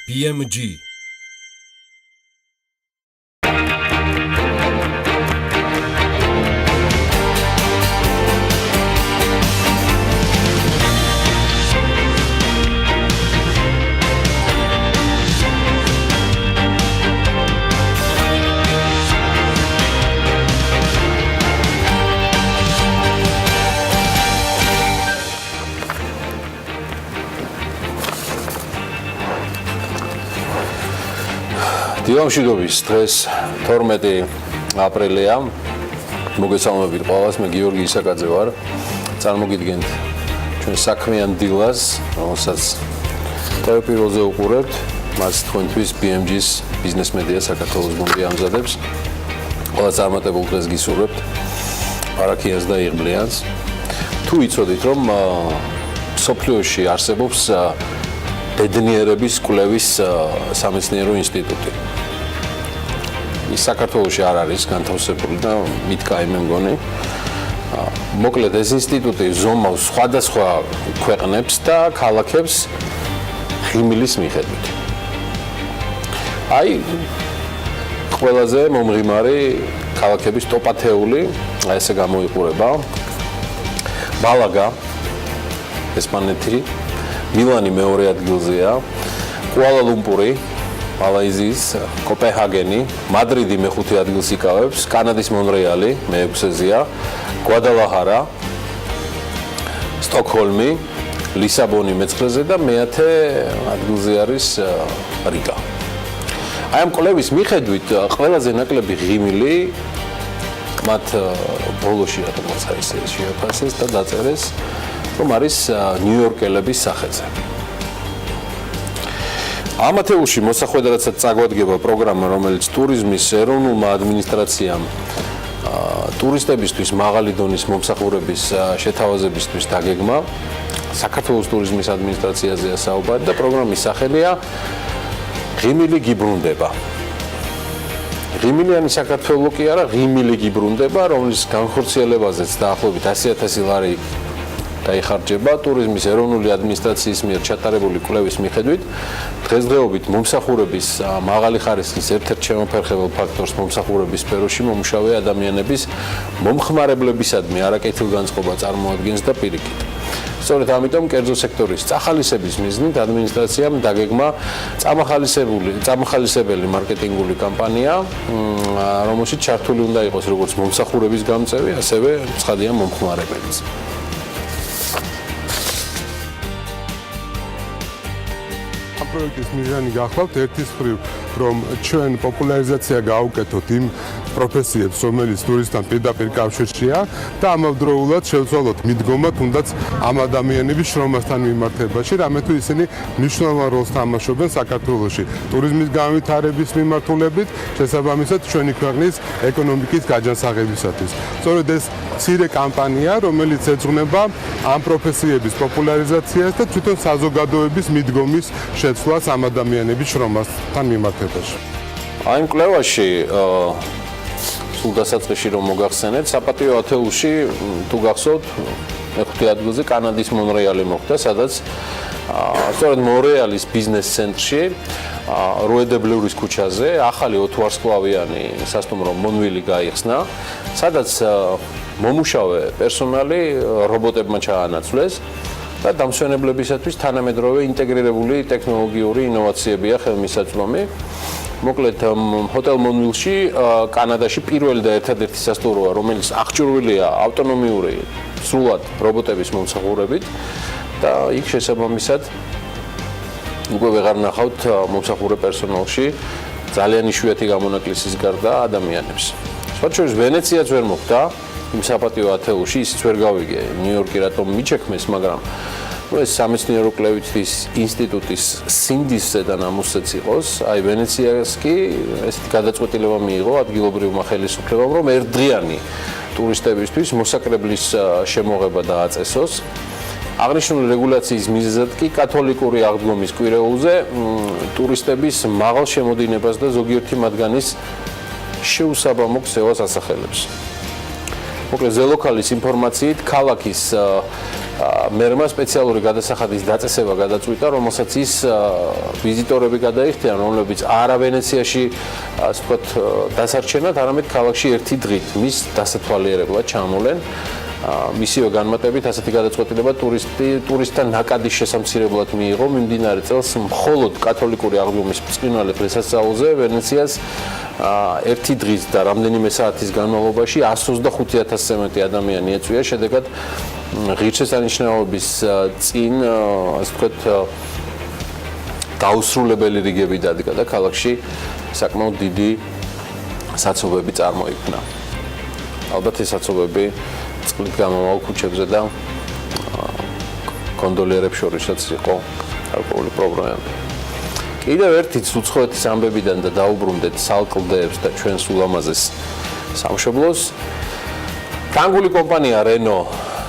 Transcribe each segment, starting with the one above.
BMG დილა მშვიდობის დღეს 12 აპრილია მოგესალმებით ყველას მე გიორგი ისაკაძე ვარ წარმოგიდგენთ ჩვენ საქმიან დილას რომელსაც ტელეპიროზე უყურებთ მას თქვენთვის BMG-ს ბიზნეს მედია საქართველოს გუნდი ამზადებს ყველა წარმატებულ დღეს გისურვებთ არაქიას და იღბლიანს თუ იცოდით რომ სოფლიოში არსებობს ბედნიერების კვლევის სამეცნიერო ინსტიტუტი. ის საქართველოში არ არის განთავსებული და მითქა მე მგონი. მოკლედ ეს ინსტიტუტი ზომავს სხვადასხვა ქვეყნებს და ქალაქებს ღიმილის მიხედვით. აი ყველაზე მომღიმარი ქალაქების ტოპ-10 ესე გამოიყურება. ბალაგა ესპანეთი მილანი მეორე ადგილზეა, კუალა-ლუმპური, მალაიზიის, კოპენჰაგენი, მადრიდი მეხუთე ადგილს იკავებს, კანადის მონრეალი მეექვსეზეა, გვადალაჰარა, სტოკჰოლმი, ლისაბონი მეცხრეზე და მეათე ადგილზე არის რიგა. აი ამ კვლევის მიხედვით ყველაზე ნაკლები ღიმილი მათ ბოლოში რატომაც არის ეს შეაფასეს და დაწერეს რომ არის ნიუ-იორკელების სახეზე. ამ ათეულში მოსახვედრაცაც წაგვადგება პროგრამა, რომელიც ტურიზმის ეროვნულმა ადმინისტრაციამ ტურისტებისთვის მაღალი დონის მომსახურების შეთავაზებისთვის დაგეგმა. საქართველოს ტურიზმის ადმინისტრაციაზეა საუბარი და პროგრამის სახელია ღიმილი გიბრუნდება. ღიმილიანი საქართველო კი არა, ღიმილი გიბრუნდება, რომლის განხორციელებაზეც დაახლოებით 100,000 ლარი დაიხარჯება ტურიზმის ეროვნული ადმინისტრაციის მიერ ჩატარებული კვლევის მიხედვით დღესდღეობით მომსახურების მაღალი ხარისხის ერთ-ერთ შემოფერხებელ ფაქტორს მომსახურების სფეროში მომუშავე ადამიანების მომხმარებლებისადმი არაკეთილგანწყობა წარმოადგენს და პირიქით. სწორედ ამიტომ კერძო სექტორის წახალისების მიზნით ადმინისტრაციამ დაგეგმა წამახალისებელი მარკეტინგული კამპანია, რომელშიც ჩართული უნდა იყოს როგორც მომსახურების გამწევი, ასევე ცხადია მომხმარებელიც. პროექტის მიზანი გახლავთ ერთის მხრივ რომ ჩვენ პოპულარიზაცია გავუკეთოთ იმ პროფესიებს, რომელიც ტურისტთან პირდაპირ კავშირშია და ამავდროულად შევცვალოთ მიდგომა თუნდაც ამ ადამიანების შრომასთან მიმართებაში, რამე თუ ისინი მნიშვნელოვან როლს თამაშობენ საქართველოში ტურიზმის განვითარების მიმართულებით, შესაბამისად ჩვენი ქვეყნის ეკონომიკის გაჯანსაღებისათვის. სწორედ ეს მცირე კამპანია, რომელიც ეძღვნება ამ პროფესიების პოპულარიზაციას და თვითონ საზოგადოების მიდგომის შეცვლას ამ ადამიანების შრომასთან მიმართებაში. აი ამ კვლევაში სულ დასაწყისში რომ მოგახსენეთ, საპატიო ათეულში თუ გახსოვთ, მეხუთე ადგილზე კანადის მონრეალი მოხვდა, სადაც სწორედ მონრეალის ბიზნეს ცენტრში, როედებლურის ქუჩაზე, ახალი 4 ვარსკვლავიანი სასტუმრო მონვილი გაიხსნა, სადაც მომუშავე პერსონალი რობოტებმა ჩაანაცვლეს და დამსვენებლებისათვის თანამედროვე ინტეგრირებული ტექნოლოგიური ინოვაციებია ხელმისაწვდომი. მოკლედ ჰოტელ მონვილში კანადაში პირველი და ერთადერთი სასტუმროა, რომელიც აღჭურვილია ავტონომიური სრულად რობოტების მომსახურებით და იქ შესაბამისად უკვე ვეღარ ნახავთ მომსახურე პერსონალში ძალიან იშვიათი გამონაკლისის გარდა ადამიანებს. სხვა შორის ვენეციაც ვერ მოხვდა იმ საპატიო ათეულში, ისიც ვერ გავიგე ნიუ-იორკი რატომ მიჩექმეს, მაგრამ ეს სამეცნიერო კვლევითის ინსტიტუტის სინდისზე და ნამუსზეც იყოს, აი ვენეციას კი ესეთი გადაწყვეტილება მიიღო ადგილობრივმა ხელისუფლებამ, რომ ერთდღიანი ტურისტებისთვის მოსაკრებლის შემოღება დააწესოს. აღნიშნული რეგულაციის მიზეზად კი კათოლიკური აღდგომის კვირეულზე ტურისტების მაღალ შემოდინებას და ზოგიერთი მათგანის შეუსაბამო ქცევას ასახელებს. მოკლედ ზელოქალის ინფორმაციით ქალაქის მერმა სპეციალური გადასახადის დაწესება გადაწყვიტა, რომელსაც ის ვიზიტორები გადაიხდიან, რომლებიც არა ვენეციაში, ასე ვთქვათ, დასარჩენად, არამედ ქალაქში ერთი დღით მის დასათვალიერებლად ჩამოლენ. მისივე განმარტებით ასეთი გადაწყვეტილება ტურისტთა ნაკადის შესამცირებლად მიიღო მიმდინარე წელს მხოლოდ კათოლიკური აღდგომის ბრწყინვალე დღესასწაულზე ვენეციას ერთი დღის და რამდენიმე საათის განმავლობაში 125,000-ზე მეტი ადამიანი ეწვია, შედეგად ღირსშესანიშნაობების წინ, ასე ვთქვათ, დაუსრულებელი რიგები დადგა და ქალაქში საკმაოდ დიდი საცობები წარმოიქმნა. ალბათ ეს საცობები წყლით გამომავალ ქუჩებზე და კონდოლიერებს შორისაც იყო გარკვეული პრობლემები. კიდევ ერთით უცხოეთის ამბებიდან და დაუბრუნდეთ სალკლდეებს და ჩვენს ულამაზეს სამშობლოს. ფრანგული კომპანია რენო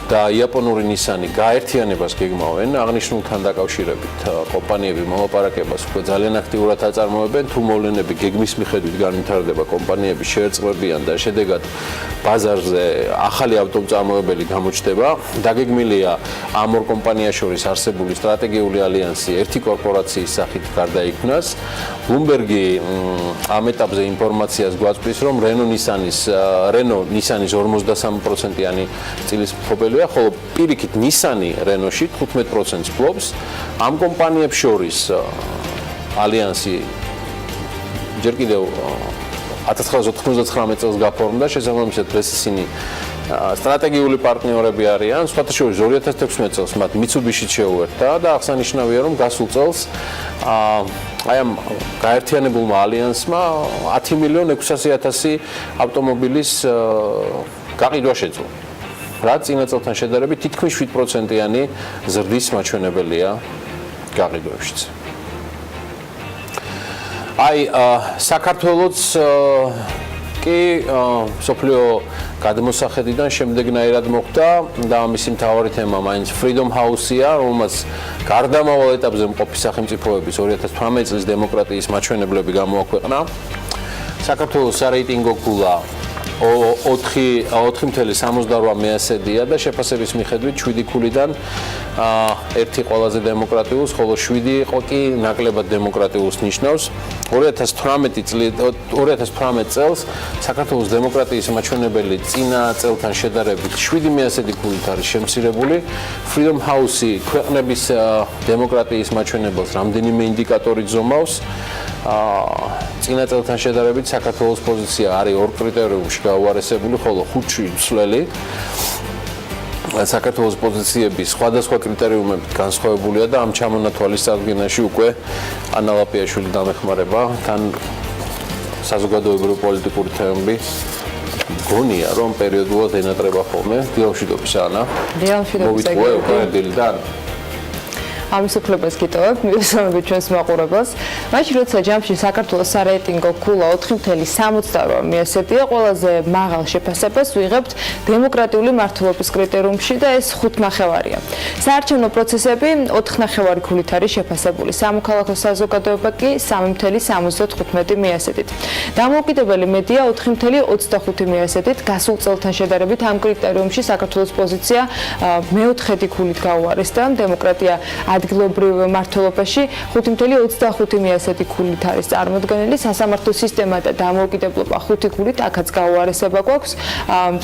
და იაპონური ნისანი გაერთიანებას გეგმავენ, აღნიშნულთან დაკავშირებით კომპანიები მოლაპარაკებას უკვე ძალიან აქტიურად აწარმოებენ, თუ მოვლენები გეგმის მიხედვით განვითარდება, კომპანიები შეერწყმებიან და შედეგად ბაზარზე ახალი ავტომწარმოებელი გამოჩნდება. დაგეგმილია ამ ორ კომპანიას შორის არსებული სტრატეგიული ალიანსი ერთი კორპორაციის სახით გარდაიქმნას. ბლუმბერგი ამ ეტაპზე ინფორმაციას გვაწვდის, რომ რენო ნისანის 53%-იანი წილის მფლობელია, ხოლო პირიქით ნისანი რენოში 15%-ს ფლობს. ამ კომპანიებს შორის ალიანსი ჯერ კიდევ 1999 წელს გაფორმდა, შესაბამისად დღეს ისინი სტრატეგიული პარტნიორები არიან. სხვათა შორის 2016 წელს მათ მიცუბიშიც შეუერთდა და აღსანიშნავია, რომ გასულ წელს აი ამ გაერთიანებულმა ალიანსმა 10,600,000 ავტომობილის გაყიდვა შეძლო. რაც წინა წელთან შედარებით თითქმის 7%-იანი ზრდის მაჩვენებელია გაყიდვებშიც. აი საქართველოს კი სოფლიო გადმოსახედიდან შემდეგნაირად მოხდა და მისი მთავარი თემა მაინც Freedom House-ია, რომელმაც გარდამავალ ეტაპზე მყოფი სახელმწიფოების 2018 წლის დემოკრატიის მაჩვენებლები გამოაქვეყნა. საქართველოს სარეიტინგო ქულა 4.78-დია და შეფასების მიხედვით 7 ქულიდან ერთი ყველაზე დემოკრატიულს, ხოლო 7 იყო კი ნაკლებად დემოკრატიულს ნიშნავს. 2018 წელს საქართველოს დემოკრატიის მაჩვენებელი წინა წელთან შედარებით 7 ქულით არის შემცირებული. Freedom House ქვეყნების დემოკრატიის მაჩვენებელს რამდენიმე ინდიკატორი ზომავს. წინა წელთან შედარებით საქართველოს პოზიცია არის ორ კრიტერიუმში გაუარესებული, ხოლო 5-ში ცვლელი. საქართველოს პოზიციები სხვადასხვა კრიტერიუმებით განსხვავებულია და ამ ჩამონათვალის წარდგენაში უკვე ანა ლაპიაშვილი დამეხმარება, თან საზოგადოებრივი პოლიტიკური თემები გონია, რომ პერიოდულად ენატრება ხოლმე. დილამშვიდობის ანა. დილამშვიდობის დილიდან. ამის უფლებას გიტოვებ, მივესალმებით ჩვენს მაყურებელს. მაშინ როცა ჯამში საქართველოს სარეიტინგო ქულა 4.78-ია, ყველაზე მაღალ შეფასებას ვიღებთ დემოკრატიული მართლობის კრიტერიუმში და ეს 5.9-არია. საარჩევნო პროცესები 4.9 ქულით არის შეფასებული. სამოქალაქო საზოგადოება კი 3.75-ით. დამოუკიდებელი მედია 4.25-ით. გასულ წელთან შედარებით ამ კრიტერიუმში საქართველოს პოზიცია მეოთხედი ქულით გაუარესდა. დემოკრატია ადგილობრივ მართლობაში 5.25 ქულით არის წარმოდგენილი. სასამართლო სისტემა და დამოუკიდებლობა 5 ქულით, აქაც გაუარესება გვაქვს.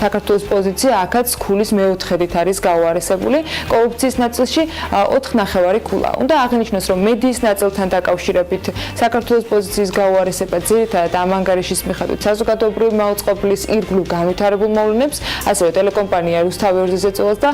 საქართველოს პოზიცია აქაც ქულის მეოთხედით არის გაუარესებული. კორუფციის ნაწილში 4.9 ქულა. უნდა აღინიშნოს, რომ მედიის ნაწილთან დაკავშირებით საქართველოს პოზიციის გაუარესება ძირითადად ამ ანგარიშის მიხედვით საზოგადოებრივი მაუწყებლის ირგვლივ განვითარებულ მოვლენებს, ასევე ტელეკომპანია რუსთავი ორზეზე წელს და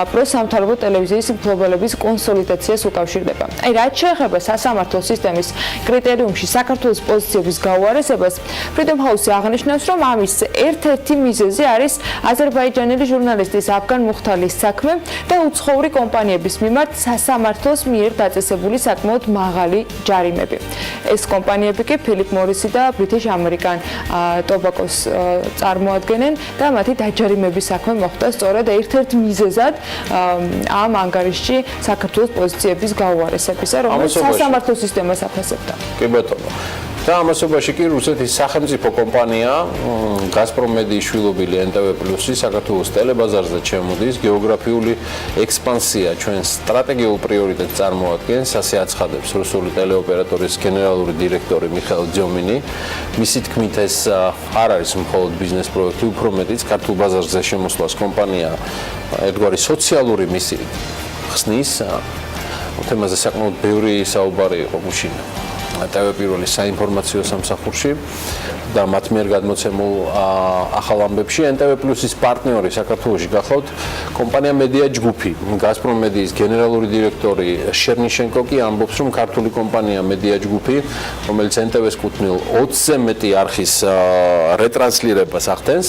პროსამთავრობო ტელევიზიის მფლობელების კონსოლიდაციას უკავშირდება. აი, რაც შეეხება სასამართლო სისტემის კრიტერიუმში საქართველოს პოზიციების გაუარესებას, Freedom House აღნიშნავს, რომ ამის ერთ-ერთი მიზეზი არის აზერბაიჯანელი ჟურნალისტის აფგან მუხთალის საქმე და უცხოური კომპანიების მიმართ სასამართლოს მიერ დაწესებული საკმაოდ მაღალი ჯარიმები. ეს კომპანიები კი Philip Morris და British American Tobacco-ს წარმოადგენენ და მათი დაჯარიმების საქმე მოხდა სწორედ ერთ-ერთ მიზეზად ამ ანგარიშში საქართველოს პოზიციების გაუარესებისა, რომელიც სასამართლო სისტემას აფასებდა. კი ბატონო. და ამასობაში კი რუსეთის სახელმწიფო კომპანია გაზპრომ მედიის შვილობილი NTV+-ი საქართველოს ტელებაზარზე ჩემოდის, გეოგრაფიული ექსპანსია ჩვენს სტრატეგიულ პრიორიტეტს წარმოადგენს, ასე აცხადებს რუსული ტელეოპერატორის გენერალური დირექტორი მიხეილ ძიომინი. მისი თქმით ეს არ არის მხოლოდ ბიზნეს პროექტი, უფრო მეტიც ქართულ ბაზარზე შემოსვლას კომპანია ერთგვარი სოციალური მისიით ხსნის. თემაზე საკმაოდ ბევრი საუბარი იყო გუშინ TV პირველი საინფორმაციო სამსახურში და მათ მიერ გადმოცემულ ახალ ამბებში NTV+-ის პარტნიორი საქართველოში გახლავთ კომპანია მედია ჯგუფი. გაზპრომ მედიის გენერალური დირექტორი შერნიშენკო კი ამბობს, რომ ქართული კომპანია მედია ჯგუფი, რომელიც NTV-ს კუთვნილ 20-ზე მეტი არხის რეტრანსლირებას ახდენს,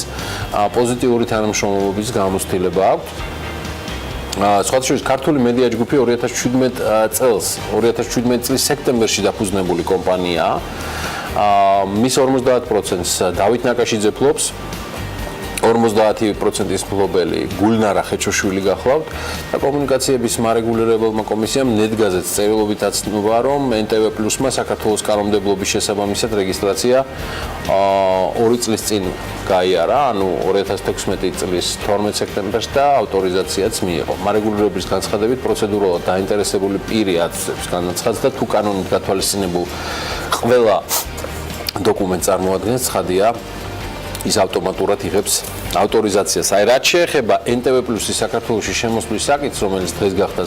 პოზიტიური თანამშრომლობის გამოცდილება აქვს. სხვათა შორის ქართული მედია ჯგუფი 2017 წლის სექტემბერში დაფუძნებული კომპანიაა. მის 50%-ს დავით ნაკაშიძე ფლობს, 50%-ის მფლობელი გულნარა ხეჩოშვილი გახლავთ და კომუნიკაციების მარეგულირებელმა კომისიამ ნედგაზეთს წერილობით აცნობა, რომ NTV+-მა საქართველოს კანონმდებლობის შესაბამისად რეგისტრაცია 2 წლის წინ გაიარა, ანუ 2016 წლის 12 სექტემბერს და ავტორიზაციაც მიიღო. მარეგულირების განცხადებით პროცედურულად დაინტერესებული პირი აცდებს განაცხადს და თუ კანონით გათვალისწინებულ ყველა დოკუმენტს წარმოადგენს, ცხადია ის ავტომატურად იღებს ავტორიზაციას. აი, რაც შეეხება NTV+-ის საქართველოში შემოსვლის საკითხს, რომელიც დღეს გახდა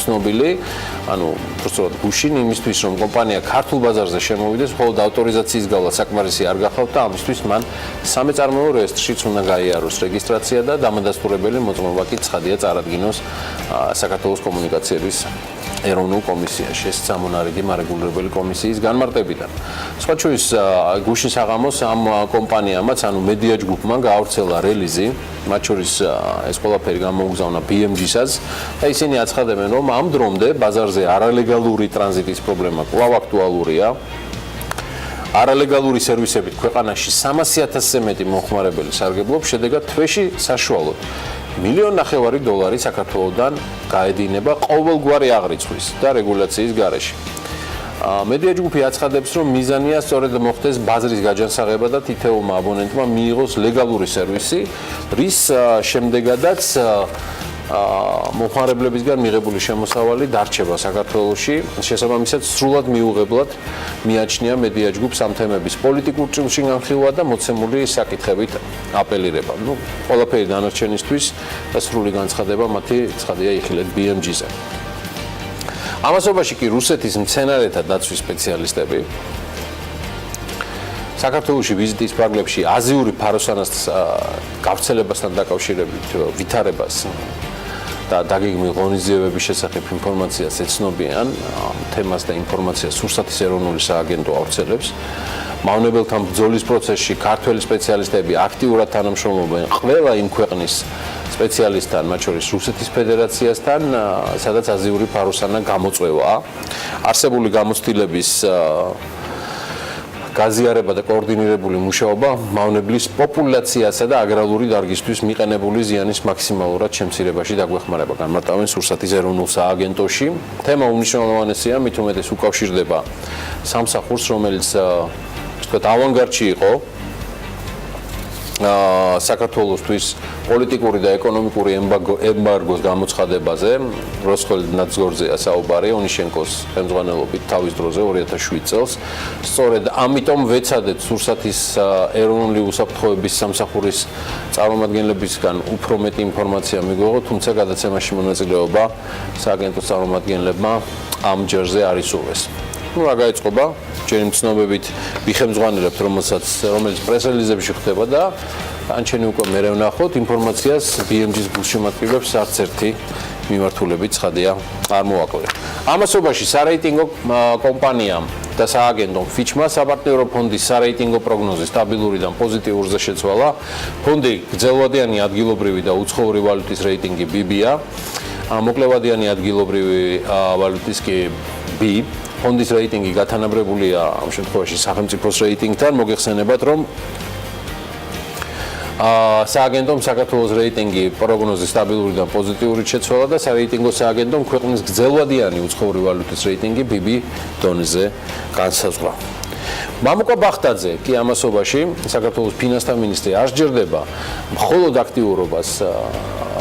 ცნობილი, ანუ უბრალოდ გუშინ იმისთვის, რომ კომპანია ქართულ ბაზარზე შემოვიდეს, მხოლოდ ავტორიზაციის გავლა საკმარისი არ გახავთ და ამისთვის მან სამეწარმოო რეესტრშიც უნდა გაიაროს რეგისტრაცია და დამადასტურებელი მოწმობა კი ცხადია წარადგინოს საქართველოს კომუნიკაციების ეროვნულ კომისიაში, ეს სამონარიდი მარეგულირებელი კომისიის განმარტებიდან. სხვა შორის გუშინ საღამოს ამ კომპანიამაც, ანუ მედია ჯგუფმა გაავრცელა რელიზი, მათ შორის ეს ყველაფერი გამოუგზავნა BMG-საც და ისინი აცხადებენ, რომ ამ დრომდე ბაზარზე არალეგალური ტრანზიტის პრობლემა კვლავ აქტუალურია. არალეგალური სერვისებით ქვეყანაში 300,000-ზე მეტი მომხმარებელი სარგებლობს, შედეგად თვეში საშუალოდ $1.5 მილიონ საქართველოდან გაედინება ყოველგვარი აღრიცხვის და რეგულაციის გარეშე. მედია ჯგუფი აცხადებს, რომ მიზანია სწორედ მოხდეს ბაზრის გაჯანსაღება და თითოეულმა აბონენტმა მიიღოს ლეგალური სერვისი, რის შემდეგადაც მომხმარებლებისგან მიღებული შემოსავალი დარჩება საქართველოში. შესაბამისად, სრულად მიუღებლად მიაჩნია მედია ჯგუფს ამ თემების პოლიტიკურ ჭრილში განხილვა და მოცემული საკითხებით აპელირება. ყველაფერი დანარჩენისთვის და სრული განცხადება მათი ცხადია იხილეთ BMG-ზე. ამასობაში კი რუსეთის მცენარეთა დაცვის სპეციალისტები საქართველოში ვიზიტის პარკლებში აზიური ფაროსანას გავრცელებასთან დაკავშირებით ვითარებას და დაგეგმილ ღონისძიებების შესახებ ინფორმაციას ეცნობიან. თემას და ინფორმაციას რუსეთის ეროვნული სააგენტო ავრცელებს. მავნებელთან ბრძოლის პროცესში ქართველი სპეციალისტები აქტიურად თანამშრომლობენ ყველა იმ ქვეყნის სპეციალისტთან, მათ შორის რუსეთის ფედერაციასთან, სადაც აზიური ფაროსანა გამოწვევა. არსებული გამოცდილების გაზიარება და კოორდინირებული მუშაობა მავნებლის პოპულაციასა და აგრარული დარგისთვის მიყენებული ზიანის მაქსიმალურად შემცირებაში დაგვეხმარება, განმარტავენ რუსეთის ეროვნულ სააგენტოში. თემა უმნიშვნელოვანესია, მით უმეტეს უკავშირდება სამსახურს, რომელიც ვთქვათ ავანგარდში იყო საქართველოსთვის პოლიტიკური და ეკონომიკური ემბარგოს გამოცხადებაზე. როსკოლნadzgorზეა საუბარი ონიშენკოს ხელმძღვანელობით თავის დროზე 2007 წელს. სწორედ ამიტომ ვეცადეთ რუსეთის ეროვნული უსაფრთხოების სამსახურის წარმომადგენლებისგან უფრო მეტი ინფორმაცია მიგვიღოთ, თუმცა გადაცემაში მონაწილეობა სააგენტოს წარმომადგენლებმა ამ ჯერზე არ ისურვეს. რა გაიწყობა? ჯერი მცნობებით ვიხემძღვანელებთ, რომელიც პრეს-რელიზებში ხდება და ანჩენი უკვე მერე ვნახოთ ინფორმაციას BMG-ს გულშემატკივრებს არც ერთი მიმართულებით ცხადია არ მოაკლია. ამასობაში სარეიტინგო კომპანიამ და სააგენტომ ფიჩმა საპარტნიორო ფონდის სარეიტინგო პროგნოზი სტაბილურიდან პოზიტიურზე შეცვალა. ფონდი გრძელვადიანი ადგილობრივი და უცხოური ვალუტის რეიტინგი BB-ა, მოკლევადიანი ადგილობრივი ვალუტის კი B. ფონდის რეიტინგი გათანაბრებულია ამ შემთხვევაში სახელმწიფოს რეიტინგთან. მოგეხსენებათ, რომ სააგენტომ საქართველოს რეიტინგი პროგნოზი სტაბილურიდან პოზიტიური შეცვალა და სარეიტინგო სააგენტომ ქვეყნის გრძელვადიანი უცხოური ვალუტის რეიტინგი BB დონეზე განსაზღვრა. მამუკა ბახტაძე კი ამასობაში საქართველოს ფინანსთა მინისტრი არ სჯერდება მხოლოდ აქტიურობას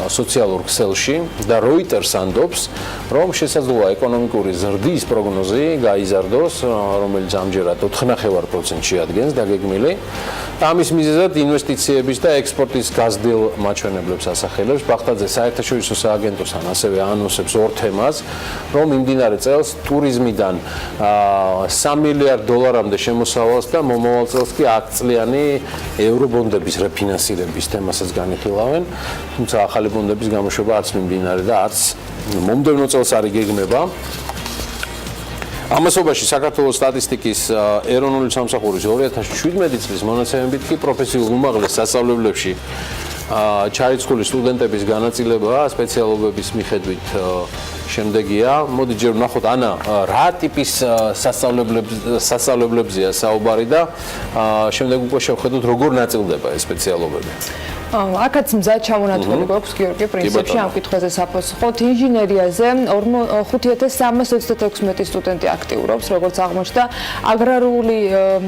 სოციალურ ქსელში და Reuters ამბობს, რომ შესაძლოა ეკონომიკური ზრდის პროგნოზი გაიზარდოს, რომელიც ამჯერად 4.5%-ში ადგენს დაგეგმილი. ამის მიზეზად ინვესტიციების და ექსპორტის გაზრდილ მაჩვენებლებს ასახელებს. ბახტაძე საერთაშორისო სააგენტოსთან ასევე ანონსებს ორ თემას, რომ იმდინარე წელს ტურიზმიდან $3 მილიარდამდე შემოსავალს და მომავალ წელს კი 10 წლიანი ევრობონდების რეფინანსირების თემასაც განიხილავენ. თუმცა ახალი ბონდების გამოშვება არც მიმდინარე და არც მომდევნო წელს არ იგეგმება. ამასობაში საქართველოს სტატისტიკის ეროვნული სამსახურის 2017 წლის მონაცემებით კი პროფესიულ უმაღლეს სასწავლებლებში ჩარიცხული სტუდენტების განაწილება სპეციალობების მიხედვით შემდეგია. მოდი ჯერ ვნახოთ ანა რა ტიპის სასწავლებლებზეა საუბარი და შემდეგ უკვე შევხედოთ როგორ ნაწილდება ეს სპეციალობები. აქაც მზად ჩამონათვლები გვაქვს გიორგი პრინციპში ამ კითხვაზე საფოსხოთ. ინჟინერიაზე 5336 სტუდენტი აქტიურობს, როგორც აღმოჩნდა. აგრარული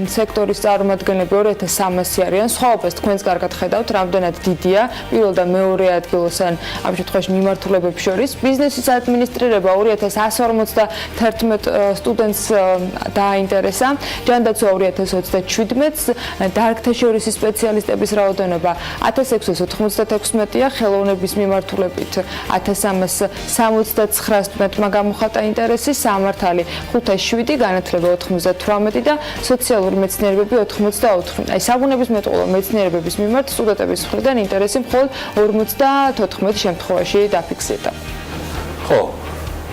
სექტორის წარმომადგენლები 2300 არიან. სხვაობას თქვენს კარგად ხედავთ, რამდენად დიდია პირველ და მეორე ადგილას ან ამ შემთხვევაში მიმართულებებს შორის. ბიზნესის ადმინისტრირება 2151 სტუდენტს დააინტერესა. ჯანდაცვა 2027-ს, დარგთაშორისი სპეციალისტების რაოდენობა 1696-ია, ხელოვნების მიმართულებით 1379 სტუდენტმა გამოხატა ინტერესი, სამართალი 507, განათლება 98 და სოციალური მეცნიერებები 84. აი საბუნებისმეტყველო მეცნიერებების მიმართ სტუდენტების მხრიდან ინტერესი მხოლოდ 54 შემთხვევაში დაფიქსირდა. ხო,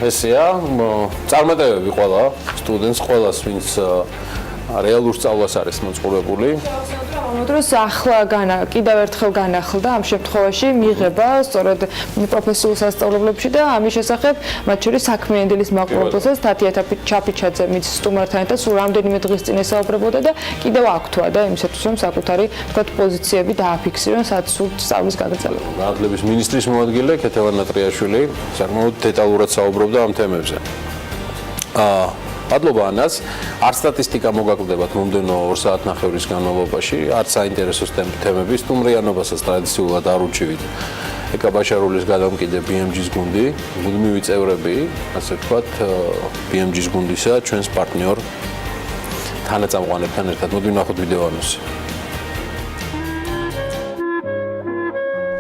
ესეა, წარმატებები ყველა სტუდენტს, ყველას ვინც რეალურ სწავლას არის მოწყობილი. ამოდროს ახლა კიდევ ერთხელ განახლდა ამ შემთხვევაში მიღება სწორედ პროფესიულ სასწავლებლებში და ამის შესახებ მათ შორის საქმიანი დილის მაყურებელსაც თათია ჩაფიჩაძე მის სტუმართან ერთად სულ რამდენიმე დღის წინ ესაუბრებოდა და კიდევ აქვთვა და იმისათვის რომ საკუთარი თქვათ პოზიციები დააფიქსირონ სადაც სურთ სწავლის გაგრძელება. განათლების მინისტრის მოადგილე ქეთევან ნატრიაშვილი საკმაოდ დეტალურად საუბრობდა ამ თემებზე. მადლობა ანას, არ სტატისტიკა მოგაკლდებათ მომდენო 2 საათნახევრის განმავლობაში, არც საინტერესო თემები, სტუმრიანობასაც ტრადიციულად არ უჩივით. ეკა ბაშარულის გადამკიდე BMG-ს გუნდი, მუდმივი წევრები, ასე ვთქვათ, BMG-ს გუნდისა, ჩვენს პარტნიორ თანაწამყვანებთან ერთად. მოდი ვნახოთ ვიდეო ანონსი.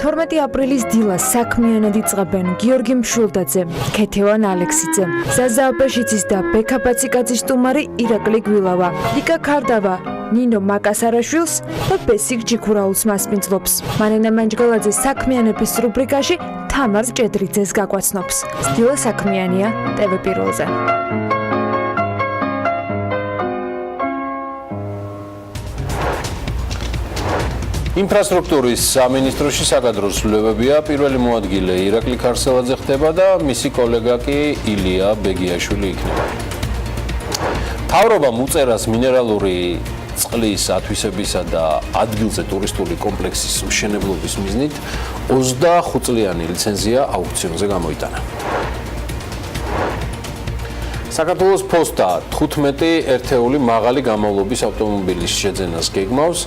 12 აპრილის დილას საქმიანად იწყებენ გიორგი მშვილდაძე, ქეთევან ალექსიძე, ზაზა აბაშიძის და ბექა ბაციკაძის სტუმარი ირაკლი გვილავა, ლიკა ქარდავა, ნინო მაკასარაშვილს და ბესიკ ჯიქურაულს მასპინძლობს. მარინა მანჯგალაძე საქმიანების რუბრიკაში თამარ ჭედრიძეს გაგვაცნობს. დილა საქმიანია TV პირველზე. ინფრასტრუქტურის სამინისტროში საკადრო ცვლილებებია. პირველი მოადგილე ირაკლი ქარსელაძე ხდება და მისი კოლეგა კი ილია ბეგიაშვილი იქნება. მთავრობამ უწერას მინერალური წყლის ათვისებისა და ადგილზე ტურისტული კომპლექსის მშენებლობის მიზნით 25 წლიანი ლიცენზია აუქციონზე გამოიტანა. საქართველოს ფოსტა 15 ერთეული მაღალი გამოვლობის ავტომობილის შეძენას გეგმავს.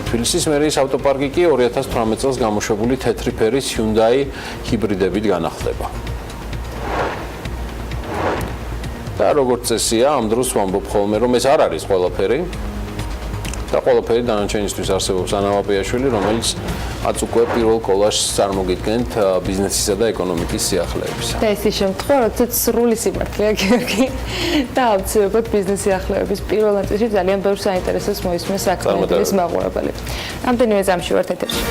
თბილისის მერიის ავტოპარკი კი 2018 წელს გამოშვებული თეთრი ფერის Hyundai ჰიბრიდებით განახლდება. და როგორც წესია, ამ დროს ვამბობ ხოლმე, რომ ეს არ არის ყველაფერი. და ყველაფერი დანარჩენისთვის არსებობს ანა ვაპიაშვილი, რომელიც აც უკვე პირველ კოლაჟს წარმოგიდგენთ ბიზნესისა და ეკონომიკის სიახლეებისა. და ეს ის შემთხვევა, როდესაც სრული სიმართლეა გიორგი და აუცილებლად ბიზნეს სიახლეების პირველ ნაწილში ძალიან ბევრ საინტერესოს მოისმენს საქმიანი დილის მაყურებელი. რამდენიმე წამში ვართ ეთერში.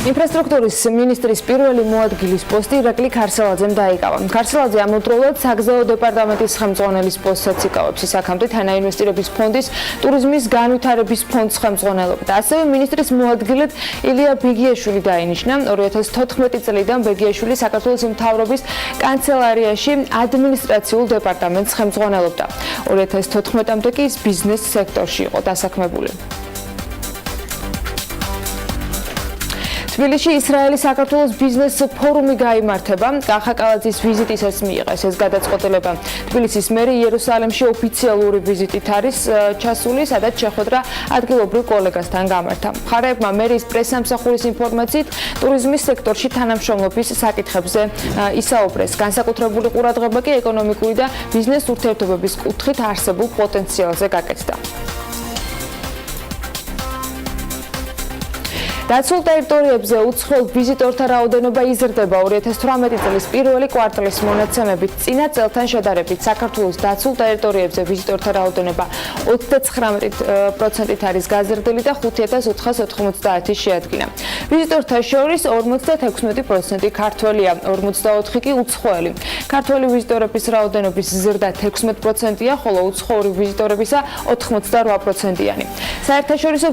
ინფრასტრუქტურის მინისტრის პირველი მოადგილის პოსტი ირაკლი ქარსელაძემ დაიკავა. ქარსელაძე ამავდროულად საგზაო დეპარტამენტის ხელმძღვანელის პოსტსაც იკავებს. აქამდე თანაინვესტირების ფონდის ტურიზმის განვითარების ფონდს ხელმძღვანელობდა. ასევე მინისტრის მოადგილედ ილია ბიგიაშვილი დაინიშნა. 2014 წლიდან ბიგიაშვილი საქართველოს მთავრობის კანცელარიაში ადმინისტრაციულ დეპარტამენტს ხელმძღვანელობდა. 2014-მდე კი ის ბიზნეს სექტორში იყო დასაქმებული. თბილისში ისრაელის საქართველოს ბიზნეს ფორუმი გაიმართება. კახაკალაძის ვიზიტისას მიიღეს ეს გადაწყვეტილება. თბილისის მერი იერუსალიმში ოფიციალური ვიზიტით არის ჩასული, სადაც შეხვედრა ადგილობრივ კოლეგასთან გამართა. მხარეებმა მერის პრესსამსახურის ინფორმაციით ტურიზმის სექტორში თანამშრომლობის საკითხებზე ისაუბრეს. განსაკუთრებული ყურადღება კი ეკონომიკური და ბიზნეს ურთიერთობების კუთხით არსებულ პოტენციალზე გაკეთდა. დაცულ ტერიტორიებზე უცხოელ ვიზიტორთა რაოდენობა იზრდება. 2018 წლის პირველი კვარტალის მონაცემებით წინა წელთან შედარებით საქართველოს დაცულ ტერიტორიებზე ვიზიტორთა რაოდენობა 39%-ით არის გაზრდილი და 5490 შეადგინა. ვიზიტორთა შორის 56% ქართველია, 44% კი უცხოელი. ქართველი ვიზიტორების რაოდენობის ზრდა 16%-ია, ხოლო უცხოური ვიზიტორებისა 88%-იანი. საერთაშორისო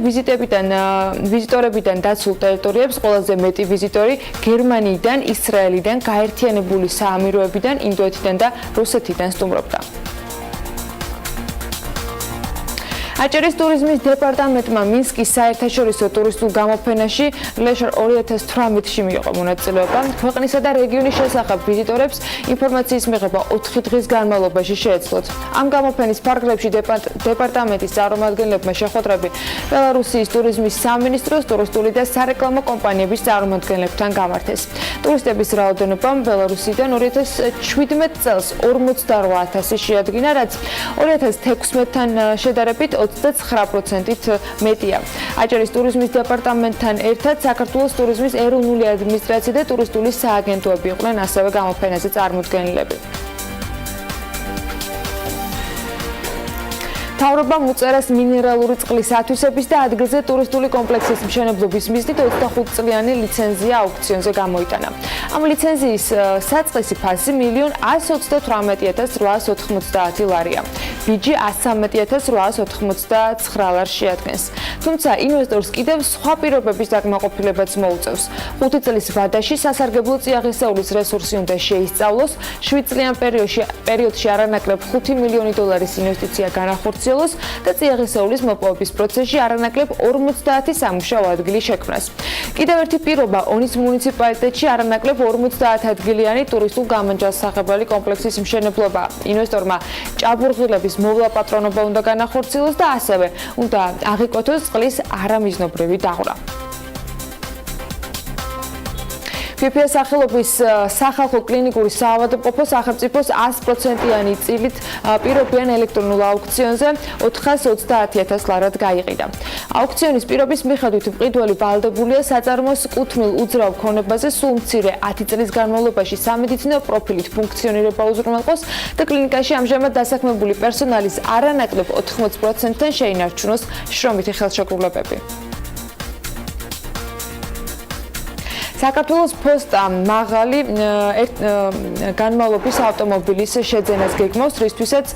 ვიზიტორებიდან დაცულ ტერიტორიებს ყველაზე მეტი ვიზიტორი გერმანიიდან, ისრაელიდან, გაერთიანებული საამიროებიდან, ინდოეთიდან და რუსეთიდან სტუმრობდა. აჭარის ტურიზმის დეპარტამენტმა მინსკის საერთაშორისო ტურისტულ გამოფენაში ლეშარ 2018-ში მიიღო მონაწილეობა. ქვეყნისა და რეგიონის შესახებ ვიზიტორებს ინფორმაციის მიღება 4 დღის განმავლობაში შეეძლოთ. ამ გამოფენის ფარგლებში დეპარტამენტის წარმომადგენლებმა შეხვედრები ბელარუსიის ტურიზმის სამინისტროს, ტურისტული და სარეკლამო კომპანიების წარმომადგენლებთან გამართეს. ტურისტების რაოდენობა ბელარუსიდან 2017 წელს 48000 შეადგინა, რაც 2016-თან შედარებით 29%-ით მეტია. აჭარის ტურიზმის დეპარტამენტთან ერთად საქართველოს ტურიზმის ეროვნული ადმინისტრაცია და ტურისტული სააგენტოები იყვნენ ასევე გამოფენაზე წარმოდგენილები. მთავრობამ უწერას მინერალური წყლის ათვისების და ადგილზე ტურისტული კომპლექსის მშენებლობის მიზნით 25 წლიანი ლიცენზია აუქციონზე გამოიტანა. ამ ლიცენზიის საწყისი ფასი 1,128,890 ლარია. ბიჯი 113,899 ლარს შეადგენს. თუმცა ინვესტორს კიდევ სხვა პირობების დაკმაყოფილებაც მოუწევს. 5 წლის ვადაში სასარგებლო წიაღისეულის რესურსი უნდა შეისწავლოს, 7 წლიან პერიოდში არანაკლებ 5 მილიონი დოლარის ინვესტიცია განახორციელოს და წიაღისეულის მოპოვების პროცესში არანაკლებ 50 სამუშაო ადგილი შექმნას. კიდევ ერთი პირობა ონის მუნიციპალიტეტში არანაკლებ 50 ადგილიანი ტურისტულ გამონჯალსაღებელი კომპლექსის მშენებლობა. ინვესტორმა ჭაბურღილების მოვლა პატრონობა უნდა განახორციელოს და ასევე უნდა აღიკვეთოს წყლის არამიზნობრივი დაღვრა. ფიფია სახელობის სახალხო კლინიკური საავადმყოფო სახელმწიფოს 100%-იანი წილით პირობიან ელექტრონულ აუქციონზე 430,000 ლარად გაიყიდა. აუქციონის პირობის მიხედვით მყიდველი ვალდებულია საწარმოს კუთვნილ უძრავ ქონებაზე სულ მცირე 10 წლის განმავლობაში სამედიცინო პროფილით ფუნქციონირება უზრუნველყოს და კლინიკაში ამჟამად დასაქმებული პერსონალის არანაკლებ 80%-თან შეინარჩუნოს შრომითი ხელშეკრულებები. საქართველოს პოსტა მაღალი განმავლობის ავტომობილის შეძენას გეგმავს, რისთვისაც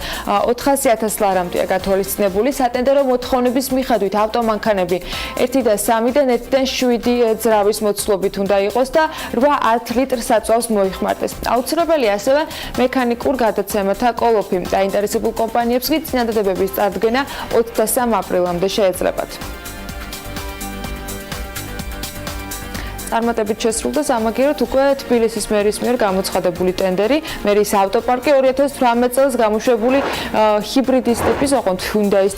400,000 ლარამდეა გათვალისწინებული. სატენდერო მოთხოვნების მიხედვით ავტომანქანები 1-3-დან 1-7 ძრავის მოცულობით უნდა იყოს და 8-10 ლიტრ საწვავს მოიხმარდეს. აუცილებელია ასევე მექანიკურ გადაცემათა კოლოფი. დაინტერესებულ კომპანიებს კი წინადადებების წარდგენა 23 აპრილამდე შეეძლებათ. წარმატებით შესრულდა სამაგიეროდ უკვე თბილისის მერის მიერ გამოცხადებული ტენდერი. მერის ავტოპარკი 2018 წელს გამოშვებული ჰიბრიდის ტიპის ოღონდ ჰუნდაის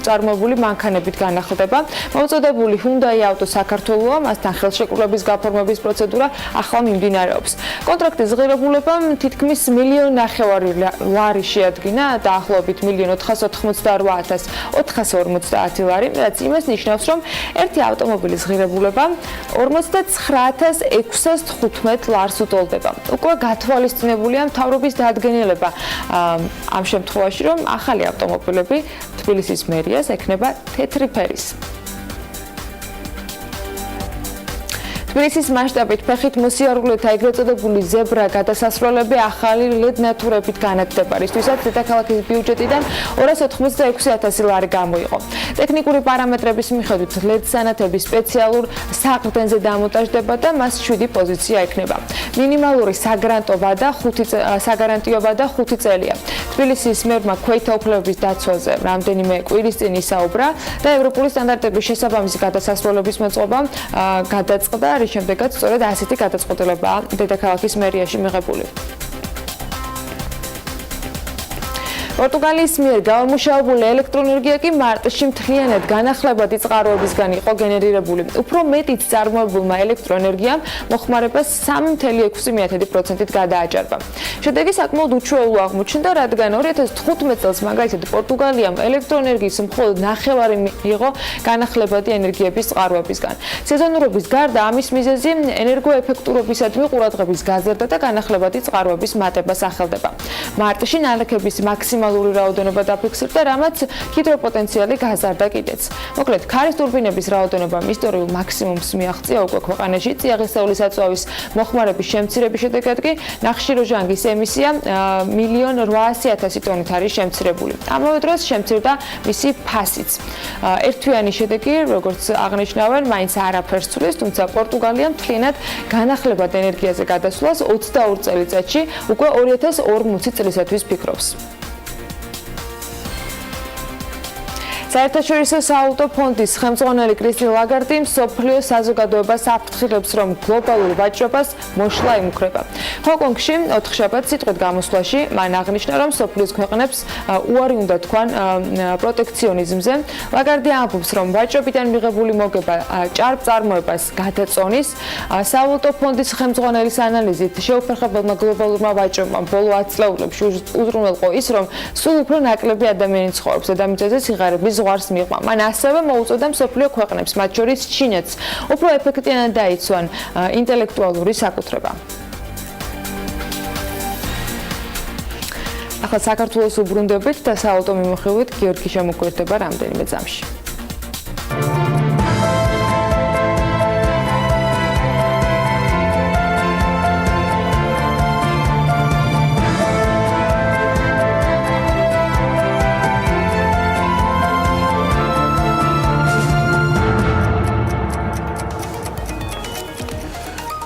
წარმოებული მანქანებით განახლდება. მოწოდებული ჰუნდაი ავტო საქართველოა, მასთან ხელშეკრულების გაფორმების პროცედურა ახლა მიმდინარეობს. კონტრაქტის ღირებულებამ თითქმის 1,5 ლარი შეადგინა, დაახლოებით 1,488,450 ლარი, რაც იმას ნიშნავს, რომ ერთი ავტომობილის ღირებულება 49,615 ლარს უტოლდება. უკვე გათვალისწინებულია მთავრობის დადგენილება ამ შემთხვევაში, რომ ახალი ავტომობილები თბილისის მერიას ექნება თეთრი ფერის. თბილისის მასშტაბით ფეხით მოსიარულეთა ეგრეთ წოდებული ზებრა გადასასვლელები ახალი ლედ ნათურებით განათდება, რისთვისაც დედაქალაქის ბიუჯეტიდან 286,000 ლარი გამოიყო. ტექნიკური პარამეტრების მიხედვით ლედ სანათები სპეციალურ საყრდენზე დამონტაჟდება და მას 7 პოზიცია ექნება. მინიმალური საგარანტიო ვადა 5 წელია. თბილისის მერმა ქვეითთა უფლებების დაცვაზე რამდენიმე კვირის წინ ისაუბრა და ევროპული სტანდარტების შესაბამისი გადასასვლელების მოწყობა გადაწყდა, რის შემდეგაც სწორედ ასეთი გადაწყვეტილებაა დედაქალაქის მერიაში მიღებული. პორტუგალიის მიერ გამომუშავებული ელექტროენერგია კი მარტში მთლიანად განახლებადი წყაროებისგან იყო გენერირებული. უფრო მეტიც წარმოებულმა ელექტროენერგიამ მოხმარებას 3.6%-ით გადააჭარბა. შედეგი საკმაოდ უჩვეულო აღმოჩნდა, რადგან 2015 წელს მაგალითად პორტუგალიამ ელექტროენერგიის მხოლოდ 1/2 მიიღო განახლებადი ენერგიების წყაროებისგან. სეზონურობის გარდა ამის მიზეზი ენერგოეფექტურობისადმი ყურადღების გაზრდა და განახლებადი წყაროების მატებას ახელდება. მარტში ნალექების მაქსიმალური რაოდენობა დაფიქსირდა, რამაც ჰიდროპოტენციალი გაზარდა კიდეც. მოკლედ, ქარის ტურბინების რაოდენობამ ისტორიულ მაქსიმუმს მიაღწია უკვე ქვეყანაში. წიაღისეულის საწვავის მოხმარების შემცირების შედეგად კი ნახშირორჟანგის ემისია 1,800,000 ტონით არის შემცირებული. ამავე დროს შემცირდა მისი ფასიც. ერთთვიანი შედეგი, როგორც აღნიშნავენ, მაინც არაფერს ცვლის, თუმცა პორტუგალია მთლიანად განახლებად ენერგიაზე გადასვლას 22 წელიწადში უკვე 2040 წლისათვის ფიქრობს. საერთაშორისო სავალუტო ფონდის ხელმძღვანელი კრისტინ ლაგარდი მსოფლიო საზოგადოებას აფრთხილებს, რომ გლობალურ ვაჭრობას მოშლა ემუქრება. ჰონკონგში 4 შაბათს სიტყვით გამოსვლაში მან აღნიშნა, რომ მსოფლიოს ქვეყნებს უარი უნდა თქვან პროტექციონიზმზე. ლაგარდი ამბობს, რომ ვაჭრობიდან მიღებული მოგება ჭარბ წარმოებას გადაწონის. სავალუტო ფონდის ხელმძღვანელის ანალიზით შეუფერხებელმა გლობალურმა ვაჭრობამ ბოლო 10 წლეულებში უზრუნველყო ის, რომ სულ უფრო ნაკლები ადამიანი ცხოვრობს დედამიწაზე სიღარიბის ზღვარს მიღმა. მან ასევე მოუწოდა მსოფლიო ქვეყნებს, მათ შორის ჩინეთს, უფრო ეფექტიანად დაიცვან ინტელექტუალური საკუთრება. ახლა საქართველოს უბრუნდებით და საავტო მიმოხილვით გიორგი შემოგვერდება რამდენიმე წამში.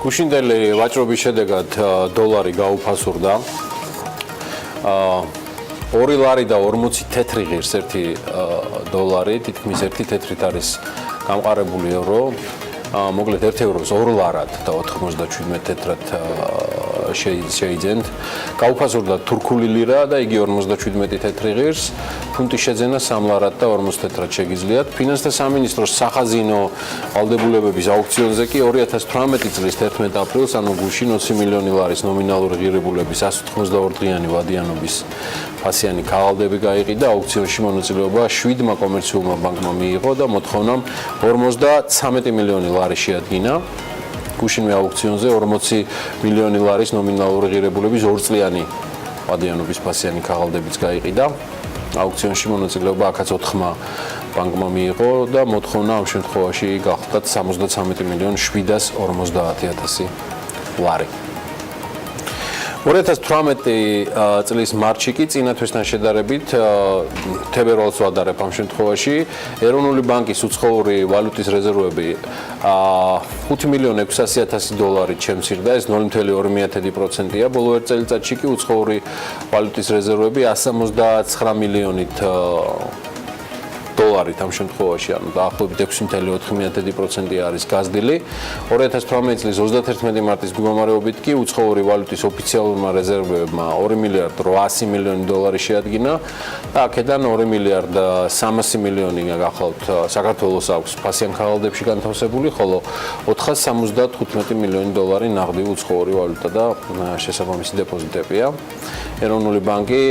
გუშინდელი ვაჭრობის შედეგად დოლარი გაუფასურდა 2 ლარი და 40 თეთრი ღირს 1 დოლარი, თითქმის 1 თეთრით არის გამყარებული ევრო. მოკლედ 1 ევროს 2 ლარად და 97 თეთრად შეიძენთ. გაუფასურდა თურქული ლირა და იგი 57 თეთრი ღირს. ფუნტის შეძენა 3 ლარად და 40 თეთრად შეგიძლიათ. ფინანსთა სამინისტროს სახაზინო ვალდებულებების აუქციონზე კი 2018 წლის 11 აპრილს, ანუ გუშინ 20 მილიონი ლარის ნომინალური ღირებულების 182 დღიანი ვადიანობის ფასიანი ქაღალდები გაიყიდა. აუქციონში მონაწილეობა 7 კომერციულმა ბანკმა მიიღო და მოთხოვნამ 53 მილიონი ლარი შეადგინა. გუშინვე აუქციონზე 40 მილიონი ლარის ნომინალური ღირებულების 2 წლიანი ვადიანობის ფასიანი ქაღალდებიც გაიყიდა. აუქციონში მონაწილეობა აქაც 4 ბანკმა მიიღო და მოთხოვნა ამ შემთხვევაში გახდათ 73 მილიონ 750,000 ლარი. 2018 წლის მარტში კი წინა თვესთან შედარებით თებერვალს ვადარებ ამ შემთხვევაში ეროვნული ბანკის უცხოური ვალუტის რეზერვები 5 მილიონ 600,000 დოლარით შემცირდა, ეს 0.2%-ია. ბოლო ერთ წელიწადში კი უცხოური ვალუტის რეზერვები 179 მილიონით დოლარით ამ შემთხვევაში, ანუ დაახლოებით 6.4% არის გაზრდილი. 2018 წლის 31 მარტის მდგომარეობით კი უცხოური ვალუტის ოფიციალურმა რეზერვებმა 2 მილიარდ 800 მილიონი დოლარი შეადგინა და აქედან 2 მილიარდ 300 მილიონი გახლავთ საქართველოს აქვს ფასიან ქაღალდებში განთავსებული, ხოლო 475 მილიონი დოლარი ნაღდი უცხოური ვალუტა და შესაბამისი დეპოზიტებია. ეროვნული ბანკი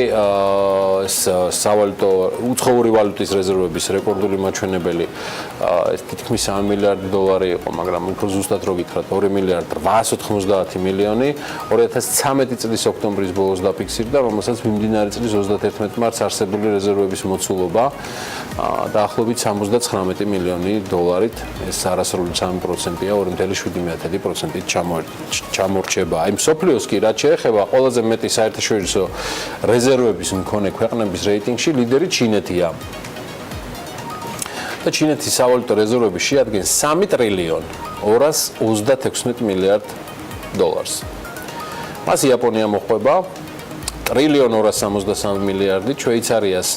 სავალუტო უცხოური ვალუტის რეზერვების რეკორდული მაჩვენებელი ეს თითქმის 3 მილიარდი დოლარი იყო, მაგრამ უფრო ზუსტად რო გითხრათ 2 მილიარდი 890 მილიონი 2013 წლის ოქტომბრის ბოლოს დაფიქსირდა, რომელსაც მიმდინარე წლის 31 მარტს არსებული რეზერვების მოცულობა დაახლოებით 79 მილიონი დოლარით, ეს არასრული 3%-ია, 2.7%-ით ჩამორჩება. აი მსოფლიოს კი რაც შეეხება ყველაზე მეტი საერთაშორისო რეზერვების მქონე ქვეყნების რეიტინგში ლიდერი ჩინეთია. და ჩინეთის სავალუტო რეზერვები შეადგენს 3 ტრილიონ 236 მილიარდ დოლარს. მას იაპონია მოჰყვება ტრილიონ 263 მილიარდით, შვეიცარიას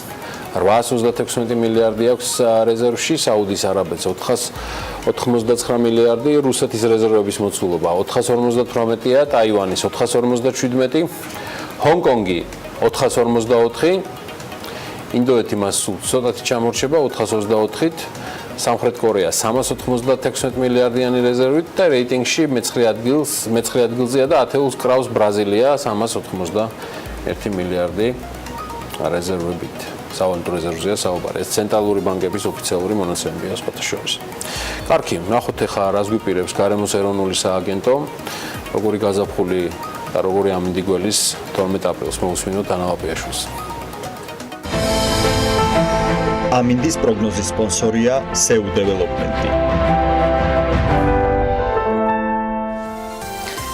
836 მილიარდი აქვს რეზერვში, საუდის არაბეთს 499 მილიარდი, რუსეთის რეზერვების მოცულობა 458-ია, ტაივანის 457, ჰონკონგი 454, ინდოეთი მას ცოტათი ჩამორჩება 424-ით, სამხრეთ კორეა 396 მილიარდიანი რეზერვით და რეიტინგში მე-9 ადგილზეა და ათეულს კრავს ბრაზილია 391 მილიარდი რეზერვებით. სავალუტო რეზერვზეა საუბარი. ეს ცენტრალური ბანკების ოფიციალური მონაცემებია სხვათა შორის. კარგი, ნახოთ ახლა რას გვიპირებს გარემოს ეროვნული სააგენტო, როგორი გაზაფხული და როგორი ამინდი გველის 12 აპრილს მოусმინოთ ანალაპიაშვილს. ამინდის პროგნოზის სპონსორია SEU Development.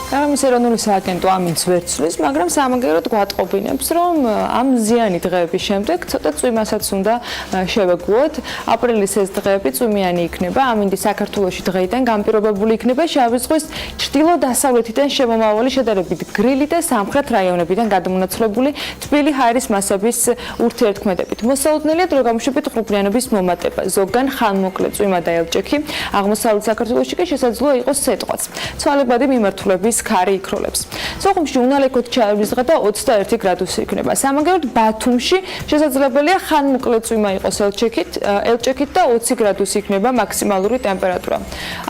გარემოს ეროვნული სააგენტო ამინდს ვერ ცვლის, მაგრამ სამაგეროდ გვატყობინებს, რომ ამ მზიანი დღეების შემდეგ ცოტა წვიმასაც უნდა შევეგუოთ. აპრილის ეს დღეები წვიმიანი იქნება, ამინდი საქართველოში დღეიდან განპირობებული იქნება შავი ზღვის ჩრდილო-დასავლეთიდან შემომავალი შედარებით გრილი და სამხრეთ რაიონებიდან გადმონაცვლებული თბილი ჰაერის მასების ურთიერთქმედებით. მოსალოდნელია დრო გამოშვებით ღრუბლიანობის მომატება, ზოგან ხანმოკლე წვიმა და ელჭექი, აღმოსავლეთ საქართველოში კი შესაძლოა იყოს სიტყვაც. ცვალებადი მიმართულების ქარი იქროლებს. სოხუმში უნალექოდ ჩაევლის დღე და 21 გრადუსი იქნება. სამაგეროდ ბათუმში შესაძლებელია ხანმოკლე წვიმა იყოს ელჭექით და 20 გრადუსი იქნება მაქსიმალური ტემპერატურა.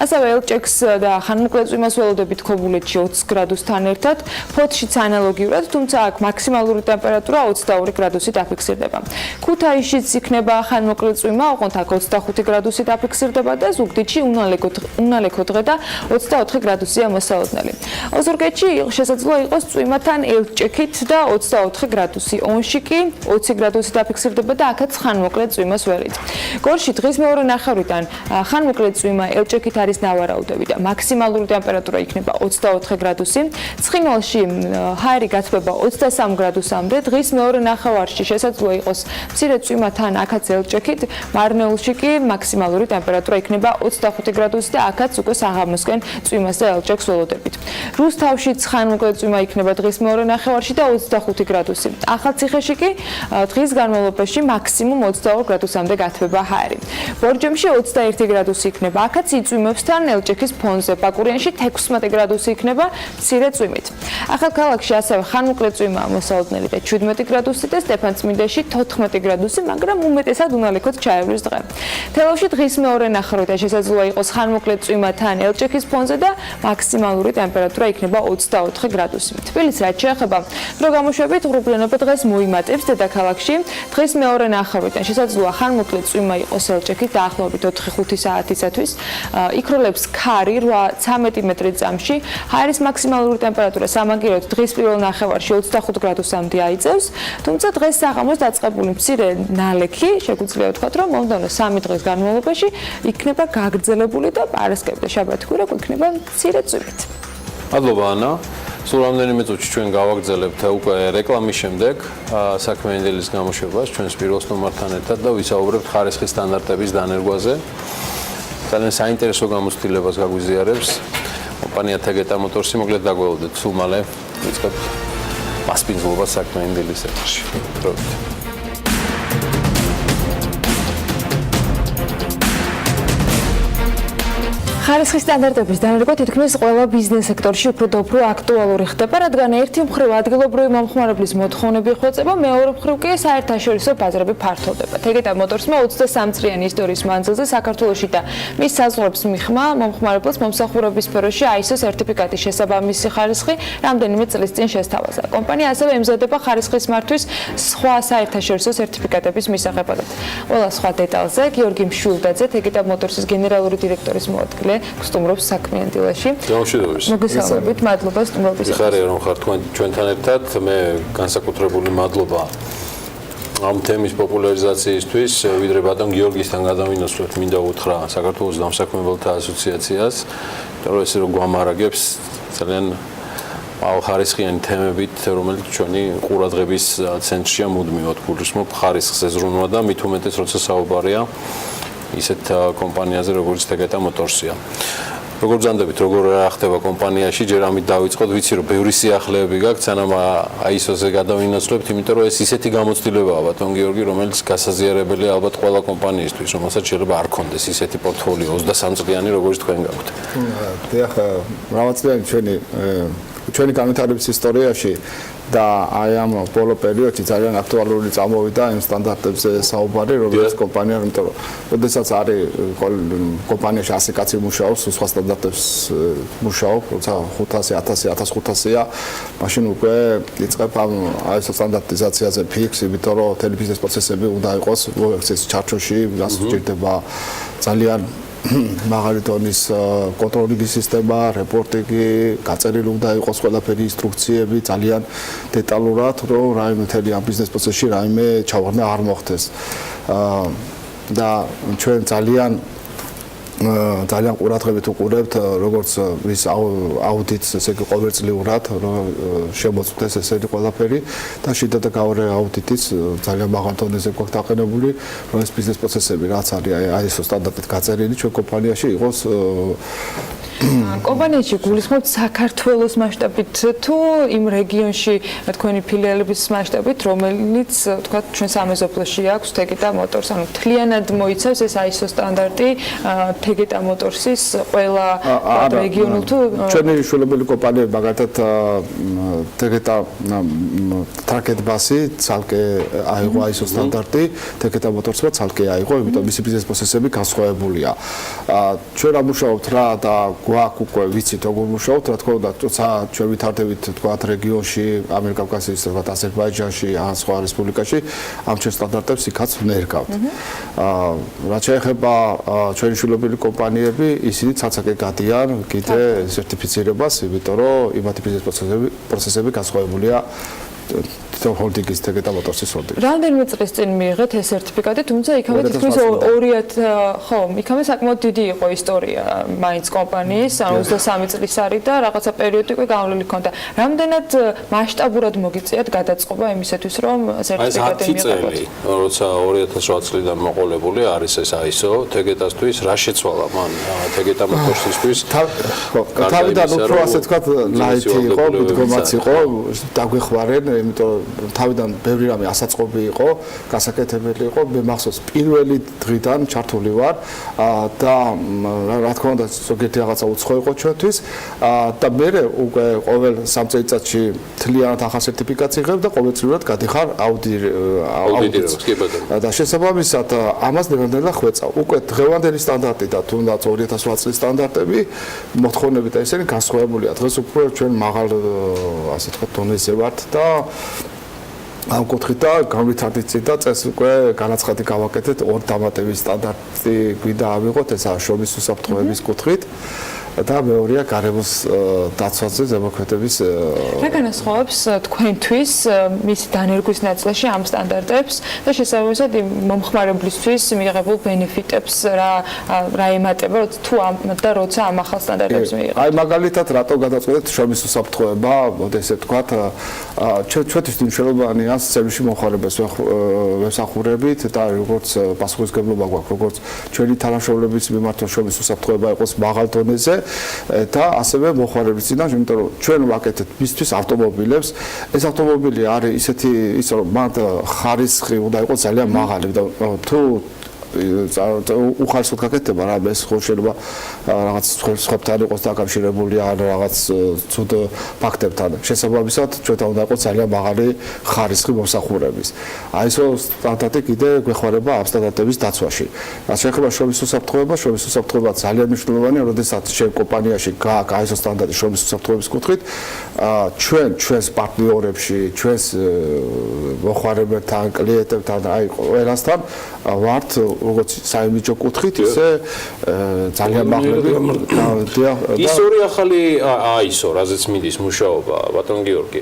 ასევე ელჭექს და ხანმოკლე წვიმას ველოდებით ქობულეთში 20 გრადუსთან ერთად, ფოთშიც ანალოგიურად, თუმცა აქ მაქსიმალური ტემპერატურა 22 გრადუსი დაფიქსირდება. ქუთაისშიც იქნება ხანმოკლე წვიმა, ოღონდ აქ 25 გრადუსი დაფიქსირდება და ზუგდიდში უნალექო დღე და 24 გრადუსია მოსალოდნელი. ოზურგეთში შესაძლოა იყოს წვიმათან ელჭექით და 24 გრადუსი. ონში კი 20 გრადუსი დაფიქსირდება და აქაც ხანმოკლე წვიმას ველით. გორში დღის მეორე ნახევრიდან ხანმოკლე წვიმა ელჭექით არის ნავარაუდები და მაქსიმალური ტემპერატურა იქნება 24 გრადუსი. ცხინვალში ჰაერი გათბება 23 გრადუსამდე, დღის მეორე ნახევარში შესაძლოა იყოს მცირე წვიმათან აქაც ელჭექით, მარნეულში კი მაქსიმალური ტემპერატურა იქნება 25 გრადუსი და აქაც უკვე საღამოსკენ წვიმას და ელჭექს ველოდებით. რუსთავშიც ხანმოკლე წვიმა იქნება დღის მეორე ნახევარში და 25 გრადუსი. ახალციხეში კი დღის განმავლობაში მაქსიმუმ 22 გრადუსამდე გათბება ჰაერი. ბორჯომში 21 გრადუსი იქნება, აქაც იწვიმებს თან ელჭექის ფონზე. ბაკურიანში 16 გრადუსი იქნება მცირე წვიმით. ახალქალაქში ასევე ხანმოკლე წვიმა მოსალოდნელი და 17 გრადუსი და სტეფანწმინდაში 14 გრადუსი, მაგრამ უმეტესად უნალექოდ ჩაევლის დღე. თელავში დღის მეორე ნახევრიდან შესაძლოა იყოს ხანმოკლე წვიმა თან ელჭექის ფონზე და მაქსიმალური ტემპერატურა იქნება 24 გრადუსი. თბილისს რაც შეეხება დრო გამოშვებით ღრუბლიანობა დღეს მოიმატებს დედაქალაქში. დღის მეორე ნახევრიდან შესაძლოა ხანმოკლე წვიმა იყოს ელჭექით დაახლოებით 4-5 საათისათვის. იქროლებს ქარი 8-13 მეტრი წამში. ჰაერის მაქსიმალური ტემპერატურა სამაგიეროდ დღის პირველ ნახევარში 25 გრადუსამდე აიწევს, თუმცა დღეს საღამოს დაწყებული მცირე ნალექი შეგვიძლია ვთქვათ, რომ მომდევნო 3 დღის განმავლობაში იქნება გაგრძელებული და პარასკევი და შაბათ-კვირა იქნება მცირე წვიმით. მადლობა ანა. სულ რამდენიმე წუთში ჩვენ გავაგრძელებთ უკვე რეკლამის შემდეგ საქმიანი დილის გამოშვებას ჩვენს პირველ სტუმართან ერთად და ვისაუბრებთ ხარისხის სტანდარტების დანერგვაზე. ძალიან საინტერესო გამოცდილებას გაგვიზიარებს კომპანია თეგეტა მოტორსი. მოგლეთ დაგველოდეთ სულ მალე ვიწყებთ მასპინძლობას საქმიანი დილის ეთერში. ხარისხის სტანდარტების დანერგვა თითქმის ყველა ბიზნეს სექტორში უფრო და უფრო აქტუალური ხდება, რადგან ერთი მხრივ ადგილობრივი მომხმარებლის მოთხოვნები ხვეწება, მეორე მხრივ კი საერთაშორისო ბაზრები ფართოვდება. თეგეტა მოტორსმა 23 წლიანი ისტორიის მანძილზე საქართველოში და მის საზღვრებს მიხმა მომხმარებელს მომსახურების სფეროში ISO სერტიფიკატის შესაბამისი ხარისხი რამდენიმე წლის წინ შესთავაზა. კომპანია ასევე ემზადება ხარისხის მართვის სხვა საერთაშორისო სერტიფიკატების მისაღებად. ყველა სხვა დეტალზე გიორგი მშვილდაძე, თეგეტა მოტორსის გენერალური დირექტორის მოადგილე, გსტუმრობს საქმიანი დილაში. მოგესალმებით, მადლობა სტუმრობის. ხარია რომ ხარ ჩვენთან ერთად, მე განსაკუთრებული მადლობა ამ თემის პოპულარიზაციისთვის, ვიდრე ბატონ გიორგისთან გადავინაცვლოთ, მინდა უთხრა საქართველოს დამსაქმებელთა ასოციაციას, რომ ესე რომ გვამარაგებს ძალიან ხარისხიანი თემებით, რომელიც ჩვენი ყურადღების ცენტრშია მუდმივად გულისხმობ ხარისხზე ზრუნვა და მით უმეტეს როცა საუბარია ისეთ კომპანიაზე, როგორც თეგეტა მოტორსია. როგორ ბრძანდებით, როგორ ხდება კომპანიაში, ჯერ ამით დავიწყოთ, ვიცი რომ ბევრი სიახლეები გაქვთ, სანამ ISO-ზე გადავინაცვლებთ, იმიტომ რომ ეს ისეთი გამოცდილებაა, ბატონ გიორგი, რომელიც გასაზიარებელია ალბათ ყველა კომპანიისთვის, რომელსაც შეიძლება არ ქონდეს ისეთი პორტფოლიო 23 წლიანი, როგორც თქვენ გაქვთ. დიახ, მრავალწლიანი ჩვენი განვითარების ისტორიაში და აი ამ ბოლო პერიოდში ძალიან აქტუალური წამოვიდა იმ სტანდარტებზე საუბარი, რომელიც კომპანია, იმიტომ რომ შესაძაც არის კომპანიაში 100 კაცი მუშაობს, სხვა სტანდარტებს მუშაობს, როცა 500, 1000, 1500-ია, მაშინ უკვე იწყებ ამ ISO სტანდარტიზაციაზე ფიქსი, იმიტომ რომ მთელი ბიზნეს პროცესები უნდა იყოს ეს ჩარჩოში, რას სჭირდება ძალიან მაღალი დონის კონტროლინგი სისტემა, რეპორტინგი, გაწერილი უნდა იყოს ყველაფერი ინსტრუქციები ძალიან დეტალურად, რომ რაიმე მთელი ამ ბიზნეს პროცესში რაიმე ჩავარდნა არ მოხდეს. და ჩვენ ძალიან ყურადღებით უყურებთ, როგორც ის აუდიტს, ესე იგი ყოველწლიურად, რომ შემოწმდეს ესეთი ყველაფერი და შიდა და გავარე აუდიტიც ძალიან მაღალ დონეზე გვაქვს დაყენებული, რომ ეს ბიზნეს პროცესები რაც არის ISO სტანდარტით გაწერილი ჩვენ კომპანიაში იყოს კომპანიაში გულისხმობთ საქართველოს მასშტაბით თუ იმ რეგიონში თქვენი ფილიალების მასშტაბით, რომელიც თქვა ჩვენ სამეზობლოში აქვს თეგეტა მოტორს, ანუ მთლიანად მოიცავს ეს ISO სტანდარტი თეგეტა მოტორსის ყველა რეგიონულ თუ ჩვენი შვილობილი კომპანიები მაგალითად თეგეტა ტრაკეტბასი ცალკე აიღო ISO სტანდარტი, თეგეტა მოტორსმა ცალკე აიღო, იმიტომ მისი ბიზნეს პროცესები განსხვავებულია. ჩვენ ამუშავებთ რა და გვაქვს უკვე ვიცით როგორ მუშაობთ, რა თქმა უნდა, თორსა ჩვენ ვითარდებით თქვა რეგიონში, ამიერკავკასიის, თქვა აზერბაიჯანში, ან სხვა რესპუბლიკაში, ამ ჩვენ სტანდარტებს იქაც ვნერგავთ. რაც შეეხება ჩვენი შვილობილი კომპანიები, ისინი ცალ-ცალკე გადიან კიდე სერტიფიცირებას, იმიტომ რომ იმათი ბიზნეს პროცესები განსხვავებულია ჰოლდინგის თეგეტა მოტორსის ჰოლდინგის. რამდენიმე წლის წინ მიიღეთ ეს სერტიფიკატი, თუმცა იქავე თითქმის 2000 ხო, იქავე საკმაოდ დიდი იყო ისტორია მაინც კომპანიის, ანუ 23 წლის არის და რაღაცა პერიოდი უკვე გავლილი ჰქონდა. რამდენად მასშტაბურად მოგიწიათ გადაწყობა იმისათვის, რომ სერტიფიკატი მიიღოთ? 10 წელი, როცა 2007 წლიდან მოყოლებული არის ეს ISO, თეგეტასთვის რა შეცვალა მან თეგეტა მოტორსისთვის? თავიდან უფრო ასე თქვა ლაითი იყო, მდგომაც იყო, დაგვეხმარენ, იმიტომ თავიდან ბევრი რამე ასაწყობი იყო, გასაკეთებელი იყო, მე მახსოვს პირველი დღიდან ჩართული ვარ და რა თქმა უნდა ზოგიერთი რაღაცა უცხო იყო ჩვენთვის და მე უკვე ყოველ 3 წელიწადში მთლიანად ახალ სერტიფიკატს იღებ და ყოველწლიურად გადიხარ აუდიტს. და შესაბამისად ამას ნებადელა ხვეწავ. უკვე დღევანდელი სტანდარტი და თუნდაც 2008 წლის სტანდარტები მოთხოვნები და ესენი განსხვავებულია. დღეს უფრო ჩვენ მაღალ ასე თქვა დონეზე ვართ და ამ კუთხით და განვითარდით და წეს უკვე განაცხადი გავაკეთეთ ორ დამატების სტანდარტი გვინდა ავიღოთ, ესაა შრომის უსაფრთხოების კუთხით და მეორეა გარემოს დაცვაზე ზემოქმედების რა განასხვავებს თქვენთვის მის დანერგვის ნაწილში ამ სტანდარტებს და შესაბამისად მომხმარებლისთვის მიიღებულ ბენეფიტებს რა ემატება თუ და როცა ამ ახალ სტანდარტებს მიიღებთ? აი მაგალითად რატო გადაწყვეტეთ შრომის უსაფრთხოება, ესე ვთქვათ, ჩვენთვის მნიშვნელოვანია სერვისში მომხმარებელს ვესახურებით და როგორც პასუხისმგებლობა გვაქვს, როგორც ჩვენი თანამშრომლების მიმართ შრომის უსაფრთხოება იყოს მაღალ დონეზე და ასევე მოხმარებისიდან, იმიტომ რომ ჩვენ ვაკეთებთ მისთვის ავტომობილებს, ეს ავტომობილი არის ისეთი, ის რომ მათ ხარისხი უნდა იყოს ძალიან მაღალი და თუ უხარისხოდ გაკეთდება რა ეს ხო შეიძლება რაღაც სხვებთან იყოს დაკავშირებული ან რაღაც ცუდ ფაქტებთან შესაბამისად ჩვენთან უნდა იყოს ძალიან მაღალი ხარისხი მომსახურების აი ეს სტანდარტი კიდე გვეხმარება ამ სტანდარტების დაცვაში რაც შეეხება შრომის უსაფრთხოება ძალიან მნიშვნელოვანია როდესაც შენ კომპანიაში გააქვს აი ეს სტანდარტი შრომის უსაფრთხოების კუთხით ჩვენს პარტნიორებში ჩვენს მოხარებებთან კლიენტებთან აი ყველასთან ვართ როგორც საიმიჯო კუთხით ისე ძალიან მაღლები ის ორი ახალი ISO რაზეც მიდის მუშაობა ბატონ გიორგი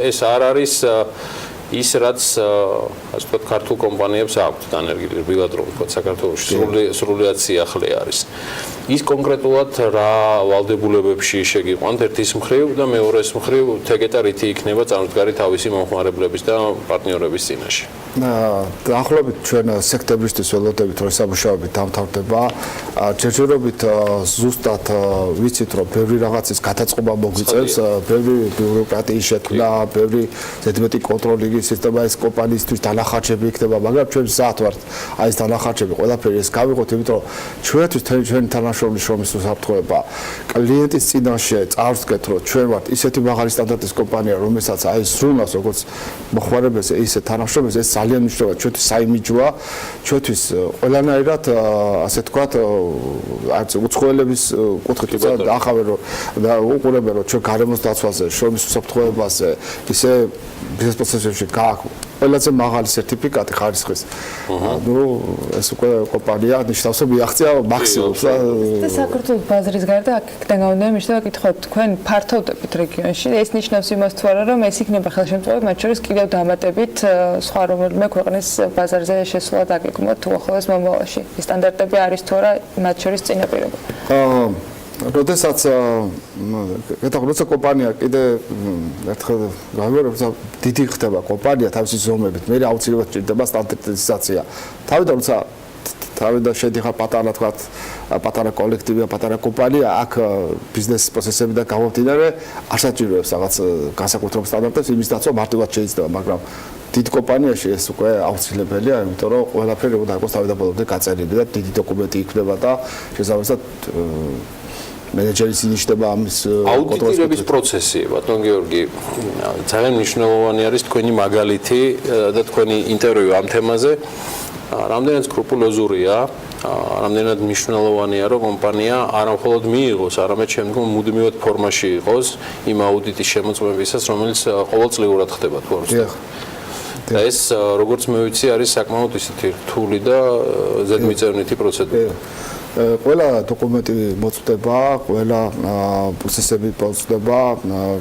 ეს არ არის ის რაც ასე ვთქვათ ქართულ კომპანიებს აქვთ დანერგილებლად რომ ვთქვათ საქართველოში სრულიად სიახლე არის ის კონკრეტულად რა ვალდებულებებში შეგიყვანთ ერთის მხრივ და მეორეს მხრივ თეგეტა რითი იქნება წარმოდგარი თავისი მომხმარებლების და პარტნიორების წინაშე დაახლოებით ჩვენ სექტემბრისთვის ველოდებით რომ სამუშაოები დამთავრდება ჯერჯერობით ზუსტად ვიცით რომ ბევრი რაღაცის გადაწყობა მოგვიწევს ბევრი ბიუროკრატიის შექმნა ბევრი ზედმეტი კონტროლი სისტემა ეს კომპანიისთვის დანახარჯები იქნება მაგრამ ჩვენ მზად ვართ აი ეს დანახარჯები ყველაფერი ეს გავიღოთ იმიტომ რომ ჩვენთვის ჩვენი თანაშრომლის შრომის უსაფრთხოება კლიენტის წინაშე წარსდგეთ რომ ჩვენ ვართ ისეთი მაღალი სტანდარტის კომპანია რომელსაც აი სრულად როგორც მოხმარებელს ისე თანაშრომებს ეს ძალიან მნიშვნელოვანია ჩვენთვის საიმიჯოა ჩვენთვის ყველანაირად ასე თქვათ არც უცხოელების კუთხით დაახავენ რომ და უყურებენ რომ ჩვენ გარემოს დაცვაზე შრომის უსაფრთხოებაზე ისე ბიზნეს პროცესებში გააქვს ყველაზე მაღალი სერტიფიკატი ხარისხის. ნუ ეს უკვე კომპანია ნიშნავს რომ მიაღწია მაქსიმუმს და საქართველოს ბაზრის გარდა აქედან გამომდინარე მიშდა გითხოთ თქვენ ფართოვდებით რეგიონში ეს ნიშნავს იმას თუ არა რომ ეს იქნება ხელშემწყობი მათ შორის კიდევ დამატებით სხვა რომელიმე ქვეყნის ბაზარზე შესვლა დაგეგმოთ თუ ახლოს მომავალში ეს სტანდარტები არის თუ არა მათ შორის წინაპირობა როდესაც როცა კომპანია კიდე ერთხელ გამიგორებს დიდი ხდება კომპანია თავისი ზომებით მე აუცილებლად ჭირდება სტანდარტიზაცია თავიდან შედიხარ პატარა თქვათ პატარა კოლექტივია პატარა კომპანია აქ ბიზნეს პროცესებიდან გამომდინარე არ საჭიროებს რაღაც განსაკუთრებულ სტანდარტებს იმის დაცვა მარტივად შეიძლება მაგრამ დიდ კომპანიაში ეს უკვე აუცილებელია იმიტომ რომ ყველაფერი უნდა იყოს თავიდან ბოლომდე გაწერილი და დიდი დოკუმენტი იქნება და შესაბამისად მენეჯერის ინიშნება ამის აუდიტირების პროცესი ბატონ გიორგი ძალიან მნიშვნელოვანი არის თქვენი მაგალითი და თქვენი ინტერვიუ ამ თემაზე რამდენად სკრუპულოზურია რამდენად მნიშვნელოვანია რომ კომპანია არამხოლოდ მიიღოს არამედ შემდგომ მუდმივად ფორმაში იყოს იმ აუდიტის შემოწმებისას რომელიც ყოველწლიურად ხდება თუ არ ვცდები და ეს როგორც მე ვიცი არის საკმაოდ ისეთი რთული და ზედმიწევნითი პროცედურა ყველა დოკუმენტი მოწვდება, ყველა პროცესები მოწვდება,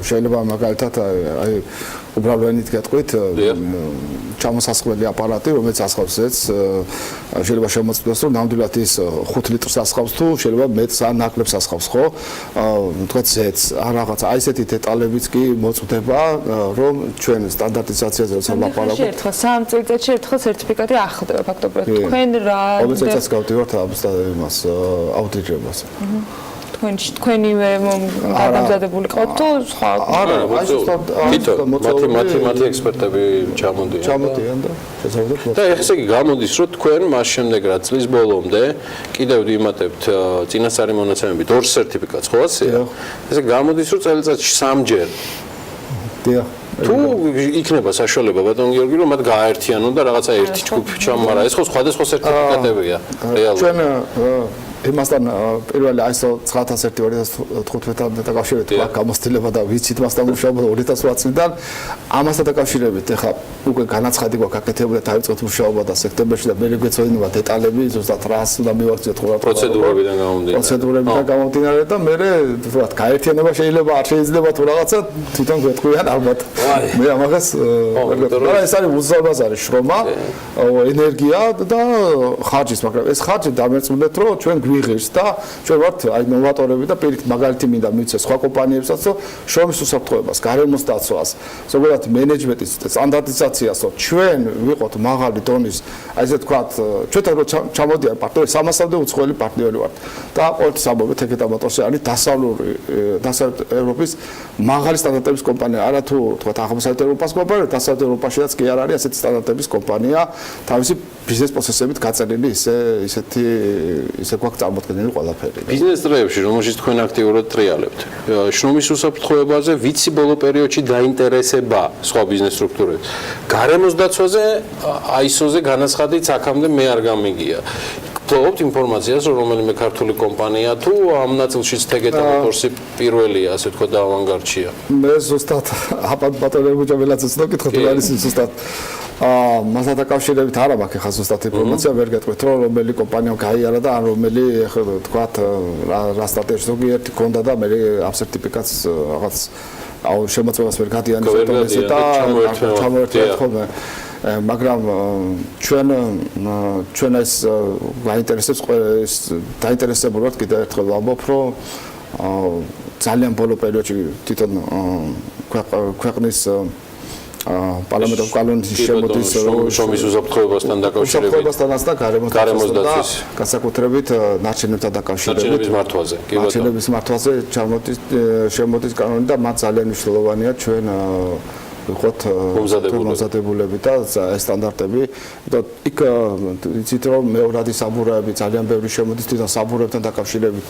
შეიძლება მაგალითად აი უბრალოდ ენით გეტყვით ჩამოსასხმელი აპარატი, რომელიც ასხავს ზეთს, შეიძლება შემოწმდეს, რომ ნამდვილად ის 5 ლიტრს ასხავს თუ შეიძლება მეტს ან ნაკლებს ასხავს, ხო? თქვათ ზეთს, ან რაღაც აი ესეთი დეტალებიც კი მოწვდება, რომ ჩვენ სტანდარტიზაციაზე როცა ვლაპარაკობთ, ერთხელ 3 წელიწადში ერთხელ სერტიფიკატი ახლდება ფაქტობრივად. თქვენ რა ყოველწელს გავდივართ იმას აუდიტირებას. თქვენივე გადამზადებული ყავთ თუ სხვა არა მათი ექსპერტები ჩამოდიან და შესაძლოა და ესე იგი გამოდის რომ თქვენ მას შემდეგ რაც წლის ბოლომდე კიდევ ვიმატებთ წინასწარი მონაცემებით 2 სერტიფიკატს ხო ასეა ესე გამოდის რომ წელიწადში 3-ჯერ დიახ თუ იქნება საშუალება ბატონ გიორგი რომ მათ გააერთიანონ და რაღაცა ერთი ჯგუფი ჩამარა ეს ხო სხვადასხვა სერტიფიკატებია რეალურად ჩვენ იმასთან პირველი ISO 9001-2015-დან დაკავშირებით აქ გამოცდილება და ვიცით მასთან მუშაობა 2008 წლიდან ამასთან დაკავშირებით ეხლა უკვე განაცხადი გვაქვს აკეთებული და დაიწყეთ მუშაობა და სექტემბერში და მე გვეცოდინება დეტალები ზუსტად რას უნდა მივაქციოთ ხო პროცედურებიდან გამომდინარე და მე ვთქვათ გაერთიანება შეიძლება არ შეიძლება თუ რაღაცა თვითონ გვეთქვიან ალბათ მე ამას რა ეს არის უზარმაზარი შრომა ენერგია და ხარჯის მაგრამ ეს ხარჯი დამერწმუნდეთ რომ ჩვენ ვიღებს და ჩვენ ვართ აი ნოვატორები და პირიქით მაგალითი მინდა მივცე სხვა კომპანიებსაც რომ შრომის უსაფრთხოებას, გარემოს დაცვას, ზოგადად მენეჯმენტის სტანდარტიზაციას რომ ჩვენ ვიყოთ მაღალი დონის, აი ესე თქვათ, ჩვენთან რომ ჩამოდიან პარტნიორები, 300-მდე უცხოელი პარტნიორი ვართ და ყოველთვის ამბობთ ეგეთ ამატორში არის დასავლეთ ევროპის მაღალი სტანდარტების კომპანია, არა თუ თქვათ აღმოსავლეთ ევროპას კომპანია, დასავლეთ ევროპაშიც კი არ არის ასეთი სტანდარტების კომპანია თავისი ბიზნეს პროცესებით გაწერილი ისე გვაქვს წარმოქმნილი ყველაფერი. ბიზნეს წრეებში, რომელშიც თქვენ აქტიურად ტრიალებთ, შრომის უსაფრთხოებაზე ვიცი ბოლო პერიოდში დაინტერესება სხვა ბიზნეს სტრუქტურებს. გარემოს დაცვაზე, ISO-ზე განაცხადით აქამდე მე არ გამიგია. ფლობთ ინფორმაციას, რომ რომელიმე ქართული კომპანია თუ ამ ნაწილშიც თეგეტა მოტორსი პირველია, ასე თქვა და ავანგარდშია. მე ზუსტად აბათ ბატონებუჯა ველაცაც ნო კითხოთ რა არის ზუსტად მასთან დაკავშირებით არ მაქვს ხა ზუსტად ინფორმაცია ვერ გეტყვით რომ რომელი კომპანიამ გაიარა და ან რომელი ახლა თქვათ რა სტატუსი ზოგიერთი ქონდა და მე ამ სერტიფიკატს რაღაც აუ შემოწმებას ვერ გადიანის ეტონესე და ჩამოერთვათ ხოლმე მაგრამ ჩვენ ეს გაინტერესებს დაინტერესებულად კიდევ ერთხელ ვამბობ რომ ძალიან ბოლო პერიოდში თვითონ ქვეყნის პარლამენტის კანონის შემოდის შრომის უსაფრთხოებასთან დაკავშირებით უსაფრთხოებასთანაც და გარემოს დაცვის განსაკუთრებით ნარჩენებთან დაკავშირებით ნარჩენების მართვაზე შემოდის კანონი და მათ ძალიან მნიშვნელოვანია ჩვენ ვიყოთ მომზადებულები და სტანდარტები და იქ იცით რომ მეორადი საბურავები ძალიან ბევრი შემოდის თვითონ საბურავებთან დაკავშირებით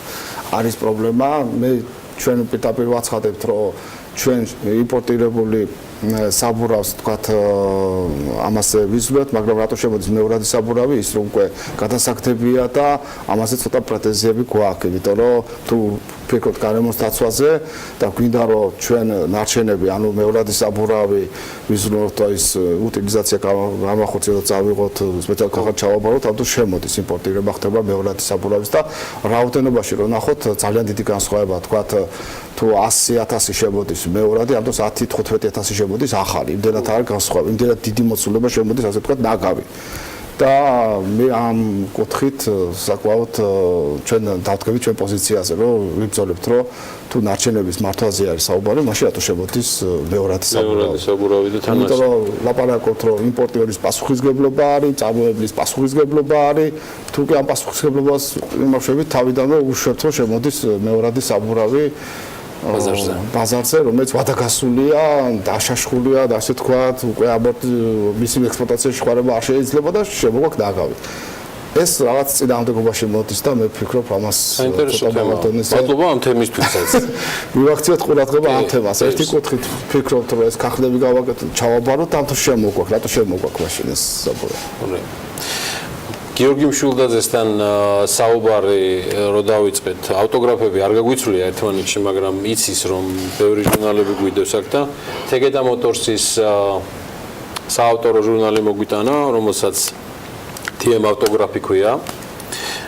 არის პრობლემა მე ჩვენ პირდაპირ ვაცხადებთ რომ ჩვენ იმპორტირებული საბურავს თქვათ ამას ვიზულებთ, მაგრამ რატო შემოდის მეორადი საბურავი ის რომ უკვე გადასაგდებია და ამაზე ცოტა პრეტენზიები გვაქვს, იმიტომ რომ თუ ფიქრობთ გარემოს დაცვაზე და გვინდა რომ ჩვენ ნარჩენები, ანუ მეორადი საბურავი ვიზულებთ ის უტილიზაცია გამახორციელოთ, წავიღოთ, სპეციალურ ქაღალდს ჩავაბაროთ, ამიტომ შემოდის იმპორტირება ხდება მეორადი საბურავის და რაოდენობაში რომ ნახოთ ძალიან დიდი განსხვავება, თქვათ თუ 100,000 შემოდის მეორადი, ამიტომ 10-15,000 შემოდის ახალი, იმდენად არ განსხვავება, იმდენად დიდი მოცულობა შემოდის, ასე ვთქვათ, ნაგავი. და მე ამ კუთხით საკმაოდ ჩვენ დავდგებით ჩვენ პოზიციაზე, რომ ვიბრძოლებთ, რომ თუ ნარჩენების მართვაზე არის საუბარი, მაშინ რატო შემოდის მეორადი საბურავი და თანაც. იმიტომ რომ ლაპარაკობთ, რომ იმპორტიორის პასუხისგებლობა არის, წარმოებლის პასუხისგებლობა არის, თუ კი ამ პასუხისგებლობას იმუშავებით, თავიდანვე უშვებთ, რომ შემოდის მეორადი საბურავი ბაზარზე, რომელიც ვადაგასულია, დაშაშხულია და ასე თქვათ, უკვე მისი ექსპლუატაციაში ხარება არ შეიძლება და შემოგვაქვს ნაგავი. ეს რაღაც წინააღმდეგობაში მოდის და მე ვფიქრობ ამას მადლობა ამ თემისთვისაც. მივახციოთ ყურადღება ამ თემას. ერთი კუთხით ვფიქრობთ, რომ ეს ქახლები გავაკეთოთ, ჩავაბაროთ, ამ თუ შემოგვაქვს, რატო შემოგვაქვს მაშინ ეს საბურავი. გიორგი მშვილდაძესთან საუბარი რო დავიწყეთ, ავტოგრაფები არ გაგვიცვლია ერთმანეთში, მაგრამ იცის რომ ბევრი ჟურნალები გვიდევს აქ და თეგეტა მოტორსის საავტორო ჟურნალი მოგვიტანა, რომელსაც TM ავტოგრაფი ქვია.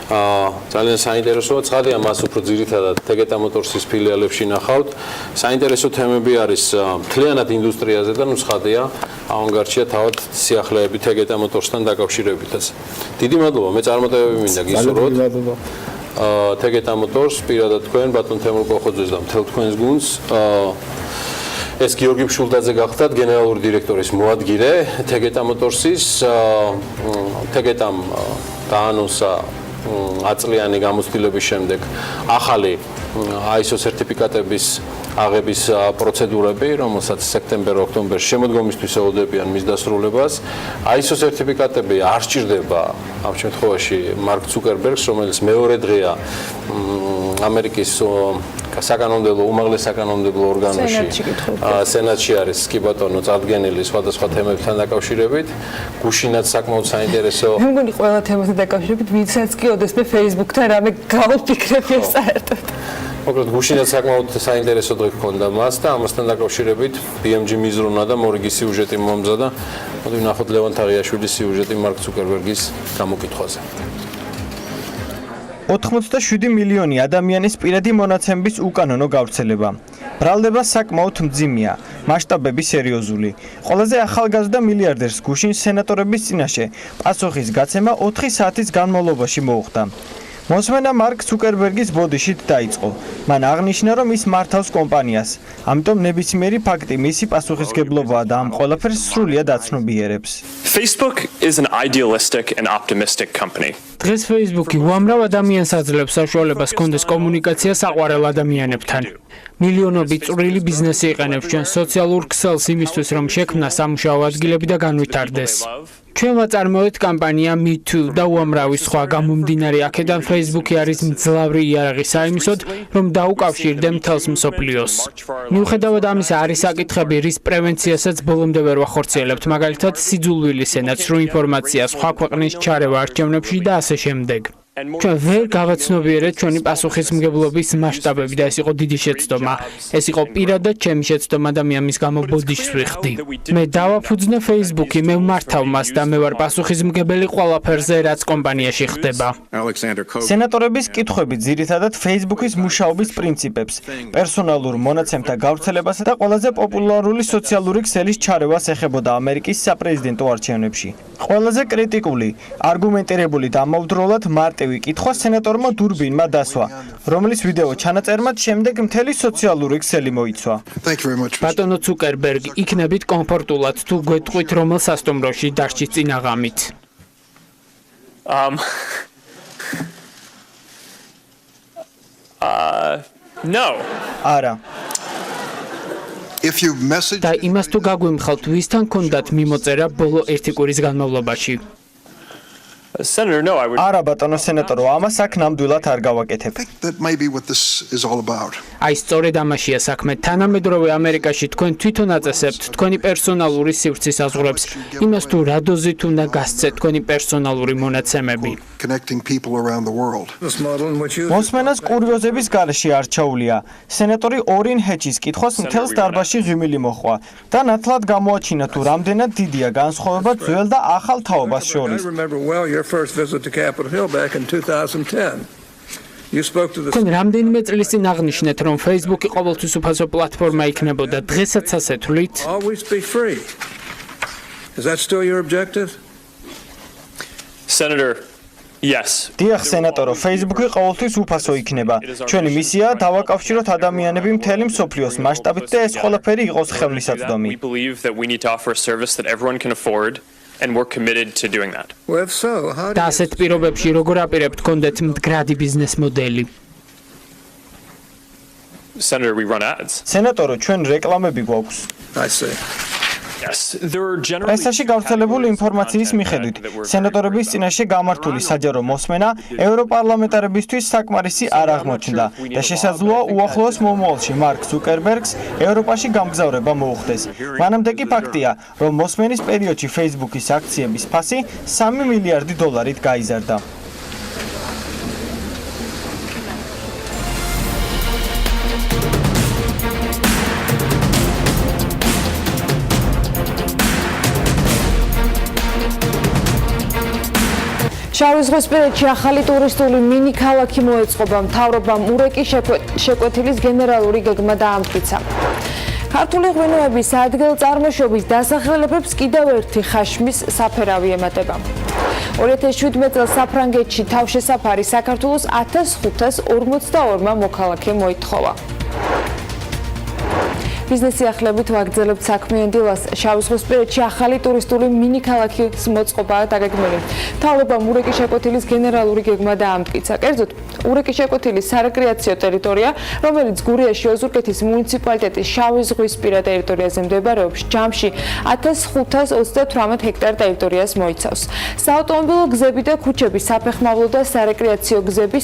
ძალიან საინტერესოა, ცხადია მას უფრო ძირითადად თეგეტა მოტორსის ფილიალებში ნახავთ. საინტერესო თემები არის მთლიანად ინდუსტრიაზე და ნუ ცხადია, ავანგარდშია თავად სიახლეები თეგეტა მოტორსთან დაკავშირებითაც. დიდი მადლობა, მე წარმატებები მინდა გისურვოთ. თეგეტა მოტორს პირადად თქვენ, ბატონ თემურ კოხოძეს და მთელ თქვენს გუნდს. ეს გიორგი მშვილდაძე გახდათ გენერალური დირექტორის მოადგილე თეგეტა მოტორსის. თეგეტამ დაანონსა აწლიანი გამოცდილების შემდეგ ახალი ISO სერტიფიკატების აღების პროცედურები, რომელსაც სექტემბერ-ოქტომბერში შემოდგომისთვის ელოდებიან მის დასრულებას. ISO სერტიფიკატები არ სჭირდება ამ შემთხვევაში მარკ ცუკერბერგს, რომელიც მეორე დღეა ამერიკის საკანონმდებლო უმაღლეს საკანონმდებლო ორგანოში სენატში არის კი ბატონო წარდგენილი სხვადასხვა თემებთან დაკავშირებით. გუშინაც საკმაოდ საინტერესო მე მგონი ყველა თემასთან დაკავშირებით ვინცაც კი ოდესმე Facebook-თან რამე გავფიქრებია საერთოდ. მოკლედ გუშინაც საკმაოდ საინტერესო დღე ჰქონდა მას და ამასთან დაკავშირებით BMG მიზრუნა და მორიგი სიუჟეტი მომზადა. მოდი ვნახოთ ლევან თაღიაშვილის სიუჟეტი მარკ ცუკერბერგის გამოკითხვაზე. 87 მილიონი ადამიანის პირადი მონაცემების უკანონო გავრცელება. ბრალდება საკმაოდ მძიმეა, მასშტაბები სერიოზული. ყველაზე ახალგაზრდა მილიარდერს გუშინ სენატორების წინაშე პასუხის გაცემა 4 საათის განმავლობაში მოუხდა. მოსმენა მარკ ცუკერბერგის ბოდიშით დაიწყო. მან აღნიშნა, რომ ის მართავს კომპანიას. ამიტომ ნებისმიერი ფაქტი მისი პასუხისგებლობაა და ამ ყველაფერს სრულიად აცნობიერებს. Facebook is an idealistic and optimistic company. დღეს Facebook-ი უამრავ ადამიანს აძლევს საშუალებას კონდეს კომუნიკაცია საყვარელ ადამიანებთან. მილიონობით წვრილი ბიზნესი იყენებს ჩვენ სოციალურ ქსელს იმისთვის, რომ შექმნა სამუშაო ადგილები და განვითარდეს. ჩვენმა წარმოეთ კამპანია Me Too და უამრავი სხვა გამომდინარე აქედან Facebook-ი არის მძლავრი იარაღი საიმისოდ, რომ დაუკავშირდე მთელს მსოფლიოს. მიუხედავად ამისა, არის საკითხები, რის პრევენციასაც ბოლომდე ვერ ვახორციელებთ, მაგალითად სიძულვილის ენაც, რომ ინფორმაცია სხვა ქვეყნის ჩარევა არჩევნებში და ასე შემდეგ. ჩვენ ვერ გავაცნობიერეთ ჩვენი პასუხისმგებლობის მასშტაბები და ეს იყო დიდი შეცდომა. ეს იყო პირადად ჩემი შეცდომა და მე ამის გამო ბოდიშს ვიხდი. მე დავაფუძნე Facebook-ი, მე ვმართავ მას და მე ვარ პასუხისმგებელი ყველაფერზე, რაც კომპანიაში ხდება. სენატორების კითხვები ძირითადად Facebook-ის მუშაობის პრინციპებს, პერსონალურ მონაცემთა გავრცელებასა და ყველაზე პოპულარული სოციალური ქსელის ჩარევას ეხებოდა ამერიკის საპრეზიდენტო არჩევნებში. ყველაზე კრიტიკული, არგუმენტირებული და ამავდროულად მარტივი კითხვა სენატორმა დურბინმა დასვა, რომლის ვიდეო ჩანაწერმაც შემდეგ მთელი სოციალური ქსელი მოიცვა. ბატონო ცუკერბერგ, იქნებით კომფორტულად თუ გვეტყვით რომელ სასტუმროში დარჩით წინაღამით. No. არა. და იმას თუ გაგვიმხავთ, ვისთან კონდათ მიმოწერა ბოლო 1 კვირის განმავლობაში. Senator, no, I would. არა ბატონო სენატორო, ამას აქ ნამდვილად არ გავაკეთებ. აი სწორედ ამაშია საქმე. თანამედროვე ამერიკაში თქვენ თვითონ აწესებთ თქვენი პერსონალური სივრცის საზღვრებს, იმას თუ რა დოზით უნდა გასცეთ თქვენი პერსონალური მონაცემები. მოსმენას კურიოზების გარეშე არ ჩაულია. სენატორი ორინ ჰეჩის კითხვას მთელს დარბაზში ღიმილი მოჰყვა და ნათლად გამოაჩინა თუ რამდენად დიდია განსხვავება ძველ და ახალ თაობას შორის. თქვენ რამდენიმე წლის წინ აღნიშნეთ, რომ Facebook-ი ყოველთვის უფასო პლატფორმა იქნებოდა. დღესაც ასე თვლით? Senator, yes. დიახ სენატორო, Facebook-ი ყოველთვის უფასო იქნება. ჩვენი მისიაა დავაკავშიროთ ადამიანები მთელი მსოფლიოს მასშტაბით და ეს ყველაფერი იყოს ხელმისაწვდომი. We believe that we need to offer a service that everyone can afford. And we're committed to doing that. და ასეთ პირობებში როგორ აპირებთ გქონდეთ მდგრადი ბიზნეს მოდელი? Senator, we run ads. სენატორო, ჩვენ რეკლამები გვაქვს. I see. Yes, there are generally პრესაში გავრცელებული ინფორმაციის მიხედვით, სენატორების წინაშე გამართული საჯარო მოსმენა ევროპარლამენტარებისთვის საკმარისი არ აღმოჩნდა და შესაძლოა უახლოეს მომავალში მარკ ზუკერბერგს ევროპაში გამგზავრება მოუხდეს. მანამდე კი ფაქტია, რომ მოსმენის პერიოდში Facebook-ის აქციების ფასი 3 მილიარდი დოლარით გაიზარდა. შავი ზღვისპირეთში ახალი ტურისტული მინი ქალაქი მოეწყობა. მთავრობამ ურეკი შეკვეთილის გენერალური გეგმა დაამტკიცა. ქართული ღვინოების ადგილწარმოშობის დასახელებებს კიდევ ერთი ხაშმის საფერავი ემატება. 2017 წელს საფრანგეთში თავშესაფარი საქართველოს 1542 მოქალაქე მოითხოვა. ბიზნესი ახლებით ვაგრძელებთ საქმიან დილას. შავი ზღვისპირეთში ახალი ტურისტული მინი ქალაქის მოწყობაა დაგეგმილი. მთავრობამ ურეკი შეკვეთილის გენერალური გეგმა დაამტკიცა. კერძოდ, ურეკი შეკვეთილის სარეკრეაციო ტერიტორია, რომელიც გურიაში ოზურგეთის მუნიციპალიტეტის შავი ზღვისპირა ტერიტორიაზე მდებარეობს, ჯამში 1528 ჰექტარ ტერიტორიას მოიცავს. საავტომობილო გზები და ქუჩები, საფეხმავლო და სარეკრეაციო გზები,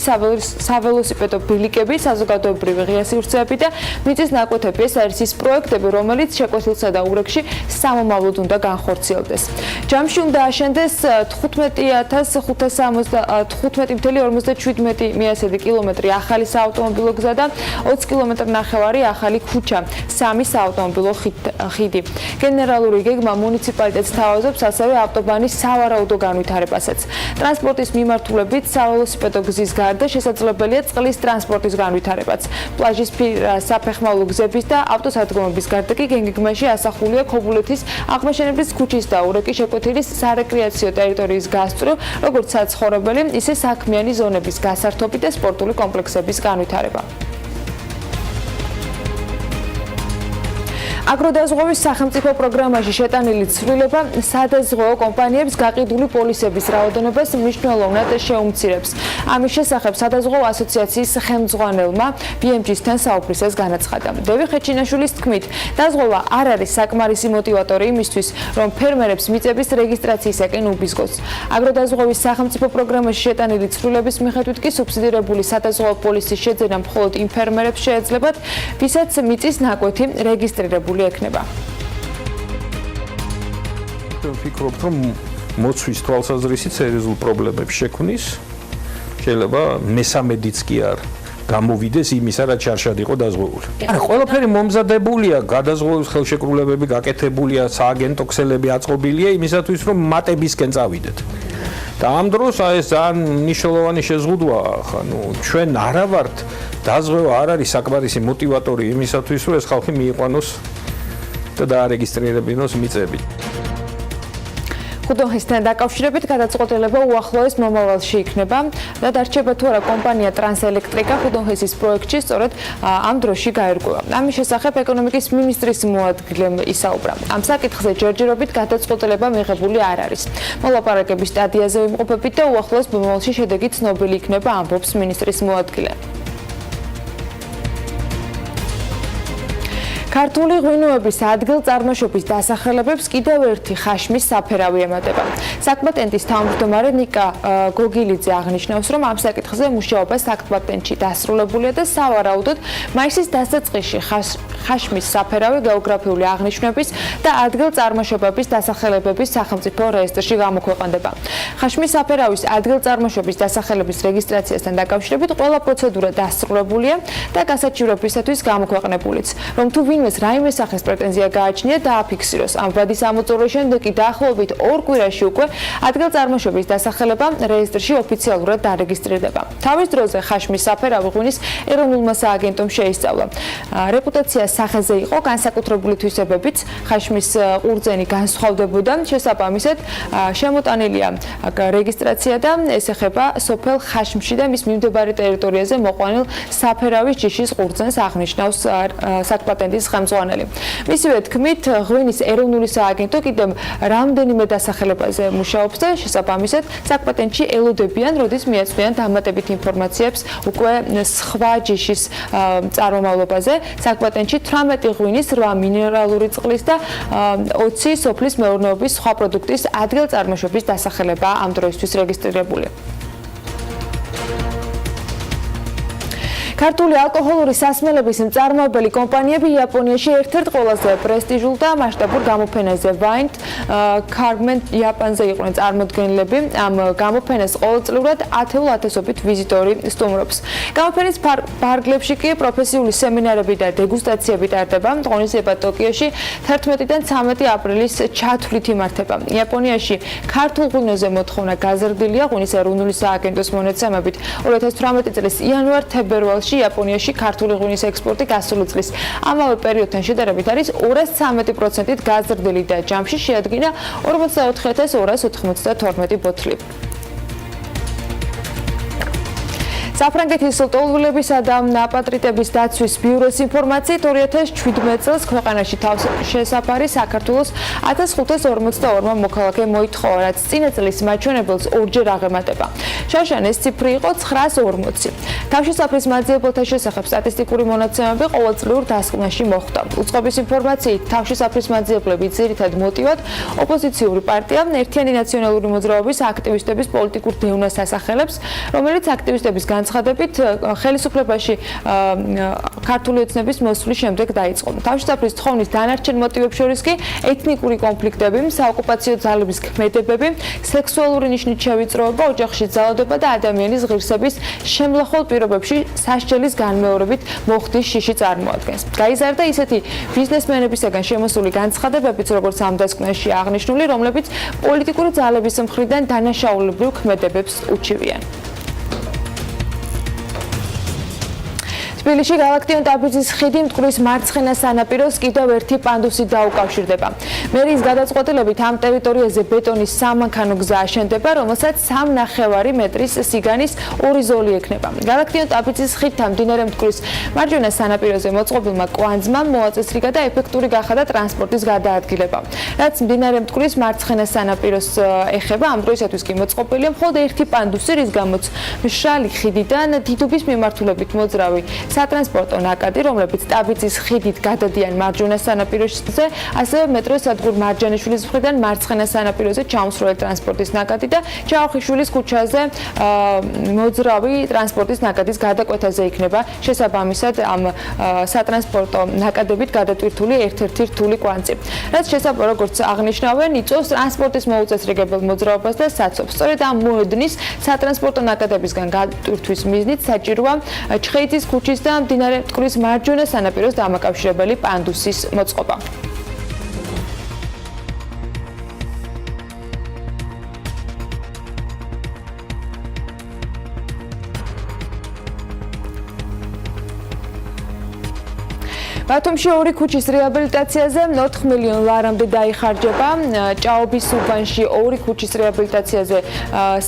საველოსიპედო ბილიკები, საზოგადოებრივი ღია სივრცეები და მიწის ნაკვეთები ეს არის პროექტები, რომელიც შეკვეთილსა და ურეკში სამომავლოდ უნდა განხორციელდეს. ჯამში უნდა აშენდეს 15,57 მიასედი კილომეტრი ახალი საავტომობილო გზა და 20 კილომეტრნახევარი ახალი ქუჩა, 3 საავტომობილო ხიდი. გენერალური გეგმა მუნიციპალიტეტს თავაზობს ასევე ავტობანის სავარაუდო განვითარებასაც. ტრანსპორტის მიმართულებით საველოსიპედო გზის გარდა შესაძლებელია წყლის ტრანსპორტის განვითარებაც. პლაჟისფირა საფეხმავლო გზების და ავტოსადგომების გარდა კი გეგმაში ასახულია ქობულეთის აღმაშენებლის ქუჩის და ურეკი შეკვეთილის სარეკრეაციო ტერიტორიის გასწვრივ, როგორც საცხოვრებელი, ისე საქმიანი ზონების გასართობი და სპორტული კომპლექსების განვითარება. აგროდაზღვევის სახელმწიფო პროგრამაში შეტანილი ცვლილება სადაზღვეო კომპანიებს გაყიდული პოლისების რაოდენობას მნიშვნელოვნად შეუმცირებს. ამის შესახებ სადაზღვეო ასოციაციის ხელმძღვანელმა BMG-თან საუბრისას განაცხადა. დევი ხეჩინაშვილის თქმით, დაზღვევა არ არის საკმარისი მოტივატორი იმისთვის, რომ ფერმერებს მიწების რეგისტრაციისაკენ უბიზგოს. აგროდაზღვევის სახელმწიფო პროგრამაში შეტანილი ცვლილების მიხედვით კი სუბსიდირებული სადაზღვეო პოლისის შეძენა მხოლოდ იმ ფერმერებს შეეძლებათ, ვისაც მიწის ნაკვეთი რეგისტრირებული ექნება. ვფიქრობ, რომ მოცვის თვალსაზრისით სერიოზულ პრობლემებს შექმნის. შეიძლება მესამედიც კი არ გამოვიდეს იმისა, რაც შარშად იყო დაზღვეული. ყველაფერი მომზადებულია, გადაზღვევის ხელშეკრულებები გაკეთებულია, სააგენტო ქსელები აწყობილია იმისათვის, რომ მატებისკენ წავიდეთ. და ამ დროს ეს ძალიან მნიშვნელოვანი შეზღუდვაა, ჩვენ არა ვართ დაზღვევა არ არის საკმარისი მოტივატორი იმისათვის, რომ ეს ხალხი მიიყვანოს და დაარეგისტრირებინოს მიწები. ხუდოხისთან დაკავშირებით გადაწყვეტილება უახლოეს მომავალში იქნება და დარჩება თუ არა კომპანია ტრანსელექტრიკა ხუდოხისის პროექტში სწორედ ამ დროში გაერკვევა. ამის შესახებ ეკონომიკის მინისტრის მოადგილემ ისაუბრა. ამ საკითხზე ჯერჯერობით გადაწყვეტილება მიღებული არ არის. მოლაპარაკების სტადიაზე ვიმყოფებით და უახლოეს მომავალში შედეგი ცნობილი იქნება, ამბობს მინისტრის მოადგილე. ქართული ღვინოების ადგილწარმოშობის დასახელებებს კიდევ ერთი ხაშმის საფერავი ემატება. საკპატენტის თავმჯდომარე ნიკა გოგილიძე აღნიშნავს, რომ ამ საკითხზე მუშაობა საკპატენტში დასრულებულია და სავარაუდოდ მაისის დასაწყისში ხაშმის საფერავი გეოგრაფიული აღნიშვნების და ადგილწარმოშობების დასახელებების სახელმწიფო რეესტრში გამოქვეყნდება. ხაშმის საფერავის ადგილწარმოშობის დასახელების რეგისტრაციასთან დაკავშირებით ყველა პროცედურა დასრულებულია და გასაჩივრებისათვის გამოქვეყნებულიც. რომ თუ ვინმეს რაიმე სახის პრეტენზია გააჩნია დააფიქსიროს. ამ ვადის ამოწურვის შემდეგ კი დაახლოებით 2 კვირაში უკვე ადგილწარმოშობის დასახელება რეესტრში ოფიციალურად დარეგისტრირდება. თავის დროზე ხაშმის საფერავი ღვინის ეროვნულმა სააგენტომ შეისწავლა. რეპუტაცია სახეზე იყო განსაკუთრებული თვისებებიც, ხაშმის ყურძენი განსხვავდებოდა, შესაბამისად შემოტანილია რეგისტრაცია და ეს ეხება სოფელ ხაშმში და მის მიმდებარე ტერიტორიაზე მოყვანილ საფერავის ჯიშის ყურძენს აღნიშნავს საკპატენტის ხელმძღვანელი. მისივე თქმით, ღვინის ეროვნული სააგენტო კიდევ რამდენიმე დასახელებაზე მუშაობს და შესაბამისად საკპატენტში ელოდებიან, როდის მიაწვდიან დამატებით ინფორმაციებს უკვე სხვა ჯიშის წარმომავლობაზე. საკპატენტში 18 ღვინის, 8 მინერალური წყლის და 20 სოფლის მეურნეობის სხვა პროდუქტის ადგილწარმოშობის დასახელებაა ამ დროისთვის რეგისტრირებული. ქართული ალკოჰოლური სასმელების მწარმოებელი კომპანიები იაპონიაში ერთ-ერთ ყველაზე პრესტიჟულ და მასშტაბურ გამოფენაზე ვაინდ კარმენ იაპონზე იყვნენ წარმოდგენილები. ამ გამოფენას ყოველწლიურად ათეულათასობით ვიზიტორი სტუმრობს. გამოფენის ფარგლებში კი პროფესიული სემინარები და დეგუსტაციები ტარდება. ღონისძიება ტოკიოში 11-დან 13 აპრილის ჩათვლით იმართება. იაპონიაში ქართულ ღვინოზე მოთხოვნა გაზრდილია. ღვინის ეროვნული სააგენტოს მონაცემებით 2018 წლის იანვარ-თებერვალში იაპონიაში ქართული ღვინის ექსპორტი გასული წლის ამავე პერიოდთან შედარებით არის 213%-ით გაზრდილი და ჯამში შეადგინა 44292 ბოთლი. საფრანგეთის ლტოლვილებისა და აპატრიდების დაცვის ბიუროს ინფორმაციით 2017 წელს ქვეყანაში თავს შესაფარი საქართველოს 1542 მოქალაქე მოითხოვა, რაც წინა წლის მაჩვენებელს ორჯერ აღემატება. შარშან ეს ციფრი იყო 940. თავშესაფრის მაძიებელთა შესახებ სტატისტიკური მონაცემები ყოველწლიურ დასკვნაში მოხვდა. უწყობის ინფორმაციით თავშესაფრის მაძიებლები ძირითად მოტივად ოპოზიციური პარტია ერთიანი ნაციონალური მოძრაობის აქტივისტების პოლიტიკურ დევნას ასახელებს, რომელიც აქტივისტების განცხადებით ხელისუფლებაში ქართული ოცნების მოსვლის შემდეგ დაიწყო. თავშესაფრის თხოვნის დანარჩენ მოტივებს შორის კი ეთნიკური კონფლიქტები, საოკუპაციო ძალების ქმედებები, სექსუალური ნიშნით შევიწროება, ოჯახში ძალადობა და ადამიანის ღირსების შემლახვალ პირობებში სასჯელის განმეორებით მოხდის შიში წარმოადგენს. გაიზარდა ისეთი ბიზნესმენებისაგან შემოსული განცხადებებიც, როგორც ამ დასკვნაში აღნიშნული, რომლებიც პოლიტიკური ძალების მხრიდან დანაშაულებრივ ქმედებებს უჩივიან. თბილისში გალაქტიონ ტაბიძის ხიდი მტკვრის მარცხენა სანაპიროს კიდევ ერთი პანდუსით დაუკავშირდება. მერიის გადაწყვეტილებით ამ ტერიტორიაზე ბეტონის სამანქანო გზა აშენდება, რომელსაც 3.5 მეტრის სიგანის ორი ზოლი ექნება. გალაქტიონ ტაბიძის ხიდთან მდინარე მტკვრის მარჯვენა სანაპიროზე მოწყობილმა კვანძმა მოაწესრიგა და ეფექტური გახადა ტრანსპორტის გადაადგილება. რაც მდინარე მტკვრის მარცხენა სანაპიროს ეხება, ამ დროისათვის კი მოწყობილია მხოლოდ ერთი პანდუსი, რის გამოც მშრალი ხიდიდან დიდუბის მიმართულებით მოძრავი სატრანსპორტო ნაკადი, რომლებიც ტაბიძის ხიდით გადადიან მარჯვენა სანაპიროზე, ასევე მეტროს სადგურ მარჯანიშვილის მხრიდან მარცხენა სანაპიროზე ჩამოსროლი ტრანსპორტის ნაკადი და ჯავახიშვილის ქუჩაზე მოძრავი ტრანსპორტის ნაკადის გადაკვეთაზე იქნება შესაბამისად ამ სატრანსპორტო ნაკადებით გადატვირთული ერთ-ერთი რთული კვანძი. რაც შესაბამისად, როგორც აღნიშნავენ, იწვევს ტრანსპორტის მოუწესრიგებელ მოძრაობას და საცობს. სწორედ ამ მოედნის სატრანსპორტო ნაკადებისგან გადატვირთვის მიზნით საჭიროა ჩხეიძის ქუჩის და მდინარე მტკვრის მარჯვენა სანაპიროს დამაკავშირებელი პანდუსის მოწყობა. ბათუმში ორი ქუჩის რეაბილიტაციაზე 4 მილიონ ლარამდე დაიხარჯება. ჭაობის უბანში ორი ქუჩის რეაბილიტაციაზე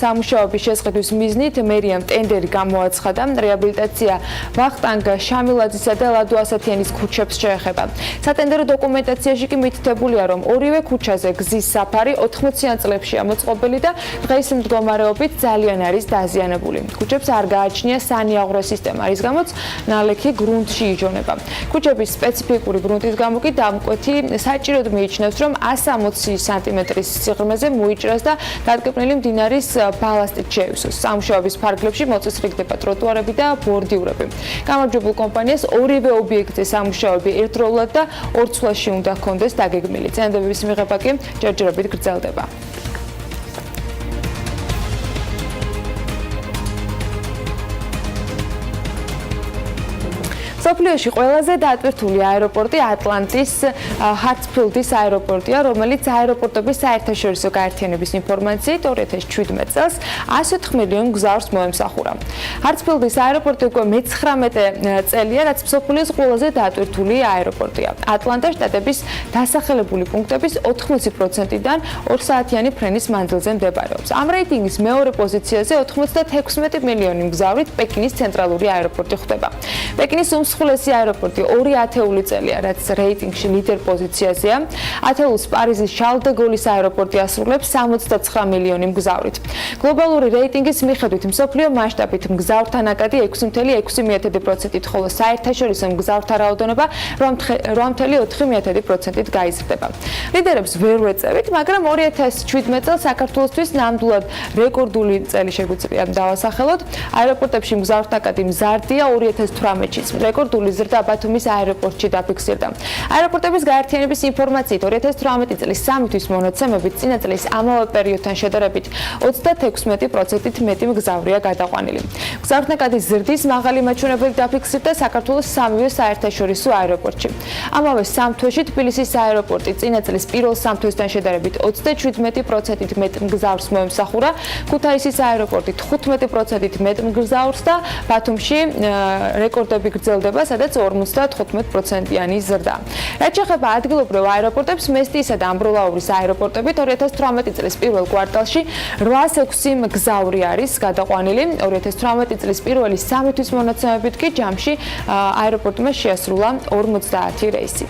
სამუშაოების შესყიდვის მიზნით მერიამ ტენდერი გამოაცხადა. რეაბილიტაცია ვახტანგ შამილაძისა და ლადო ასათიანის ქუჩებს შეეხება. სატენდერო დოკუმენტაციაში კი მითითებულია, რომ ორივე ქუჩაზე გზის საფარი 80-იან წლებშია მოწყობილი და დღეს მდგომარეობით ძალიან არის დაზიანებული. ქუჩებს არ გააჩნია სანიაღვრე სისტემა, რის გამოც ნალექი გრუნტში იჯონება. ქუჩების სპეციფიკური გრუნტის გამო კი დამკვეთი საჭიროდ მიიჩნევს, რომ 160 სანტიმეტრის სიღრმეზე მოიჭრას და დატკეპნილი მდინარის ბალასტით შეივსოს. სამუშაოების ფარგლებში მოწესრიგდება ტროტუარები და ბორდიურები. გამარჯვებულ კომპანიას ორივე ობიექტზე სამუშაოები ერთდროულად და ორ ცვლაში უნდა ჰქონდეს დაგეგმილი. წინადადების მიღება კი ჯერჯერობით გრძელდება. სოფლიოში ყველაზე დატვირთული აეროპორტი ატლანტის ჰარტფილდის აეროპორტია, რომელიც აეროპორტების საერთაშორისო გაერთიანების ინფორმაციით 2017 წელს 104 მილიონ გზავრს მოემსახურა. ჰარტფილდის აეროპორტი უკვე მე-19 წელია, რაც სოფლის ყველაზე დატვირთული აეროპორტია. ატლანტა შტატების დასახელებული პუნქტების 80%-დან 2 საათიანი ფრენის მანძილზე მდებარეობს. ამ რეიტინგის მეორე პოზიციაზე 96 მილიონი მგზავრით პეკინის ცენტრალური აეროპორტი ხვდება. პეკინის უმსხვილესი აეროპორტი 2 ათეული წელია, რაც რეიტინგში ლიდერ პოზიციაზეა. ათეულს პარიზის შარლ-დე-გოლის აეროპორტი ასრულებს 69 მილიონი მგზავრით. გლობალური რეიტინგის მიხედვით მსოფლიო მასშტაბით მგზავრთა ნაკადი 6.6%-ით, ხოლო საერთაშორისო მგზავრთა რაოდენობა 8.4%-ით გაიზრდება. ლიდერებს ვერ ვეწევით, მაგრამ 2017 წელს საქართველოსთვის ნამდვილად რეკორდული წელი შეგვიძლია დავასახელოთ. აეროპორტებში მგზავრთა ნაკადი მზარდია 2018-ში. რეკორდული ზრდა ბათუმის აეროპორტში დაფიქსირდა. აეროპორტების გაერთიანების ინფორმაციით 2018 წლის სამი თვის მონაცემებით წინა წლის ამავე პერიოდთან შედარებით 36%-ით მეტი მგზავრია გადაყვანილი. მგზავრთნაკადის ზრდის მაღალი მაჩვენებელი დაფიქსირდა საქართველოს სამივე საერთაშორისო აეროპორტში. ამავე სამ თვეში თბილისის აეროპორტი წინა წლის პირველ სამ თვესთან შედარებით 37%-ით მეტ მგზავრს მოემსახურა, ქუთაისის აეროპორტი 15%-ით მეტ მგზავრს და ბათუმში რეკორდები გრძელდება, სადაც 55%-იანი ზრდა. რაც შეეხება ადგილობრივ აეროპორტებს, მესტიისა და ამბროლაურის აეროპორტებით 2018 წლის პირველ კვარტალში 806 მგზავრი არის გადაყვანილი. 2018 წლის პირველი სამი თვის მონაცემებით კი ჯამში აეროპორტმა შეასრულა 50 რეისი.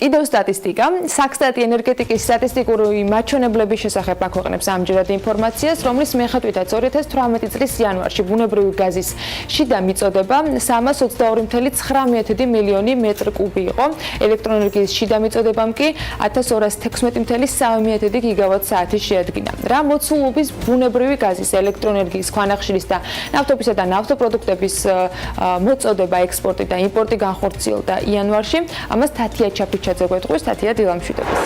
კიდევ სტატისტიკა. საქსტატი ენერგეტიკის სტატისტიკური მაჩვენებლების შესახებ აქვეყნებს ამჯერად ინფორმაციას, რომლის მიხედვითაც 2018 წლის იანვარში ბუნებრივი გაზის შიდა მიწოდება 322.9 მილიონი მეტр კუბი იყო. ელექტროენერგიის შიდა მიწოდებამ კი 1216.3 გიგავატ-საათი შეადგინა. რა მოცულობის ბუნებრივი გაზის, ელექტროენერგიის, ქვანახშირის და ნავთობისა და ნავთობპროდუქტების მოწოდება, ექსპორტი და იმპორტი განხორციელდა იანვარში. ამას თათია ჩაფიჩაძე გვეტყვის, თათია დილა მშვიდობის.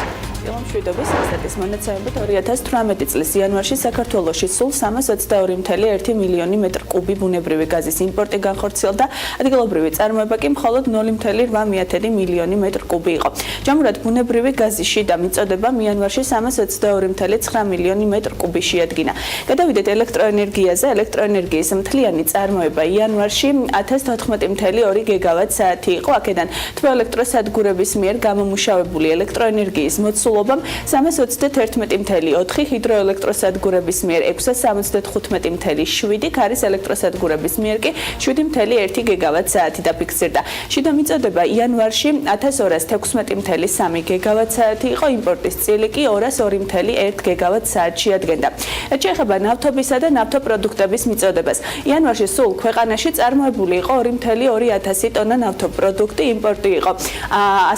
სახელმწიფო მშვიდობის ინსტიტუტის მონაცემებით 2018 წლის იანვარში საქართველოში სულ 322.1 მილიონი მეტр კუბი ბუნებრივი გაზის იმპორტი განხორციელდა, ადგილობრივი წარმოება კი მხოლოდ 0.8 მილიონი მეტр კუბი იყო. ჯამურად ბუნებრივი გაზის შიდა მიწოდება იანვარში 322.9 მილიონი მეტр კუბი შეადგინა. გადავიდეთ ელექტროენერგიაზე, ელექტროენერგიის მთლიანი წარმოება იანვარში 1014.2 გიგავატ-საათი იყო. აქედან თბოელექტროსადგურების მიერ გამომუშავებული ელექტროენერგიის მოცულობამ 321.4, ჰიდროელექტროსადგურების მიერ 675.7, ქარის ელექტროსადგურების მიერ კი 7.1 გიგავატ-საათი დაფიქსირდა. შიდა მიწოდება იანვარში 1216.3 გიგავატ-საათი იყო, იმპორტის წილი კი 202.1 გიგავატ-საათი შეადგენდა. რაც შეეხება ნავთობისა და ნავთობპროდუქტების მიწოდებას, იანვარში სულ ქვეყანაში წარმოებული იყო 2.2 ტონა ნავთობპროდუქტი, იმპორტი იყო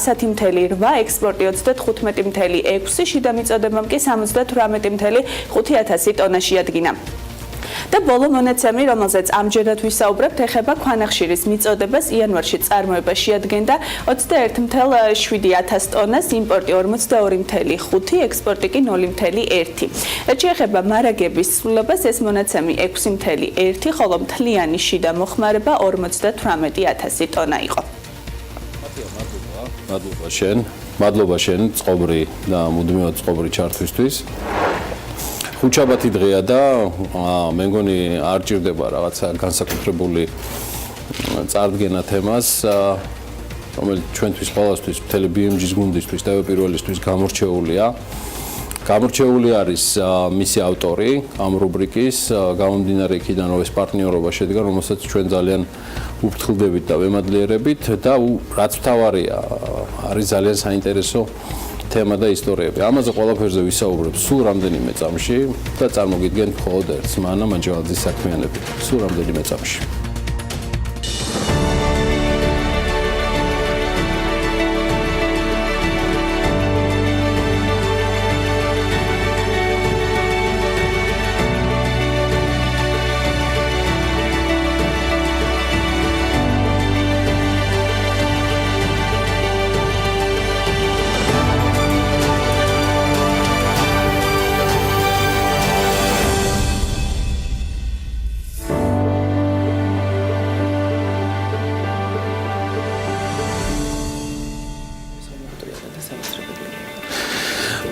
100.8, ექსპორტი 35.6, შიდა მიწოდებამ კი 78.5 ტონა შეადგინა. და ბოლო მონაცემი, რომელზეც ამჯერად ვისაუბრებთ, ეხება ქვანახშირის მიწოდებას. იანვარში წარმოება შეადგენდა 21.7 ტონას, იმპორტი 42.5, ექსპორტი კი 0.1. რაც შეეხება მარაგების სრულობას, ეს მონაცემი 6.1, ხოლო მთლიანი შიდა მოხმარება 58.000 ტონა იყო. მადლობა შენ, წყობრი და მუდმივად წყობრი ჩართვისთვის. ხუთშაბათი დღეა და მე მგონი არ ჭირდება რაღაცა განსაკუთრებული წარდგენა თემას, რომელიც ჩვენთვის ყველასთვის, მთელი BMG-ის გუნდისთვის და პირველისთვის გამორჩეულია. გამორჩეული არის მისი ავტორი ამ რუბრიკის, გამომდინარე იქიდან, რომ ეს პარტნიორობა შედგა, რომელსაც ჩვენ ძალიან უფრთხილდებით და ვემადლიერებით და რაც მთავარია, არის ძალიან საინტერესო თემა და ისტორიები. ამაზე ყველაფერზე ვისაუბრებ სულ რამდენიმე წამში და წარმოგიდგენთ მხოლოდ ერთს, მანა მანჯვალაძის საქმიანები. სულ რამდენიმე წამში.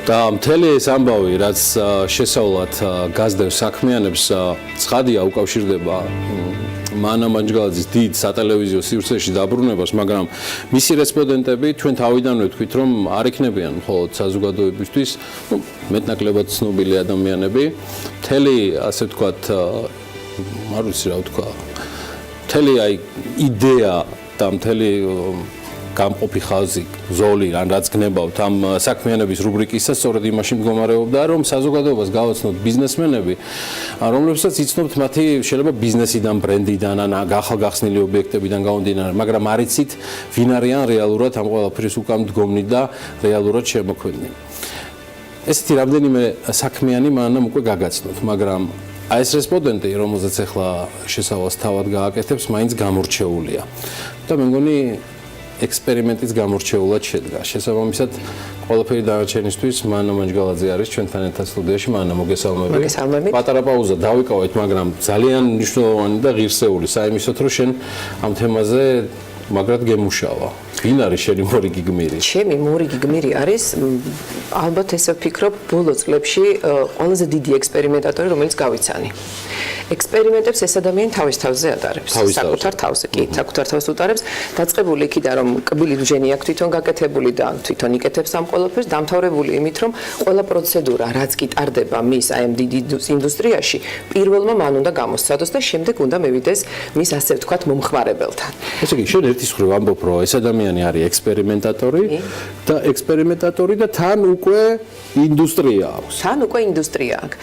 და მთელი ეს ამბავი, რაც შესავლად გაზდევს საქმიანებს, ცხადია უკავშირდება მანა მანჯვალაძის დიდ სატელევიზიო სივრცეში დაბრუნებას, მაგრამ მისი რესპონდენტები ჩვენ თავიდანვე ვთქვით, რომ არ იქნებიან მხოლოდ საზოგადოებისთვის, მეტნაკლებად ცნობილი ადამიანები, მთელი, ასე ვთქვათ, არ ვიცი რა ვთქვა, მთელი აი იდეა და მთელი გამყოფი ხაზი, ზოლი, ან რაც გნებავთ ამ საქმიანების რუბრიკისა, სწორედ იმაში მდგომარეობდა, რომ საზოგადოებას გავაცნოთ ბიზნესმენები, რომლებსაც იცნობთ მათი შეიძლება ბიზნესიდან, ბრენდიდან, ან ახალგახსნილი ობიექტებიდან გამომდინარე, მაგრამ არ იცით, ვინ არიან რეალურად ამ ყველაფრის უკან მდგომნი და რეალურად შემოქმედნი. ესეთი რამდენიმე საქმიანი მანამ უკვე გაგაცნოთ, მაგრამ აი ეს რესპონდენტი, რომელზეც ახლა შესავალს თავად გააკეთებს, მაინც გამორჩეულია. და მე მგონი ექსპერიმენტის გამორჩეულად შედგა. შესაბამისად, ყველაფერი დანარჩენისთვის მანა მანჯვალაძე არის ჩვენთან ერთად სტუდიაში. მანა, მოგესალმებით. მოგესალმებით. პატარა პაუზა დავიკავეთ, მაგრამ ძალიან მნიშვნელოვანი და ღირსეული საიმისოთ, რომ შენ ამ თემაზე მაგრად გემუშავა. ვინ არის შენი მორიგი გმირი? ჩემი მორიგი გმირი არის ალბათ ესე ვფიქრობ ბოლო წლებში ყველაზე დიდი ექსპერიმენტატორი, რომელიც გავიცანი. ექსპერიმენტებს ეს ადამიანი თავის თავზე ატარებს. საკუთარ თავზე, კი, საკუთარ თავს უტარებს. დაწყებული იქიდან, რომ კბილი ბუჯენი აქვს თვითონ გაკეთებული და თვითონ იკეთებს ამ ყველაფერს, დამთავრებული იმით, რომ ყველა პროცედურა, რაც კი ტარდება მის აი ამ დიდი ინდუსტრიაში, პირველმა მან უნდა გამოსცადოს და შემდეგ უნდა მევიდეს მის ასე ვთქვათ მომხმარებელთან. ესე იგი, შენ ერთის მხრივ ამბობ, რომ ეს ადამიანი არის ექსპერიმენტატორი და თან უკვე ინდუსტრია აქვს. თან უკვე ინდუსტრია აქვს.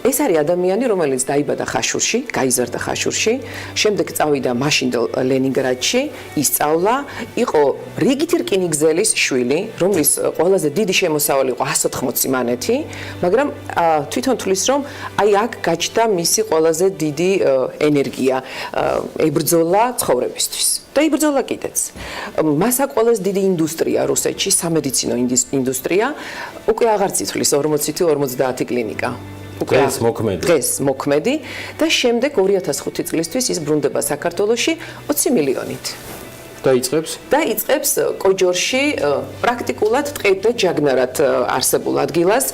ეს არის ადამიანი, რომელიც დაიბადა ხაშურში, გაიზარდა ხაშურში, შემდეგ წავიდა მაშინდელ ლენინგრადში, ისწავლა, იყო რიგითი რკინიგზელის შვილი, რომლის ყველაზე დიდი შემოსავალი იყო 180 მანეთი, მაგრამ თვითონ თulis რომ აი აქ გაჩნდა მისი ყველაზე დიდი ენერგია, ებრძოლა ცხოვრებისთვის. და იბრძოლა კიდეც. მასა ყველაზე დიდი ინდუსტრია რუსეთში, სამედიცინო ინდუსტრია, უკვე აღარ ციცხვლის 40 თუ 50 კლინიკა. დღეს მოქმედი და შემდეგ 2005 წლისთვის ის ბრუნდება საქართველოში 20 მილიონით. დაიწყებს კოჯორში პრაქტიკულად ტყედ და ჯაგნარად არსებულ ადგილას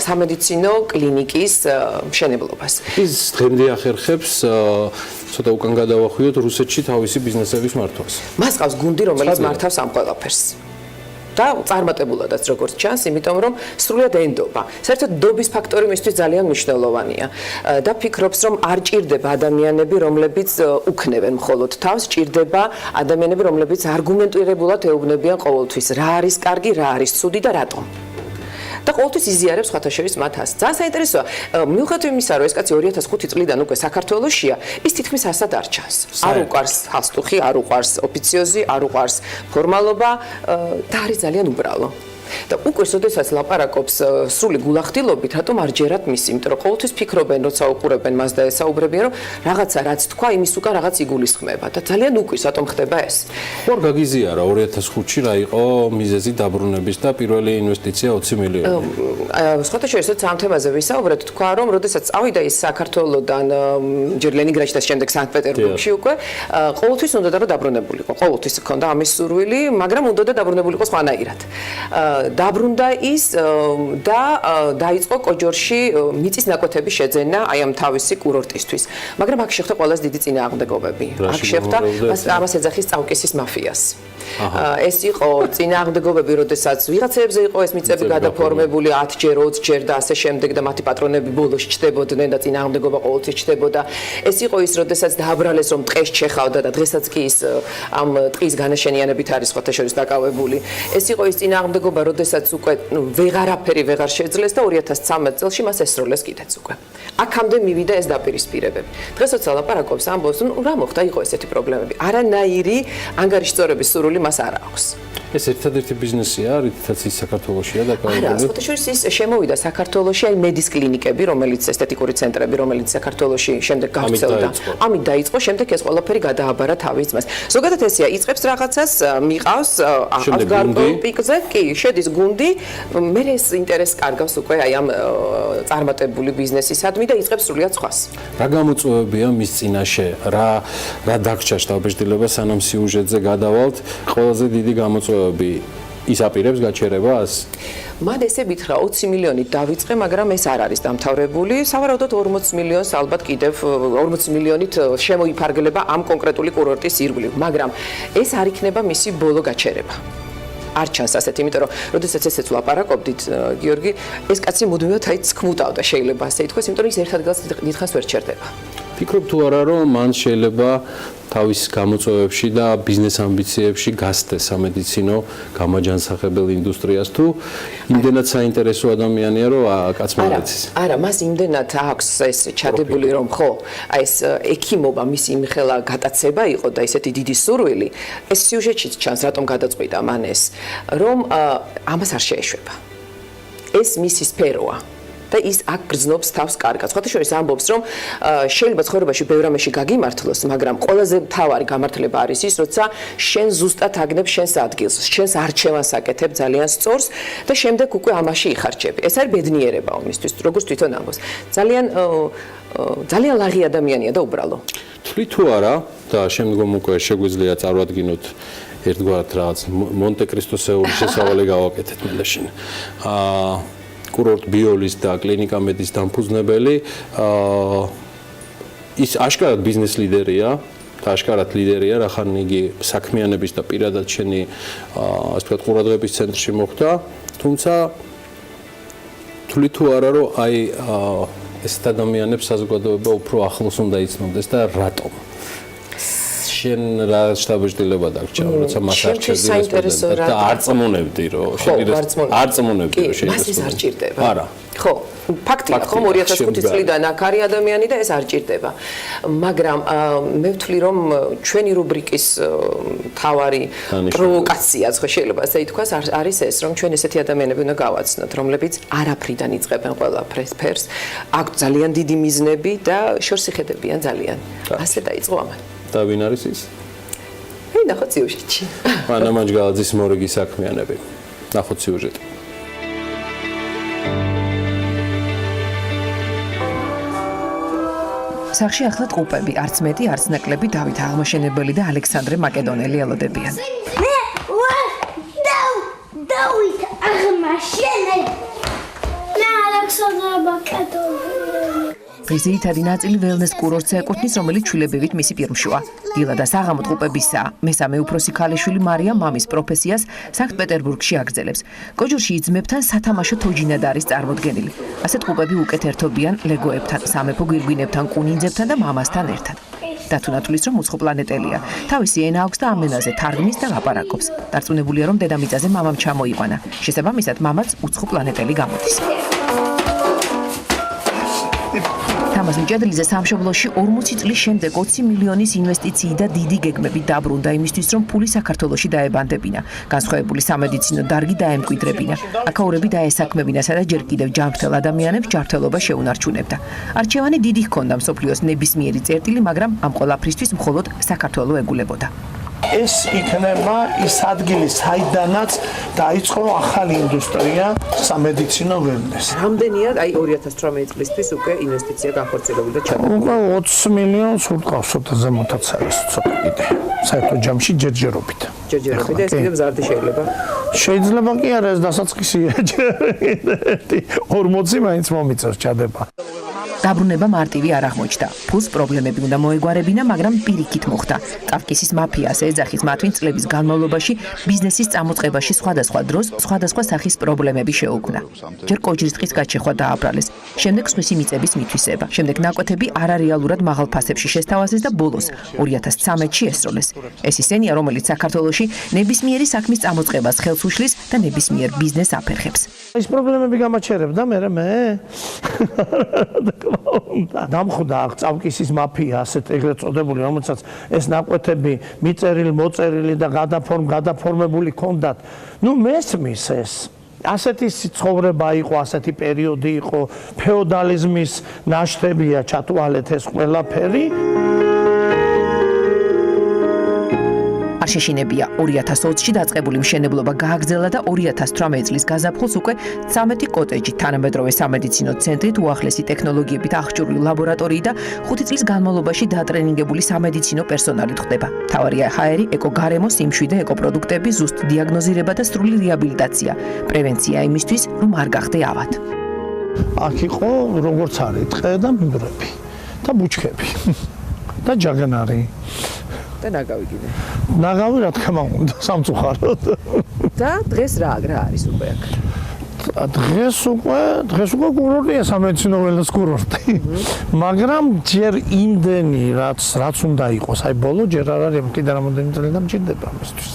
სამედიცინო კლინიკის მშენებლობას. ის დღემდე ახერხებს ცოტა უკან გადავახვიოთ რუსეთში თავისი ბიზნესების მართვას. მას ყავს გუნდი, რომელიც მართავს ამ ყველაფერს. და წარმატებულადაც როგორც ჩანს, იმიტომ რომ სრულად ენდობა. საერთოდ დობის ფაქტორი მისთვის ძალიან მნიშვნელოვანია და ფიქრობს, რომ არ ჭირდება ადამიანები, რომლებიც უქნევენ მხოლოდ თავს, ჭირდება ადამიანები, რომლებიც არგუმენტირებულად ეუბნებიან ყოველთვის, რა არის კარგი, რა არის ცუდი და რატომ. და ყოველთვის იზიარებს სხვათა შორის მათ ასს. ძალიან საინტერესოა, მიუხედავად იმისა, რომ ეს კაცი 2005 წლიდან უკვე საქართველოშია, ის თითქმის ასად არ ჩანს. არ უყვარს ჰალსტუხი, არ უყვარს ოფიციოზი, არ უყვარს ფორმალობა და არის ძალიან უბრალო. და უკვე შესაძაც ლაპარაკობს სრული გულახდილობით, რატომ არ ჯერათ მისი, იმიტომ რომ ყოველთვის ფიქრობენ, როცა უყურებენ მას და ესაუბრებიან, რომ რაღაცა რაც თქვა, იმის უკან რაღაც იგულისხმება და ძალიან უკვის, რატომ ხდება ეს. ხო, გაგიზიარა 2005-ში რა იყო მიზეზი დაბრუნების და პირველი ინვესტიცია 20 მილიონი. სხვათა შორის ამ თემაზე ვისაუბრეთ, თქვა რომ როდესაც წავიდა ის საქართველოდან ჯერ ლენინგრადში და შემდეგ სანქტ-პეტერბურგში უკვე, ყოველთვის უნდა რომ დაბრუნებულიყო. ყოველთვის ჰქონდა ამის სურვილი, მაგრამ უნდა დაბრუნებულიყო სხვანაირად. დაბრუნდა ის და დაიწყო კოჯორში მიწის ნაკვეთების შეძენა აი ამ თავისი კურორტისთვის. მაგრამ აქ შეხვდა ყველაზე დიდი წინააღმდეგობები. აქ შეხვდა ამას ეძახის წავკისის მაფიას. ეს იყო წინააღმდეგობები, როდესაც ვიღაცებზე იყო ეს მიწები გადაფორმებული 10ჯერ, 20ჯერ და ასე შემდეგ და მათი პატრონები ბოლოს ჩდებოდნენ და წინააღმდეგობა ყოველთვის ჩდებოდა. ეს იყო ის, როდესაც დააბრალეს რომ ტყეს ჩეხავდა და დღესაც კი ის ამ ტყის განაშენიანებით არის სხვათა შორის დაკავებული. ეს იყო ის წინააღმდეგობა, როდესაც უკვე ვეღარაფერი ვეღარ შეძლეს და 2013 წელს მას ესროლეს კიდეც უკვე. აქამდე მივიდა ეს დაპირისპირებები. დღეს როცა ლაპარაკობს ამბობს, რა მოხდა, იყო ესეთი პრობლემები. არანაირი ანგარიშწორების სურვილი მას არ აქვს. ეს ერთადერთი ბიზნესია, რითაც ის საქართველოშია დაკავებული. არა, სხვათა შორის ის შემოვიდა საქართველოში, აი მედის კლინიკები, რომელიც ესთეტიკური ცენტრები, რომელიც საქართველოში შემდეგ გავრცელდა. ამით დაიწყო, შემდეგ ეს ყველაფერი გადააბარა თავის ძმას. ზოგადად ესეა, იწყებს რაღაცას, მიყავს ავგარდულ პიკზე, კი, შედის გუნდი, მე ეს ინტერესს კარგავს უკვე აი ამ წარმატებული ბიზნესისადმი და იწყებს სრულიად სხვას. რა გამოწვევებია მის წინაშე? რა დაგჭა შტაბეჭდილება სანამ სიუჟეტზე გადავალთ? ყველაზე დიდი გამოწვევები ის აპირებს გაჩერებას? მან ესე ვითხრა 20 მილიონით დავიწყე, მაგრამ ეს არ არის დამთავრებული. სავარაუდოდ 40 მილიონს ალბათ კიდევ 40 მილიონით შემოიფარგლება ამ კონკრეტული კურორტის ირგვლივ, მაგრამ ეს არ იქნება მისი ბოლო გაჩერება. არ ჩანს ასეთ, იმიტომ რომ როდესაც ესეც ვლაპარაკობდით, გიორგი, ეს კაცი მუდმივად აი ცქმუტავდა, შეიძლება ასე ითქვას, იმიტომ რომ ის ერთ ადგილას დიდხანს ვერ ჩერდება. ფიქრობ თუ არა, რომ მან შეიძლება თავის გამოწვევებში და ბიზნეს ამბიციებში გასცდეს სამედიცინო გამაჯანსაღებელ ინდუსტრიას თუ იმდენად საინტერესო ადამიანია, რომ კაცმა ეცის. არა, მას იმდენად აქვს ეს ჩადებული, რომ ხო, აი ეს ექიმობა მისი იმხელა გადაცება იყო და ესეთი დიდი სურვილი, ეს სიუჟეტშიც ჩანს, რატომ გადაწყვიტა მან ეს, რომ ამას არ შეეშვება. ეს მისი სფეროა. და ის აქ გრძნობს თავს კარგად. სხვათა შორის ამბობს, რომ შეიძლება ცხოვრებაში ბევრ რამეში გაგიმართლოს, მაგრამ ყველაზე მთავარი გამართლება არის ის, როცა შენ ზუსტად აგნებ შენს ადგილს, შენს არჩევანს აკეთებ ძალიან სწორს და შემდეგ უკვე ამაში იხარჯები. ეს არის ბედნიერება ომისთვის, როგორც თვითონ ამბობს. ძალიან ლაღი ადამიანია და უბრალო. თვლი თუ არა და შემდგომ უკვე შეგვიძლია წარვადგინოთ ერთგვარად რაღაც მონტე-კრისტოსეული შესავალი გავაკეთეთ მე და შენ. კურორტ ბიოლის და კლინიკა მედის დამფუძნებელი, ის აშკარად ბიზნეს ლიდერია და აშკარად ლიდერია, რახან იგი საქმიანების და პირადად შენი ასე ვთქვათ ყურადღების ცენტრში მოხვდა, თუმცა თვლი თუ არა, რომ აი ეს ადამიანებს საზოგადოება უფრო ახლოს უნდა იცნობდეს და რატომ? შენ რა შტაბეჭდილება დაგჭა, როცა მას არჩევდი და არ წმუნებდი, რომ არ წმუნებდი, რომ მას ის არ ჭირდება. არა. ხო, ფაქტია, ხომ 2005 წლიდან აქ არის ადამიანი და ეს არ ჭირდება. მაგრამ მე ვთვლი რომ ჩვენი რუბრიკის თავარი პროვოკაციაც ხო შეიძლება ასე ითქვას არის ეს რომ ჩვენ ესეთი ადამიანები უნდა გავაცნოთ, რომლებიც არაფრიდან იწყებენ ყველაფერს, აქვთ ძალიან დიდი მიზნები და შორს იხედებიან ძალიან. ასე დაიწყო ამან. და ვინ არის ის? ნახოთ სიუჟეტში. ანა მაჯგალაძის მორიგი საქმიანები. ნახოთ სიუჟეტი. სახში ახლა ტყუპები, არც მეტი, არც ნაკლები დავით აღმაშენებელი და ალექსანდრე მაკედონელი ელოდებიან. მე ვარ დავით აღმაშენებელი. მე ალექსანდრე მაკედონელი. ეს ძირითადი ნაწილი ველნეს კურორტს ეკუთვნის, რომელიც ჩვილებივით მისი პირმშოა. დილა და საღამო ტყუპებისაა. მესამე უფროსი ქალიშვილი მარია მამის პროფესიას სანქტ-პეტერბურგში აგრძელებს. კოჯურში იძმებთან სათამაშო თოჯინად არის წარმოდგენილი. ასე ტყუპები უკეთ ერთობიან ლეგოებთან, სამეფო გვირგვინებთან, კუნინძებთან და მამასთან ერთად. დათუნათulis რომ უცხო პლანეტელია. თავისი ენა აქვს და ამ ენაზე თარგმნის და ლაპარაკობს. დარწმუნებულია რომ დედამიწაზე მამამ ჩამოიყვანა. შესაბამისად მამაც უცხო პლანეტელი გამოდის. თამაზ მჭედლიძე სამშობლოში 40 წლის შემდეგ 20 მილიონის ინვესტიციი და დიდი გეგმები დაბრუნდა იმისთვის, რომ ფული საქართველოში დაებანდებინა. განსხვავებული სამედიცინო დარგი დაემკვიდრებინა. აქაურები დაესაქმებინა, სადაც ჯერ კიდევ ჯანმრთელ ადამიანებს ჯანმრთელობა შეუნარჩუნებდა. არჩევანი დიდი ჰქონდა მსოფლიოს ნებისმიერი წერტილი, მაგრამ ამ ყველაფრისთვის მხოლოდ საქართველო ეგულებოდა. ეს იქნება ის ადგილი, საიდანაც დაიწყო ახალი ინდუსტრია სამედიცინო ველნეს. რამდენია აი 2018 წლისთვის უკვე ინვესტიცია განხორციელებული და ჩადება? უკვე 20 მილიონს ურტყავს ცოტა ზემოთაც არის ცოტა კიდე. საერთო ჯამში ჯერჯერობით. ჯერჯერობით და ეს კიდევ მზარდი შეიძლება? შეიძლება კი არა, ეს დასაწყისია. 40 მაინც მომიწევს ჩადება. დაბრუნება მარტივი არ აღმოჩნდა. ფულს პრობლემები უნდა მოეგვარებინა, მაგრამ პირიქით მოხდა. ტავკისის მაფიას ეძახის მათვინ წლების განმავლობაში ბიზნესის წამოწყებაში სხვადასხვა დროს სხვადასხვა სახის პრობლემები შეუქმნა. ჯერ კოჯრის ტყის გაჩეხვა დააბრალეს, შემდეგ სხვისი მიწების მითვისება, შემდეგ ნაკვეთები არარეალურად მაღალ ფასებში შესთავაზეს და ბოლოს 2013-ში ესროლეს. ეს ისენია, რომელიც საქართველოში ნებისმიერი საქმის წამოწყებას ხელს უშლის და ნებისმიერ ბიზნესს აფერხებს. ის პრობლემები გამაჩერებდა მე დამხვდა წავკისის მაფია ასეთ ეგრეთ წოდებული, რომელსაც ეს ნაკვეთები მიწერილი, მოწერილი და გადაფორმებული ჰქონდათ. ნუ მესმის ეს. ასეთი ცხოვრება იყო, ასეთი პერიოდი იყო, ფეოდალიზმის ნაშთებია ჩათვალეთ ეს ყველაფერი. არ შეშინებია 2020-ში დაწყებული მშენებლობა გააგრძელა და 2018 წლის გაზაფხულს უკვე 13 კოტეჯი, თანამედროვე სამედიცინო ცენტრით, უახლესი ტექნოლოგიებით აღჭურვილი ლაბორატორიი და 5 წლის განმავლობაში დატრენინგებული სამედიცინო პერსონალით ხდება. მთავარია ჰაერი, ეკოგარემო, სიმშვიდე, ეკოპროდუქტები, ზუსტ დიაგნოზირება და სრული რეაბილიტაცია. პრევენცია იმისთვის, რომ არ გახდე ავად. აქ იყო როგორც არის ტყე და მინდვრები და ბუჩქები და ჯაგანარი. და ნაგავი კიდე. ნაგავი რა თქმა უნდა სამწუხაროდ. და დღეს რა არის უკვე აქ? დღეს უკვე კურორტია, სამედიცინო ველნეს კურორტი. მაგრამ ჯერ იმდენი რაც უნდა იყოს, აი ბოლო ჯერ არ არის, კიდე რამოდენი წელი დამჭირდება ამისთვის.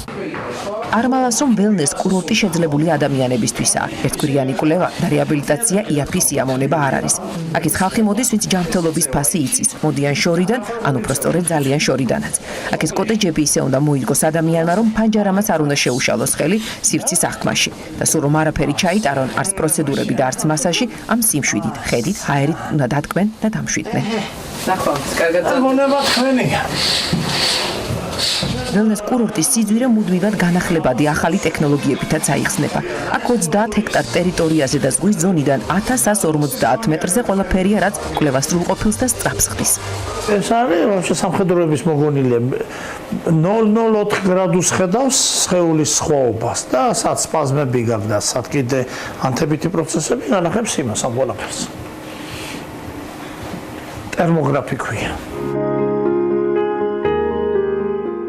არმალას რომ ველნეს კურორტი შეძლებული ადამიანებისთვისაა. ერთგვარიანი კვლევა და რეაბილიტაცია იაფი სიამოვნება არ არის. აქ ის ხალხი მოდის, ვინც ჯანმრთელობის ფასი იცის, მოდიან შორიდან, ან უпростоრედ ძალიან შორიდანაც. აქ ეს კოტეჯები ისე უნდა მოიდგოს ადამიანმა, რომ ფანჯარამაც არ უნდა შეუშალოს ხელი სივრცის აღქმაში და სულ რომ არაფერი ჩაიტარონ, არც პროცედურები და არც მასაჟი, ამ სიმშვიდით, ხედით, ჰაერით უნდა დათქმენ და დამშვიდნენ. ნახავთ, კარგად მონება თქვენია. ველნეს კურორტის სიძვირე მუდმივად განახლებადი ახალი ტექნოლოგიებითაც აიხსნება. აქ 20 ჰექტარ ტერიტორიაზე და ზღვის ზონიდან 1150 მეტრზე ყველაფერია, რაც კვლევას სრულყოფილს და სწრაფს ხდის. ეს არის ვაფშე სამხედროების მოგონილია 0.04 გრადუს ხედავს სხეულის სხვაობას და სად სპაზმები გაქვს და სად კიდე ანთებითი პროცესები განახებს იმას ამ ყველაფერს. ტერმოგრაფი ქვია.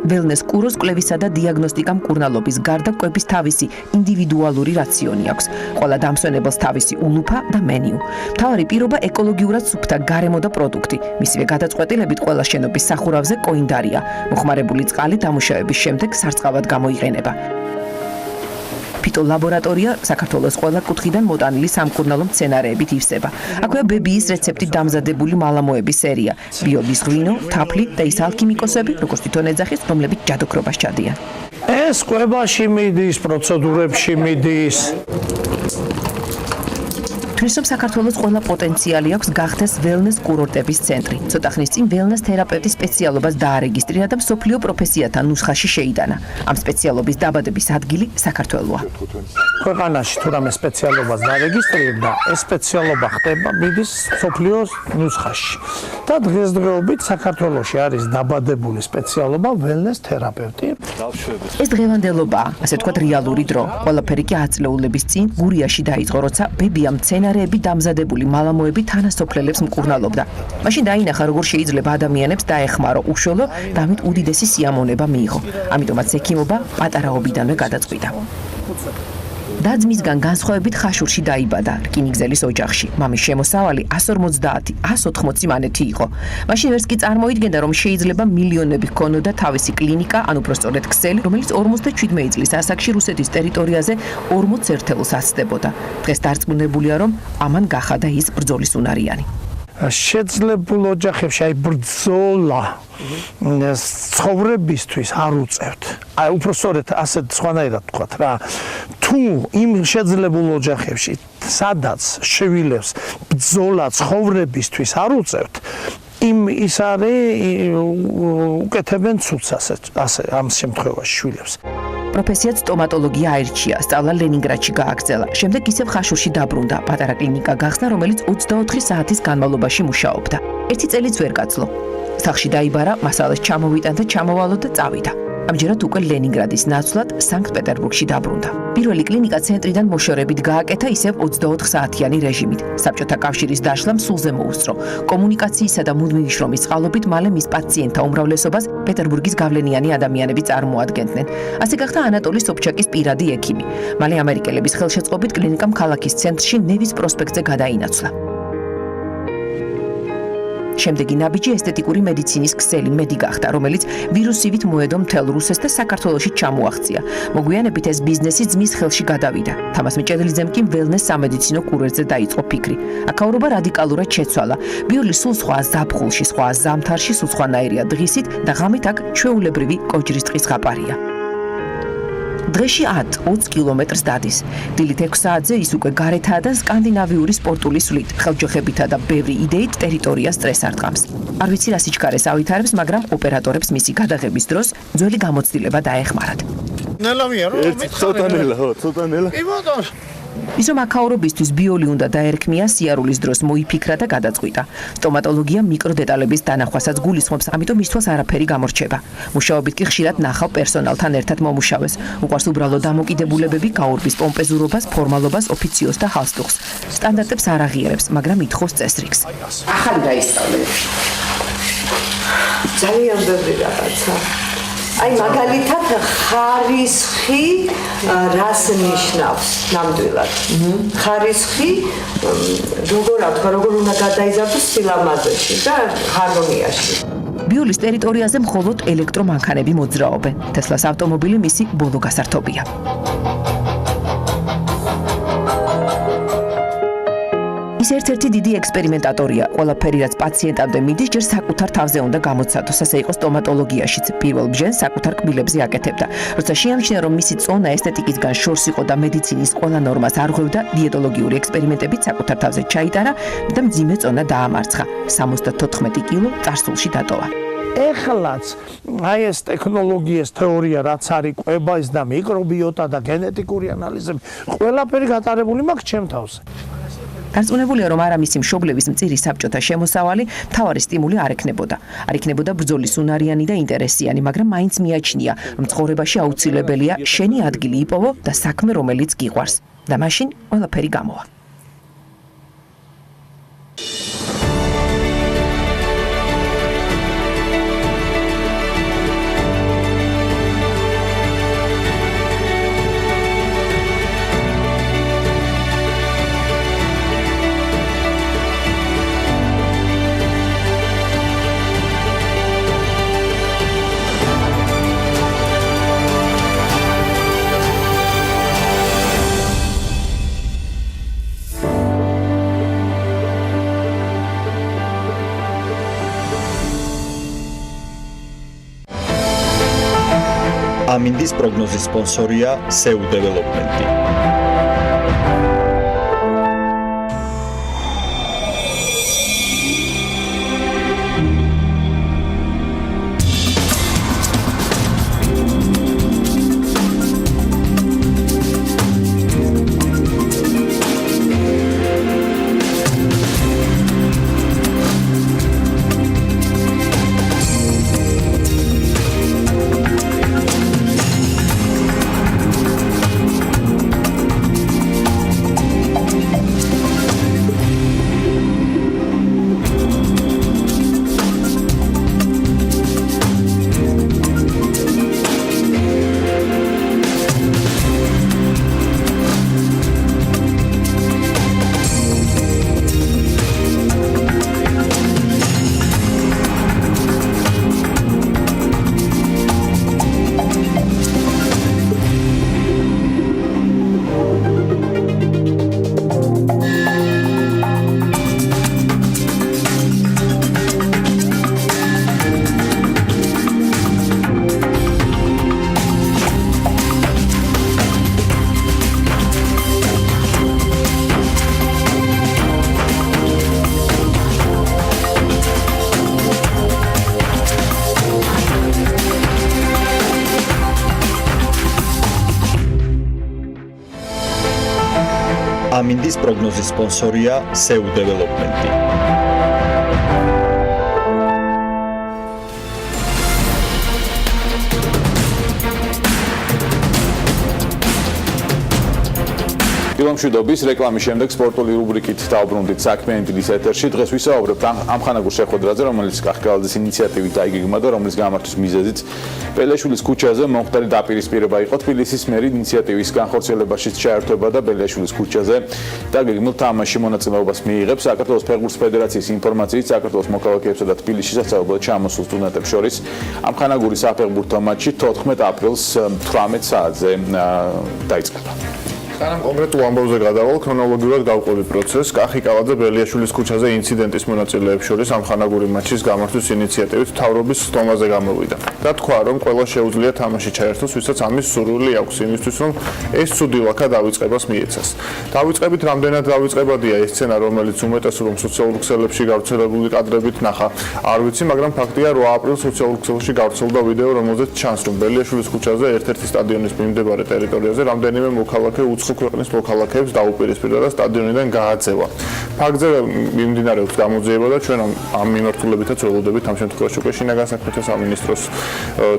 ველნეს კურორტს კვლევისა და დიაგნოსტიკა მკურნალობის გარდა კვების თავისი ინდივიდუალური რაციონი აქვს. ყველა დამსვენებელს თავისი ულუფა და მენიუ. მთავარი პირობა ეკოლოგიურად სუფთა გარემო და პროდუქტი. მისივე გადაწყვეტილებით ყველა შენობის სახურავზე კოინდარია. მოხმარებული წყალი დამუშავების შემდეგ სარწყავად გამოიყენება. ამიტომ ლაბორატორია საქართველოს ყველა კუთხიდან მოტანილი სამკურნალო მცენარეებით ივსება. აქვეა ბებიის რეცეპტით დამზადებული მალამოების სერია, ბიობის ღვინო, თაფლი და ის ალქიმიკოსები, როგორც თვითონ ეძახის, რომლებიც ჯადოქრობას ჩადიან. ეს კვებაში მიდის, პროცედურებში მიდის. თვლის რომ საქართველოს ყველა პოტენციალი აქვს გახდეს ველნეს კურორტების ცენტრი. ცოტა ხნის წინ ველნეს თერაპევტის სპეციალობას დაარეგისტრირა და მსოფლიო პროფესიათა ნუსხაში შეიტანა. ამ სპეციალობის დაბადების ადგილი საქართველოა. ქვეყანაში თუ რამე სპეციალობას დარეგისტრირდა, ეს სპეციალობა ხდება მიდის მსოფლიოს ნუსხაში. და დღესდღეობით საქართველოში არის დაბადებული სპეციალობა ველნეს თერაპევტი. ეს დღევანდელობაა, ასე ვთქვათ, რეალური დრო. ყველაფერი კი ათწლეულების წინ გურიაში დაიწყო, როცა ბებია მცენარეები დამზადებული მალამოები თანასოფლელებს მკურნალობდა. მაშინ დაინახა, როგორ შეიძლება ადამიანებს დაეხმარო უშუალო და ამით უდიდესი სიამოვნება მიიღო. ამიტომაც ექიმობა პატარაობიდანვე გადაწყვიტა. და-ძმისგან განსხვავებით ხაშურში დაიბადა, რკინიგზელის ოჯახში. მამის შემოსავალი 150-180 მანეთი იყო. მაშინ ვერც კი წარმოიდგენდა, რომ შეიძლება მილიონები ჰქონოდა თავისი კლინიკა, ან უпростоრედ ქსელი, რომელიც 57 წლის ასაკში რუსეთის ტერიტორიაზე 40 ერთეულს აცდებოდა. დღეს დარწმუნებულია, რომ ამან გახადა ის ბრძოლის უნარიანი. შეძლებულ ოჯახებში აი ბრძოლა ცხოვრებისთვის არ უწევთ. აი უпростоრედ ასე სხვანაირად ვთქვათ რა. თუ იმ შეძლებულ ოჯახებში სადაც შვილებს ბრძოლა ცხოვრებისთვის არ უწევთ, ის არის უკეთებენ ცუდს ასე ამ შემთხვევაში შვილებს. პროფესიად სტომატოლოგია აირჩია, სწავლა ლენინგრადში გააგრძელა. შემდეგ ისევ ხაშურში დაბრუნდა, პატარა კლინიკა გახსნა, რომელიც 24 საათის განმავლობაში მუშაობდა. ერთი წელიც ვერ გაწლო. სახლში დაიბარა, მასალას ჩამოვიტან და ჩამოვალო და წავიდა. ამჯერად უკვე ლენინგრადის ნაცვლად სანქტ-პეტერბურგში დაბრუნდა. პირველი კლინიკა ცენტრიდან მოშორებით გააკეთა ისევ 24 საათიანი რეჟიმით. საბჭოთა კავშირის დაშლამ სულზე მოუსწრო. კომუნიკაციისა და მუდმივი შრომის წყალობით მალე მის პაციენტთა უმრავლესობას პეტერბურგის გავლენიანი ადამიანები წარმოადგენდნენ. ასე გახდა ანატოლი სობჩაკის პირადი ექიმი. მალე ამერიკელების ხელშეწყობით კლინიკამ ქალაქის ცენტრში ნევის პროსპექტზე გადაინაცვლა. შემდეგი ნაბიჯი ესთეტიკური მედიცინის ქსელი მედი გახდა, რომელიც ვირუსივით მოედო მთელ რუსეთს და საქართველოში ჩამოაღწია. მოგვიანებით ეს ბიზნესი ძმის ხელში გადავიდა. თამას მიჭედლიძემ კი ველნეს სამედიცინო კურორტზე დაიწყო ფიქრი. აქაურობა რადიკალურად შეცვალა. ბიული სულ სხვა ზაფხულში, სხვა ზამთარში, სულ სხვანაირია დღისით და ღამით აქ ჩვეულებრივი კოჯრის ტყის ხაპარია. დღეში 10-20 კილომეტრს დადის. დილით 6 საათზე ის უკვე გარეთაა და სკანდინავიური სპორტული სვლით, ხელჯოხებითა და ბევრი იდეით ტერიტორიას სტრესს არ დღამს. არ ვიცი რა სიჩქარეს ავითარებს, მაგრამ ოპერატორებს მისი გადაღების დროს ძველი გამოცდილება დაეხმარათ. ნელავია რომ ცოტანელა. ის რომ აქაურობისთვის ბიული უნდა დაერქმია, სიარულის დროს მოიფიქრა და გადაწყვიტა. სტომატოლოგია მიკროდეტალების დანახვასაც გულისხმობს, ამიტომ მისთვის არაფერი გამორჩება. მუშაობით კი ხშირად ნახავ პერსონალთან ერთად მომუშავეს. უყვარს უბრალო დამოკიდებულებები, გაურბის პომპეზურობას, ფორმალობას, ოფიციოს და ხალხს. სტანდარტებს არ აღიარებს, მაგრამ ითხოვს წესრიგს. ახალი დაისწავლე. ძალიან ბევრი რაღაცა. აი მაგალითად ხარისხი რას ნიშნავს ნამდვილად? ხარისხი როგორ უნდა გადაიზარდოს სილამაზეში და ჰარმონიაში. ბიულის ტერიტორიაზე მხოლოდ ელექტრომანქანები მოძრაობენ. თესლას ავტომობილი მისი ბოლო გასართობია. ის ერთ-ერთი დიდი ექსპერიმენტატორია. ყველაფერი, რაც პაციენტამდე მიდის, ჯერ საკუთარ თავზე უნდა გამოცადოს. ასე იყო სტომატოლოგიაშიც. პირველ ბჟენს საკუთარ კბილებზე აკეთებდა. როცა შეამჩნია, რომ მისი წონა ესთეტიკისგან შორს იყო და მედიცინის ყველა ნორმას არ ღვევდა, დიეტოლოგიური ექსპერიმენტებით საკუთარ თავზე ჩაიტარა და მძიმე წონა დაამარცხა. 74 კილო წარსულში დატოვა. ეხლაც აი ეს ტექნოლოგიის თეორია, რაც არის კვების და მიკრობიოტა და გენეტიკური ანალიზები, ყველაფერი გატარებული მაქვს ჩემ თავზე. დარწმუნებულია, რომ არა მისი მშობლების მწირი საბჭოთა შემოსავალი მთავარი სტიმული არ ექნებოდა. არ იქნებოდა ბრძოლის უნარიანი და ინტერესიანი, მაგრამ მაინც მიაჩნია, რომ ცხოვრებაში აუცილებელია შენი ადგილი იპოვო და საქმე, რომელიც გიყვარს. და მაშინ ყველაფერი გამოვა. ამინდის პროგნოზის სპონსორია SEU დეველოპმენტი. ამინდის პროგნოზის სპონსორია SEU დეველოპმენტი. დილამშვიდობის რეკლამის შემდეგ სპორტული რუბრიკით დავბრუნდით საქმიანი დილის ეთერში. დღეს ვისაუბრებთ ამ ხანაგურ შეხვედრაზე, რომელიც კახკალაძის ინიციატივით დაიგეგმა და რომლის გამართვის მიზეზიც ბელეშვილის ქუჩაზე მომხდარი დაპირისპირება იყო. თბილისის მერი ინიციატივის განხორციელებაშიც ჩაერთვება და ბელეშვილის ქუჩაზე დაგეგმილ თამაში მონაწილეობას მიიღებს. საქართველოს ფეხბურთის ფედერაციის ინფორმაციით საქართველოს მოქალაქეებსა და თბილისში სასწავლებლად ჩამოსულ სტუდენტებს შორის ამ ხანაგური საფეხბურთო მატჩი 14 აპრილს 18 საათზე დაიწყება. სანამ კონკრეტულ ამბავზე გადავალ, ქრონოლოგიურად გავყვები პროცესს. კახიკალაძე ბელიაშვილის ქუჩაზე ინციდენტის მონაწილეებს შორის ამხანაგური მატჩის გამართვის ინიციატივით მთავრობის სტომაზე გამოვიდა. და თქვა, რომ ყველა შეუძლია თამაში ჩაერთოს, ვისაც ამის სურვილი აქვს იმისთვის, რომ ეს ცუდი ლაქა დავიწყებას მიეცას. დავიწყებით, რამდენად დავიწყებადია ეს სცენა, რომელიც უმეტეს რომ სოციალურ ქსელებში გავრცელებული კადრებით ნახა. არ ვიცი, მაგრამ ფაქტია, 8 აპრილს სოციალურ ქსელში გავრცელდა ვიდეო, რომელზეც ჩანს, რომ ბელიაშვილის ქუჩაზე ერთ-ერთი სტადიონის მიმდებარე ტერიტორიაზე რამდენიმე მოქალაქე ქვეყნის მოქალაქეებს დაუპირისპირდა და სტადიონიდან გააძევა. ფაქტზე მიმდინარეობს გამოძიება და ჩვენ ამ მიმართულებითაც ველოდებით ამ შემთხვევაში უკვე შინაგან საქმეთა სამინისტროს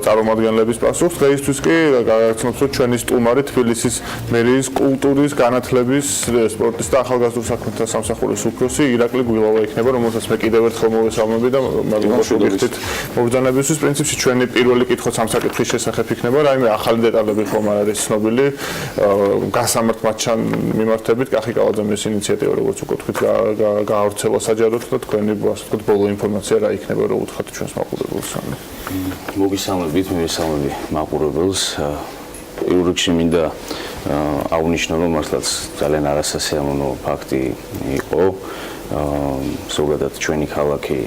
წარმომადგენლების პასუხს. დღეისთვის კი გაგაცნობთ, რომ ჩვენი სტუმარი თბილისის მერიის კულტურის, განათლების, სპორტის და ახალგაზრდულ საქმეთა სამსახურის უფროსი ირაკლი გვილავა იქნება, რომელსაც მე კიდევ ერთხელ მოვესალმები და მოგიხდით მობრძანებისთვის. პრინციპში ჩვენი პირველი კითხვაც ამ საკითხის შესახებ იქნება, რაიმე ახალი დეტალები ხომ არ არის ცნობილი. გასამართ მატჩთან მიმართებით კახიკალაძემ ეს ინიციატივა, როგორც უკვე თქვით, გაავრცელა საჯაროდ და თქვენი ასე ვთქვათ, ბოლო ინფორმაცია რა იქნება, რომ უთხრათ ჩვენს მაყურებელს. მოგისალმებით, მივესალმები მაყურებელს. პირველ რიგში მინდა აღნიშნო, რომ მართლაც ძალიან არასასიამოვნო ფაქტი იყო. ზოგადად ჩვენი ქალაქი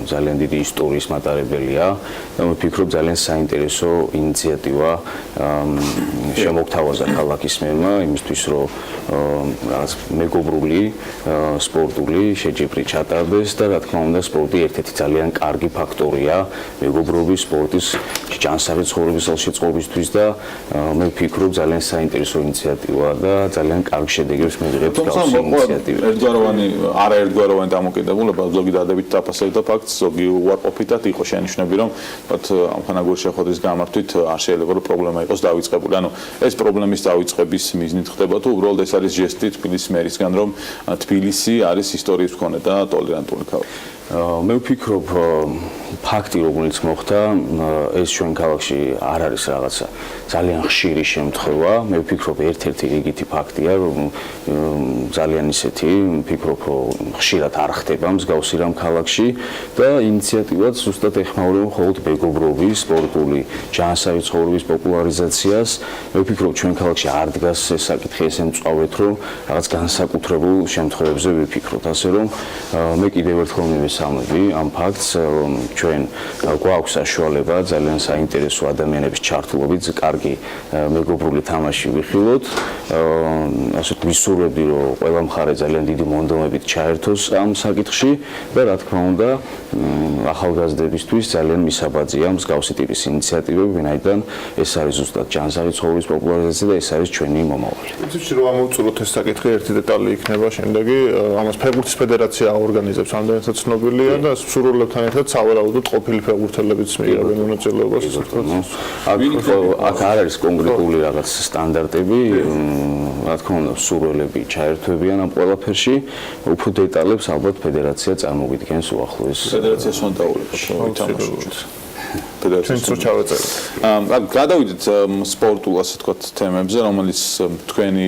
ძალიან დიდი ისტორიის მატარებელია და მე ვფიქრობ ძალიან საინტერესო ინიციატივა შემოგთავაზა ქალაქის მერმა იმისთვის რომ რაღაც მეგობრული სპორტული შეჯიბრი ჩატარდეს და რა თქმა უნდა სპორტი ერთ-ერთი ძალიან კარგი ფაქტორია მეგობრობის სპორტის ჯანსაღი ცხოვრების ხელშეწყობისთვის და მე ვფიქრობ ძალიან საინტერესო ინიციატივა და ძალიან კარგ შედეგებს მიიღებს გავსი ინიციატივა. არაერთგვაროვანი დამოკიდებულება ზოგი დადებით დაფასებდა ფაქტს, ზოგი უარყოფითად იყო შენიშვნები, რომ ამ ხანაგური შეხვედრის გამართვით არ შეიძლება რომ პრობლემა იყოს დავიწყებული. ანუ ეს პრობლემის დავიწყების მიზნით ხდება თუ უბრალოდ ეს არის ჟესტი თბილისის მერისგან, რომ თბილისი არის ისტორიის მქონე და ტოლერანტული ქალაქი. მე ვფიქრობ ფაქტი რომელიც მოხდა ეს ჩვენ ქალაქში არ არის რაღაცა ძალიან ხშირი შემთხვევა. მე ვფიქრობ ერთ-ერთი რიგითი ფაქტია რომ ძალიან ისეთი ვფიქრობ ხშირად არ ხდება მსგავსი რამ ქალაქში და ინიციატივაც ზუსტად ეხმაურება მხოლოდ მეგობრობის, სპორტული ჯანსაღი ცხოვრების პოპულარიზაციას. მე ვფიქრობ ჩვენ ქალაქში არ დგას ეს საკითხი ესე მწვავედ რომ რაღაც განსაკუთრებულ შემთხვევებზე ვიფიქროთ. ასე რომ მე კიდევ ერთხელ მივესალმებ მოგესალმები ამ ფაქტს, რომ ჩვენ გვაქვს საშუალება ძალიან საინტერესო ადამიანების ჩართულობით კარგი მეგობრული თამაში ვიხილოთ. ასე ვისურვებდი, რომ ყველა მხარე ძალიან დიდი მონდომებით ჩაერთოს ამ საკითხში და რა თქმა უნდა, ახალგაზრდებისთვის ძალიან მისაბაძია მსგავსი ტიპის ინიციატივები, ვინაიდან ეს არის ზუსტად ჯანსაღი ცხოვრების პოპულარიზაცია და ეს არის ჩვენი მომავალი. იცით რომ ამოვწუროთ ეს საკითხი, ერთი დეტალი იქნება შემდეგი, ამას ფეხბურთის ფედერაცია ორგანიზებს, ამდენადაც ცნობილია და სრულებთან ერთად სავარაუდოდ ყოფილი ფეხბურთელებიც მიიღებენ მონაწილეობას. აქ არ არის კონკრეტული რაღაც სტანდარტები, რა თქმა უნდა, სრულები ჩაერთვებიან ამ ყველაფერში, უფრო დეტალებს ალბათ ფედერაცია წარმოგვიდგენს უახლოეს. ფედერაციას უნდა ვითამაშოთ. ჩვენც რო ჩავეწერეთ. გადავიდეთ სპორტულ ასე ვთქვათ თემებზე, რომელიც თქვენი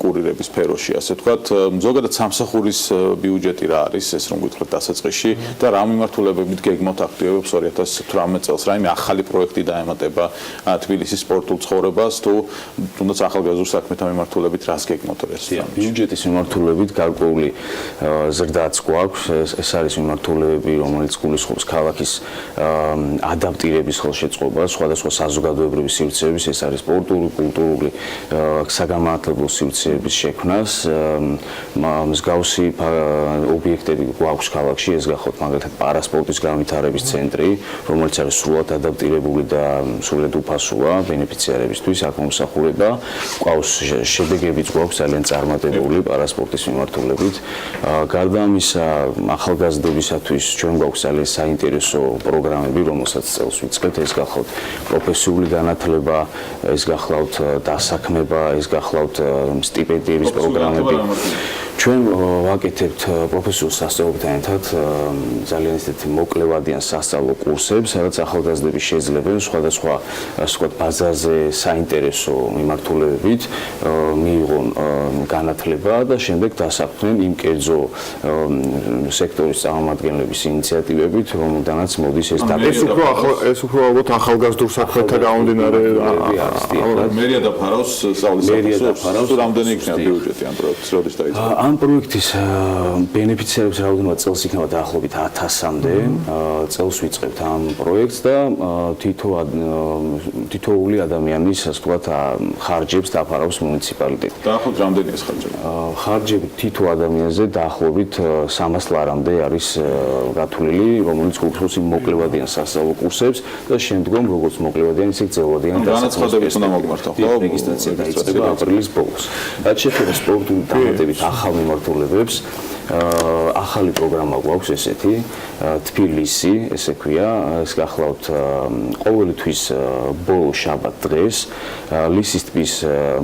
კურირების სფეროში ასე ვთქვათ, ზოგადად სამსახურის ბიუჯეტი რა არის, ეს რომ გითხრათ დასაწყისში და რა მიმართულებებით გეგმავთ აქტივობებს 2018 წელს, რაიმე ახალი პროექტი დაემატება თბილისის სპორტულ ცხოვრებას თუ თუნდაც ახალგაზრდულ საქმეთა მიმართულებით რას გეგმავთ ეს? ბიუჯეტის მიმართულებით გარკვეული ზრდაც გვაქვს, ეს არის მიმართულებები, რომელიც გულისხმობს ქალაქის ადაპტირების ხელშეწყობას, სხვადასხვა საზოგადოებრივი სივრცეების, ეს არის სპორტული, კულტურული, საგანმანათლებლო სივრცეების შექმნას. მსგავსი ობიექტები გვაქვს ქალაქში, ეს გახლავთ მაგალითად პარასპორტის განვითარების ცენტრი, რომელიც არის სრულად ადაპტირებული და სრულად უფასოა ბენეფიციარებისთვის, აქ მომსახურება. გვაქვს შედეგებიც გვაქვს ძალიან წარმატებული პარასპორტის მიმართულებით. გარდა ამისა, ახალგაზრდებისათვის ჩვენ გვაქვს ძალიან საინტერესო პროგრამები, რომელსაც წელს ვიწყებთ, ეს გახლავთ პროფესიული განათლება, ეს გახლავთ დასაქმება, ეს გახლავთ სტიპენდიების პროგრამები. ჩვენ ვაკეთებთ პროფესიულ სასწავლებთან ერთად ძალიან ისეთი მოკლევადიან სასწავლო კურსებს, სადაც ახალგაზრდები შეძლებენ სხვადასხვა ასე ვთქვათ ბაზაზე საინტერესო მიმართულებებით მიიღონ განათლება და შემდეგ დასაქმდნენ იმ კერძო სექტორის წარმომადგენლების ინიციატივებით, რომელთანაც მოდის ეს ეს უფრო ალბათ ახალგაზრდულ საქმეთა გამომდინარე მერია დაფარავს სწავლის საფასურს, რამდენი იქნება ბიუჯეტი ამ პროექტის, როდის დაიწყება? ამ პროექტის ბენეფიციარებს რაოდენობა წელს იქნება დაახლოებით 1000-მდე. წელს ვიწყებთ ამ პროექტს და თითოეული ადამიანის, ასე ვთქვათ, ხარჯებს დაფარავს მუნიციპალიტეტი. დაახლოებით რამდენი ეს ხარჯები? ხარჯები თითო ადამიანზე დაახლოებით 300 ლარამდე არის გათვლილი, რომელიც გულისხმობს იმ მოკლევადიან სასწავლო კურსებს და შემდგომ როგორც მოკლევადიან, ისე გრძელვადიან განაცხადებით უნდა მოგმართა, ხო? რეგისტრაცია დაიწყება აპრილის ბოლოს. რაც შეეხება სპორტული დამატებით ახალ მიმართულებებს, ახალი პროგრამა გვაქვს ესეთი, თბილისი, ესე ქვია, ეს გახლავთ ყოველი თვის ბოლო შაბათ დღეს ლისის ტბის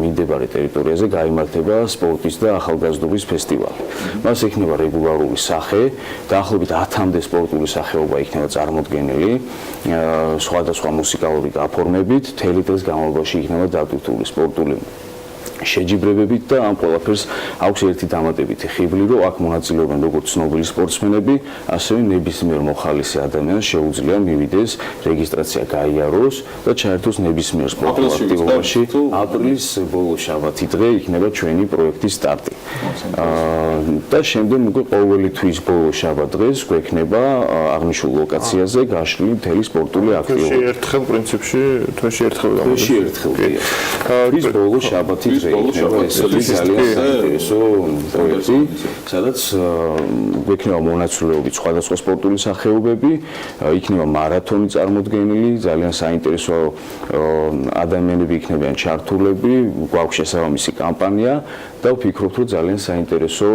მიმდებარე ტერიტორიაზე გაიმართება სპორტის და ახალგაზრდობის ფესტივალი. მას ექნება რეგულარული სახე, დაახლოებით 10-მდე სპორტული სახეობა იქნება წარმოდგენილი, სხვადასხვა მუსიკალური გაფორმებით, მთელი დღის განმავლობაში იქნება დატვირთული სპორტული შეჯიბრებებით და ამ ყველაფერს აქვს ერთი დამატებითი ხიბლი, რომ აქ მონაწილეობენ როგორც ცნობილი სპორტსმენები, ასევე ნებისმიერ მოხალისე ადამიანს შეუძლია მივიდეს, რეგისტრაცია გაიაროს და ჩაერთოს ნებისმიერ სპორტულ აქტივობაში. აპრილის ბოლო შაბათი დღე იქნება ჩვენი პროექტის სტარტი. და შემდეგ უკვე ყოველი თვის ბოლო შაბათ დღეს გვექნება აღნიშნულ ლოკაციაზე გაშლილი მთელი სპორტული აქტივობა. ერთხელ პრინციპში თვეში ერთხელ თვეში ერთხელ. თვის ბოლო შაბათი დღე იქნება ესეთი ძალიან საინტერესო პროექტი, სადაც გვექნება მონაწილეობით სხვადასხვა სპორტული სახეობები, იქნება მარათონი წარმოდგენილი, ძალიან საინტერესო ადამიანები იქნებიან ჩართულები, გვაქვს შესაბამისი კამპანია და ვფიქრობთ, რომ ძალიან საინტერესო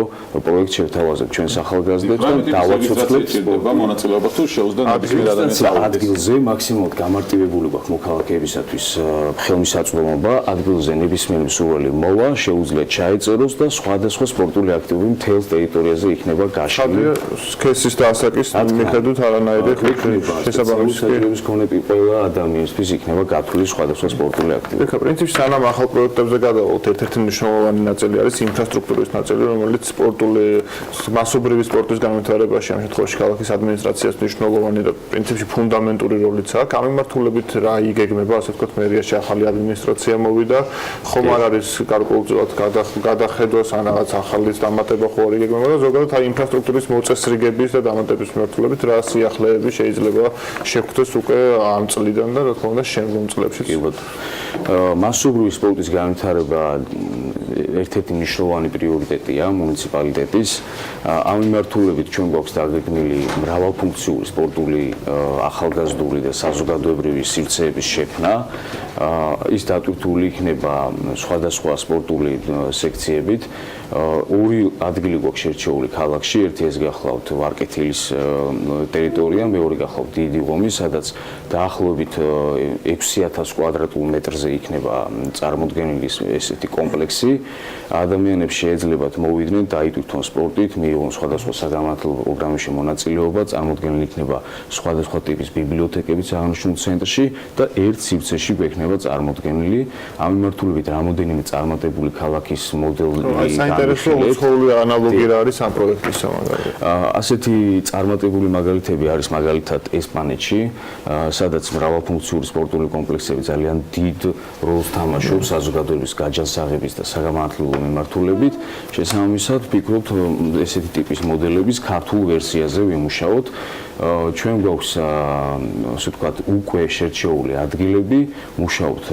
პროექტ შევთავაზებთ ჩვენს ახალგაზრდებს და დავაცოცხლებთ სპორტმა მონაწილეობას თუ შეუძლია ნებისმიერ ადამიანს ადგილზე მაქსიმალურად გამარტივებული გვაქვს მოქალაქეებისათვის ხელმისაწვდომობა, ადგილზე ნებისმიერი სურვილი მოვა, შეუძლია ჩაეწეროს და სხვადასხვა სპორტული აქტივობები მთელს ტერიტორიაზე იქნება გაშლილი. სქესის და ასაკის მიხედვით არანაირი შესაბამისობის მქონე ყველა ადამიანისთვის იქნება გათვლილი სხვადასხვა სპორტული აქტივობები. ეხლა პრინციპში სანამ ახალ პროექტებზე გადავალთ, ერთ-ერთი მნიშვნელოვანი ნაწილი ნაწილი არის ინფრასტრუქტურის ნაწილი, რომელიც სპორტული მასობრივი სპორტის განვითარებაში ამ შემთხვევაში ქალაქის ადმინისტრაციას მნიშვნელოვანი და პრინციპში ფუნდამენტური როლიც აქვს. ამ მიმართულებით რა იგეგმება, ასე ვთქვათ, მერიაში ახალი ადმინისტრაცია მოვიდა, ხომ არ არის გარკვეულწილად გადახედვას ან რაღაც ახალის დამატება ხო არ იგეგმება და ზოგადად აი ინფრასტრუქტურის მოწესრიგების და დამატების მიმართულებით რა სიახლეები შეიძლება შეგვხვდეს უკვე ამ წლიდან და რა თქმა უნდა შემდგომ წლებში. მასობრივი სპორტის განვითარება ერთ-ერთი მნიშვნელოვანი პრიორიტეტია მუნიციპალიტეტის. ამ მიმართულებით ჩვენ გვაქვს დაგეგმილი მრავალფუნქციური სპორტული ახალგაზრდული და საზოგადოებრივი სივრცეების შექმნა. ის დატვირთული იქნება სხვადასხვა სპორტული სექციებით. ორი ადგილი გვაქვს შერჩეული ქალაქში, ერთი ეს გახლავთ ვარკეთილის ტერიტორია, მეორე გახლავთ დიდი ღომი, სადაც დაახლოებით 6000 კვადრატულ მეტრზე იქნება წარმოდგენილი ესეთი კომპლექსი. ადამიანებს შეეძლებათ მოვიდნენ, დაიტვირთონ სპორტით, მიიღონ სხვადასხვა საგანმანათლებლო პროგრამებში მონაწილეობა, წარმოდგენილი იქნება სხვადასხვა ტიპის ბიბლიოთეკებიც აღნიშნულ ცენტრში და ერთ სივრცეში გვექნება წარმოდგენილი. ამ მიმართულებით რამოდენიმე წარმატებული ქალაქის მოდელი საინტერესო უცხოური ანალოგი რა არის ამ პროექტისა მაგალითად. ასეთი წარმატებული მაგალითები არის მაგალითად ესპანეთში, სადაც მრავალფუნქციური სპორტული კომპლექსები ძალიან დიდ როლს თამაშობს საზოგადოების გაჯანსაღების და საგანმანათლებლო მიმართულებით. შესაბამისად, ვფიქრობთ, ესეთი ტიპის მოდელების ქართულ ვერსიაზე ვიმუშაოთ. ჩვენ გვაქვს ასე ვთქვათ უკვე შერჩეული ადგილები, მუშაობთ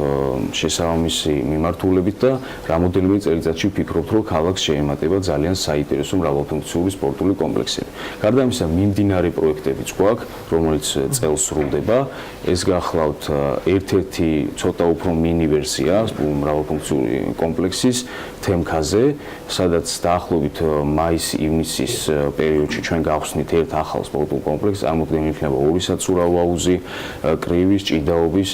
შესაბამისი მიმართულებით და რამოდენიმე წელიწადში ვფიქრობთ, რომ ქალაქს შეემატება ძალიან საინტერესო მრავალფუნქციური სპორტული კომპლექსები. გარდა ამისა, მიმდინარე პროექტებიც გვაქვს, რომელიც წელს სრულდება. ეს გახლავთ ერთ-ერთი ცოტა უფრო მინი ვერსია მრავალფუნქციური კომპლექსის თემქაზე, სადაც დაახლოებით მაის-ივნისის პერიოდში ჩვენ გავხსნით ერთ ახალ სპორტულ კომპლექსს. წარმოდგენილი იქნება ორი საცურაო აუზი, კრივის, ჭიდაობის,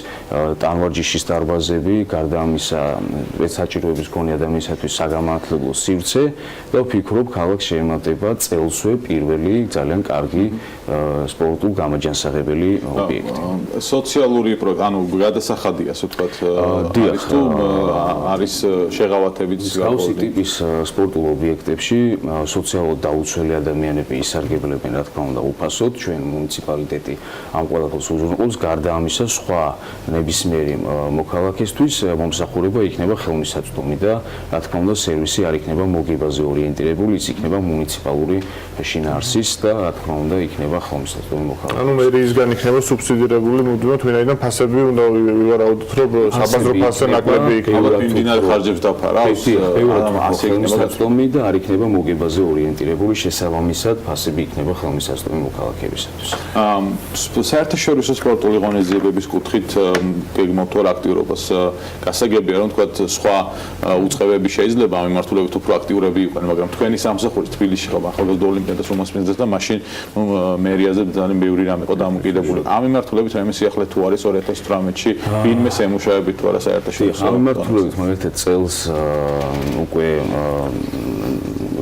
ტანვარჯიშის დარბაზები, გარდა ამისა, საჭიროების მქონე ადამიანისათვის საგანმანათლებლო სივრცე და ვფიქრობ, ქალაქს შეემატება წელსვე პირველი ძალიან კარგი სპორტულ გამაჯანსაღებელი ობიექტი. სოციალური პროექტი, ანუ გადასახადია, ასე ვთქვათ, არის თუ არის შეღავათებიც გავსი ტიპის სპორტულ ობიექტებში სოციალურად დაუცველი ადამიანები ისარგებლებენ, რა თქმა უნდა, უფასოდ. ჩვენ მუნიციპალიტეტი ამ ყველაფერს უზრუნველყოფს. გარდა ამისა, სხვა ნებისმიერი მოქალაქისთვის მომსახურება იქნება ხელმისაწვდომი და რა თქმა უნდა, სერვისი არ იქნება მოგებაზე ორიენტირებული, ის იქნება მუნიციპალური შინაარსის და რა თქმა უნდა, იქნება ხელმისაწვდომი მოქალაქე. ანუ მერიისგან იქნება სუბსიდირებული მუდმივად, ვინაიდან ფასები უნდა ვივარაუდოთ, რომ საბაზრო ფასზე ნაკლები იქნება. მიმდინარე ხარჯებს დაფარა, ასე ხელმისაწვდომი და არ იქნება მოგებაზე ორიენტირებული, შესაბამისად ფასები იქნება ხელმისაწვდომი მოქალაქეებისათვის. საერთაშორისო სპორტული ღონისძიებების კუთხით გეგმავთ თუ აქტიურობას გასაგებია, რომ თქვათ სხვა უწყებები შეიძლება ამ მიმართულებით უფრო აქტიურები იყვნენ, მაგრამ თქვენი სამსახური თბილისში ხო ახალგაზრდა ოლიმპიადას უმასპინძლებს და მაშინ მერიაზე ძალიან ბევრი რამ იყო დამოკიდებული. ამ მიმართულებით რაიმე სიახლე თუ არის 2018-ში ვინმე ემუშავებით თუ არა საერთაშორისო. ამ მიმართულებით მაგალითად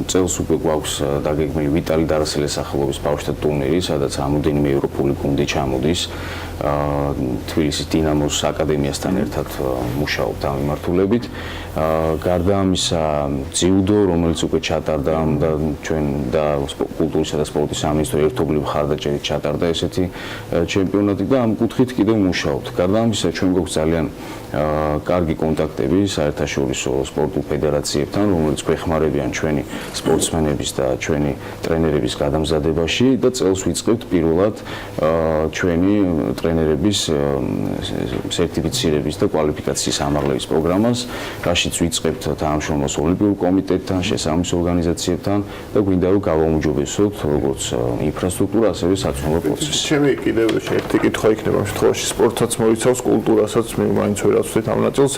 წელს უკვე გვაქვს დაგეგმილი ვიტალი დარასელის სახელობის ბავშვთა ტურნირი, სადაც რამოდენიმე ევროპული გუნდი ჩამოდის. თბილისის დინამოს აკადემიასთან ერთად მუშაობთ ამ მიმართულებით. გარდა ამისა, ძიუდო, რომელიც უკვე ჩატარდა და ჩვენ და კულტურისა და სპორტის სამინისტრო ერთობლივ მხარდაჭერით ჩატარდა ესეთი ჩემპიონატი და ამ კუთხით კიდევ მუშაობთ. გარდა ამისა, ჩვენ გვაქვს ძალიან კარგი კონტაქტები საერთაშორისო სპორტულ ფედერაციებთან, რომელიც გვეხმარებიან ჩვენი სპორტსმენების და ჩვენი ტრენერების გადამზადებაში და წელს ვიწყებთ პირველად ჩვენი ტრენერების სერტიფიცირების და კვალიფიკაციის ამაღლების პროგრამას, რაშიც ვიწყებთ თანამშრომლობას ოლიმპიურ კომიტეტთან, შესაბამის ორგანიზაციებთან და გვინდა რომ გავაუმჯობესოთ როგორც ინფრასტრუქტურა, ასევე საცნობო პროცესი. ჩემი კიდევ ერთი კითხვა იქნება ამ შემთხვევაში სპორტსაც მოიცავს, კულტურასაც მე მაინც ვერ ავწვდით ამ ნაწილს.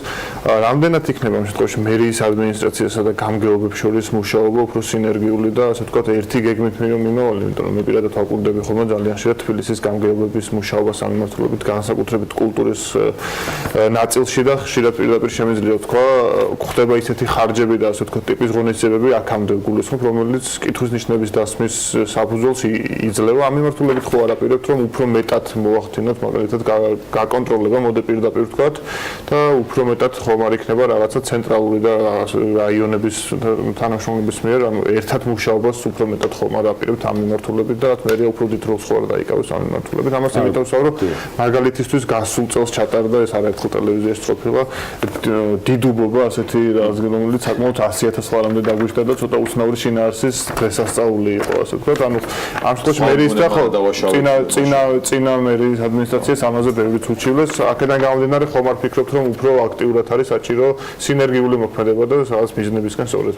რამდენად იქნება ამ შემთხვევაში მერიის ადმინისტრაციასა და გამგეობებს შორის მუშაობა უფრო სინერგიული და ასე ვთქვათ ერთი გეგმით მიმავალი, იმიტომ რომ მე პირადად ვაკურდები ხოლმე ძალიან ხშირად თბილისის გამგეობების მუშაობას ამ მიმართულებით განსაკუთრებით კულტურის ნაწილში და ხშირად პირდაპირ შემიძლია ვთქვა, გვხდება ისეთი ხარჯები და ასე ვთქვათ ტიპის ღონისძიებები აქამდე გულისხმობ, რომელიც კითხვის ნიშნების დასმის საფუძველს იძლევა. ამ მიმართულებით ხო არაპირებთ, რომ უფრო მეტად მოახდინოთ, მაგალითად გაკონტროლება მოდე პირდაპირ ვთქვათ და უფრო მეტად ხომ არ იქნება რაღაცა ცენტრალური და რაიონების თანამშრომლების მიერ, ანუ ერთად მუშაობას უფრო მეტად ხომ არ აპირებთ ამ მიმართულებით და მე უფრო დიდ როლს ხო არ დაიკავოს ამ მიმართულებით. ამას იმიტომ ვსაუბრობ, მაგალითისთვის გასულ წელს ჩატარდა ეს არაერთხელ ტელევიზიაში სწრაფება დიდუბობა ასეთი რომელიც საკმაოდ 100,000 ლარამდე დაგვიშთა და ცოტა უცნაური შინაარსის დღესასწაული იყო, ასე ვთქვათ. ანუ ამ შემთხვევაში მერის და ხო წინა მერის ადმინისტრაციას ამაზე ბევრიც უჩივლეს. აქედან გამომდინარე ხომ არ ფიქრობთ, რომ უფრო აქტიურად არის საჭირო სინერგიული მოქმედება და რაღაც მიზნებისგან სწორედ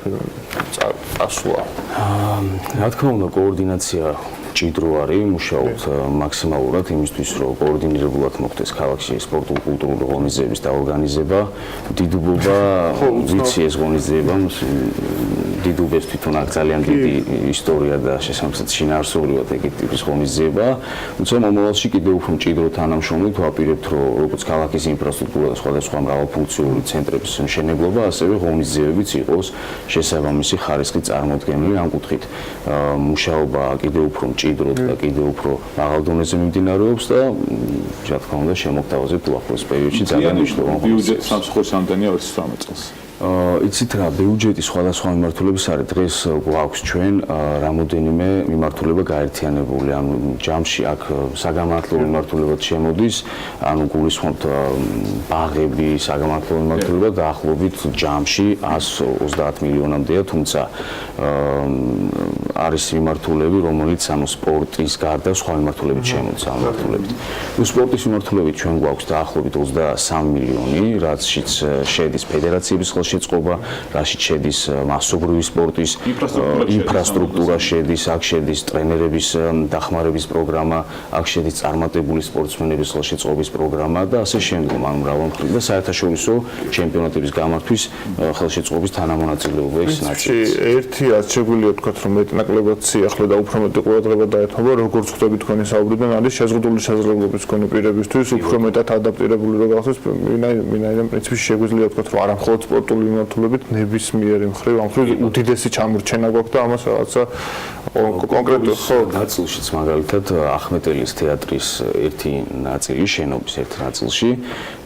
წასვლა. რა თქმა უნდა, კოორდინაცია ჭიდრო არის, მუშაობთ მაქსიმალურად იმისთვის, რომ კოორდინირებულად მოხდეს ქალაქში სპორტულ-კულტურული ღონისძიების დაორგანიზება. დიდუბობა, ვიცი ეს ღონისძიება, დიდუბეს თვითონ აქ ძალიან დიდი ისტორია და შესაბამისად შინაარსობრივად ეგეთი ტიპის ღონისძიება. თუმცა მომავალში კიდევ უფრო მჭიდრო თანამშრომლით ვაპირებთ, რომ როგორც ქალაქის ინფრასტრუქტურა და სხვადასხვა მრავალფუნქციური ცენტრების მშენებლობა, ასევე ღონისძიებებიც იყოს შესაბამისი ხარისხით წარმოდგენილი. ამ კუთხით მუშაობა კიდევ უფრო მჭიდროდ და კიდევ უფრო მაღალ დონეზე მიმდინარეობს და რა თქმა უნდა შემოგთავაზებთ უახლოეს პერიოდში ძალიან მნიშვნელოვან ბიუჯეტს სამსახურის ამდენია 2018 წელს. იცით რა, ბიუჯეტის სხვადასხვა მიმართულების არის. დღეს გვაქვს ჩვენ რამოდენიმე მიმართულება გაერთიანებული. ანუ ჯამში აქ საგამართლო მიმართულებად შემოდის, ანუ გულისხმობთ ბაღები, საგამართლო მიმართულება დაახლოებით ჯამში 130 მილიონამდეა, თუმცა არის მიმართულები, რომელიც ანუ სპორტის გარდა სხვა მიმართულებით შემოდის ამ მიმართულებით. სპორტის მიმართულებით ჩვენ გვაქვს დაახლოებით 23 მილიონი, რაცშიც შედის ფედერაციების ხელშეწყობა, რაშიც შედის მასობრივი სპორტის ინფრასტრუქტურა შედის, აქ შედის ტრენერების დახმარების პროგრამა, აქ შედის წარმატებული სპორტსმენების ხელშეწყობის პროგრამა და ასე შემდგომ, ანუ მრავალმხრივი და საერთაშორისო ჩემპიონატების გამართვის ხელშეწყობის თანამონაწილეობა ის ნაწილი. ერთია შეგვიძლია ვთქვათ, რომ მეტნაკლებად სიახლე და უფრო მეტი ყურადღება დაეთმობა, როგორც ხვდები თქვენი საუბრიდან არის შეზღუდული შესაძლებლობის მქონე პირებისთვის უფრო მეტად ადაპტირებული რო გახდეს, ვინაიდან პრინციპში შეგვიძლია ვთქვათ, რომ არა მხოლოდ სპორტული მიმართულებით ნებისმიერი მხრივ, ამ მხრივ უდიდესი ჩამორჩენა გვაქვს და ამას რაღაცა კონკრეტულ ნაწილშიც მაგალითად ახმეტელის თეატრის ერთი ნაწილი, შენობის ერთ ნაწილში,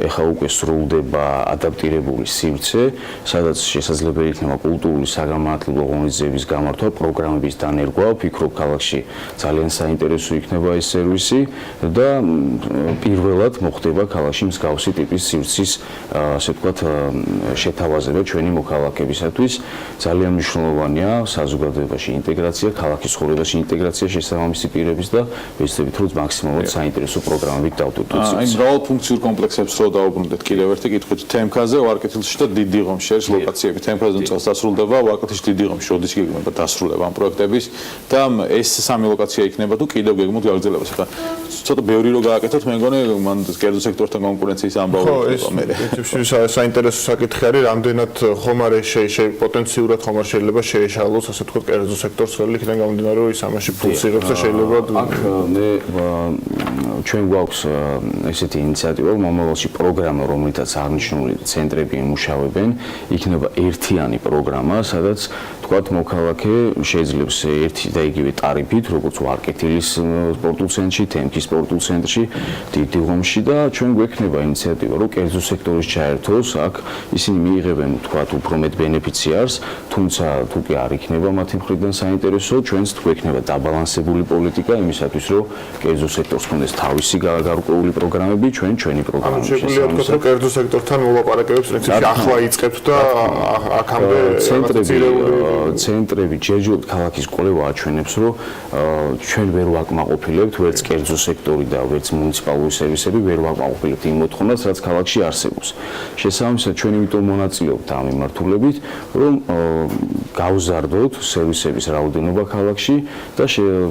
ეხლა უკვე სრულდება ადაპტირებული სივრცე, სადაც შესაძლებელი იქნება კულტურული საგამართლებლო ღონისძიების გამართვა, პროგრამების დანერგვა, ვფიქრობ ქალაქში ძალიან საინტერესო იქნება ეს სერვისი და პირველად მოხდება ქალაქში მსგავსი ტიპის სივრცის, ასე ვთქვათ, შეთავაზება ჩვენი მოქალაქეებისათვის. ძალიან მნიშვნელოვანია საზოგადოებაში ინტეგრაცია, ქალაქის ცხოვრებაში ინტეგრაცია შესაბამისი პირების და ვეცდებით, რომ მაქსიმალურად საინტერესო პროგრამებით დავდოთ. აი, მრავალფუნქციურ კომპლექსებს რო დაუბრუნდეთ კიდევ ერთი კითხვით, თემქაზე, ვარკეთილში და დიდი ღომში არის ლოკაციები. თემქაზე წელს დასრულდება, ვარკეთილში დიდი ღომში როდის გეგმება დასრულება ამ პროექტების და ეს სამი ლოკაცია იქნება თუ კიდევ გეგმოთ გაგრძელებას. ხა ცოტა ბევრი რო გააკეთოთ, მე მგონი მან კერძო სექტორთან კონკურენციის ამბავი იყო მე. საინტერესო საკითხი არის, რამდენად ხომ არ პოტენციურად ხომ არ შეიძლება შეეშალოს, ასე ვთქვათ, კერძო სექტორს ხელი, იქიდან გამომდინარე, რომ ის ამაში ფულს იღებს და შეიძლება აქ მე ჩვენ გვაქვს ესეთი ინიციატივა, მომავალში პროგრამა, რომელთაც აღნიშნული ცენტრები იმუშავებენ, იქნება ერთიანი პროგრამა, სადაც თქვათ მოქალაქე შეიძლება ერთი და იგივე ტარიფით, როგორც ვარკეთილის სპორტულ ცენტრში, თემქის სპორტულ ცენტრში, დიდი ღომში და ჩვენ გვექნება ინიციატივა, რომ კერძო სექტორის ჩაერთოს, აქ ისინი მიიღებენ თქვათ უფრო მეტ ბენეფიციარს, თუმცა თუ კი არ იქნება მათი მხრიდან საინტერესო, ჩვენც გვექნება დაბალანსებული პოლიტიკა იმისათვის, რომ კერძო სექტორს ქონდეს თავისი გარკვეული პროგრამები, ჩვენი პროგრამები. შეგვიძლია ვთქვათ, რომ კერძო სექტორთან მოლაპარაკებებს პრინციპში ახლა იწყებთ და აქამდე ცენტრები ჯერჯერობით ქალაქის კვლევა აჩვენებს, რომ ჩვენ ვერ ვაკმაყოფილებთ ვერც კერძო სექტორი და ვერც მუნიციპალური სერვისები ვერ ვაკმაყოფილებთ იმ მოთხოვნას, რაც ქალაქში არსებობს. შესაბამისად, ჩვენ იმიტომ მონაწილეობთ ამ მიმართულებით, რომ გავზარდოთ სერვისების რაოდენობა ქალაქში და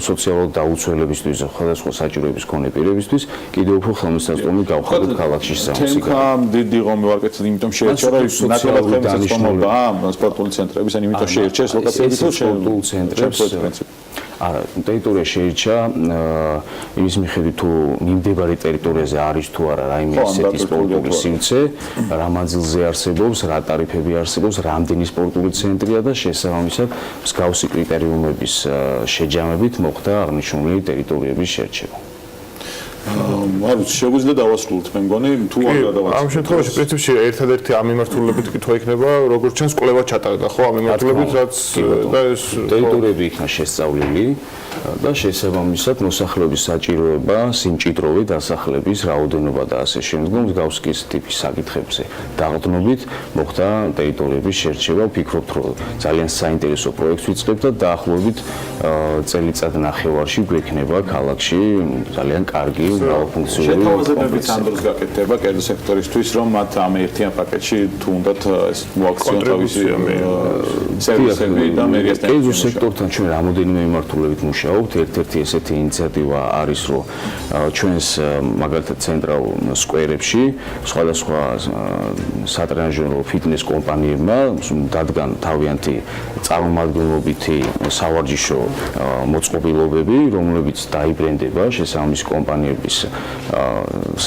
სოციალურ დაუცველებისთვის, სხვადასხვა საჭიროების მქონე პირებისთვის კიდევ უფრო ხელმისაწვდომი გავხადოთ ქალაქში სამოსი. თემქამ დიდი ღომი ვარკეთილ, იმიტომ შეერჩა ნაკლებად ხელმისაწვდომობა სპორტული ცენტრების, ან იმიტომ შეერჩეს ლოკაციები თუ სპორტულ ცენტრებს. არა, ტერიტორია შეირჩა იმის მიხედვით თუ მიმდებარე ტერიტორიაზე არის თუ არა რაიმე ესეთი სპორტული სივრცე, რა მანძილზე არსებობს, რა ტარიფები არსებობს, რამდენი სპორტული ცენტრია და შესაბამისად მსგავსი კრიტერიუმების შეჯამებით მოხდა აღნიშნული ტერიტორიების შერჩევა. არ ვიცი, შეგვიძლია დავასრულოთ, მე მგონი, თუ არ გადავასრულოთ. ამ შემთხვევაში პრინციპში ერთადერთი ამ მიმართულებით კითხვა იქნება, როგორც ჩანს კვლევა ჩატარდა, ხო, ამ მიმართულებით, რაც და ეს ტერიტორიები იქნა შესწავლილი და შესაბამისად მოსახლეობის საჭიროება, სიმჭიდროვე დასახლების რაოდენობა და ასე შემდგომ მსგავსი ტიპის საკითხებზე დაყრდნობით მოხდა ტერიტორიების შერჩევა. ვფიქრობთ, რომ ძალიან საინტერესო პროექტს ვიწყებთ და დაახლოებით წელიწად ნახევარში გვექნება ქალაქში ძალიან კარგი მრავალფუნქციური შეთავაზებებით ამ დროს გაკეთდება კერძო სექტორისთვის, რომ მათ ამ ერთიან პაკეტში თუ უნდათ მოაქციონ თავისი სერვისები და მერიასთან. კერძო სექტორთან ჩვენ რამოდენიმე მიმართულებით მუშაობთ. ერთ-ერთი ესეთი ინიციატივა არის, რომ ჩვენს მაგალითად ცენტრალურ სკვერებში სხვადასხვა სატრენაჟერო ფიტნეს კომპანიებმა დადგან თავიანთი წარმომადგენლობითი სავარჯიშო მოწყობილობები, რომლებიც დაიბრენდება შესაბამისი კომპანიების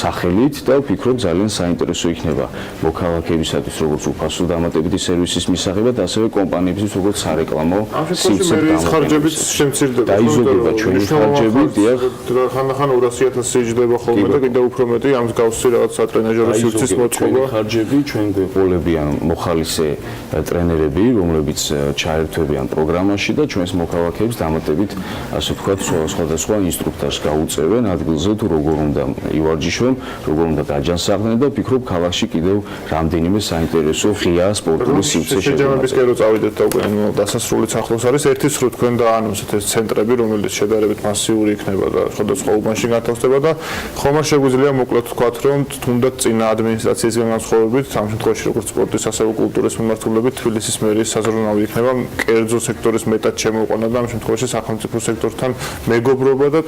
სახელით და ვფიქრობ ძალიან საინტერესო იქნება მოქალაქეებისათვის როგორც უფასო დამატებითი სერვისის მისაღებად, ასევე კომპანიებისთვის როგორც სარეკლამო სივრცე ხარჯების შემცირდება. დაიზოგება ჩვენი ხარჯები, დიახ. ხანდახან 200.000 შეჯდება ხოლმე და კიდევ უფრო მეტი ამ მსგავსი რაღაც სატრენაჟერო სივრცის მოწყობა. ხარჯები ჩვენ გვეყოლებიან მოხალისე ტრენერები, რომლებიც ჩაერთვებიან პროგრამაში და ჩვენს მოქალაქეებს დამატებით, ასე ვთქვათ, სხვადასხვა ინსტრუქტორს გაუწევენ ადგილზე თუ როგორ უნდა ივარჯიშონ, როგორ უნდა დაჯანსაღდნენ და ვფიქრობ ქალაქში კიდევ რამდენიმე საინტერესო ღია სპორტული სივრცე შეჯამების კერო წავიდეთ და უკვე დასასრულიც ახლოს არის. ერთი სრულ თქვენ დაანონსეთ ეს ცენტრები, რომელიც შედარებით მასიური იქნება და სხვადასხვა უბანში განთავსდება და ხომ არ შეგვიძლია მოკლედ ვთქვათ, რომ თუნდაც წინა ადმინისტრაციის განსხვავებით, ამ შემთხვევაში როგორც სპორტის, ასევე კულტურის მიმართულებით თბილისის მერის საზრუნავი იქნება კერძო სექტორის მეტად შემოყვანა და ამ შემთხვევაში სახელმწიფო სექტორთან მეგობრობა და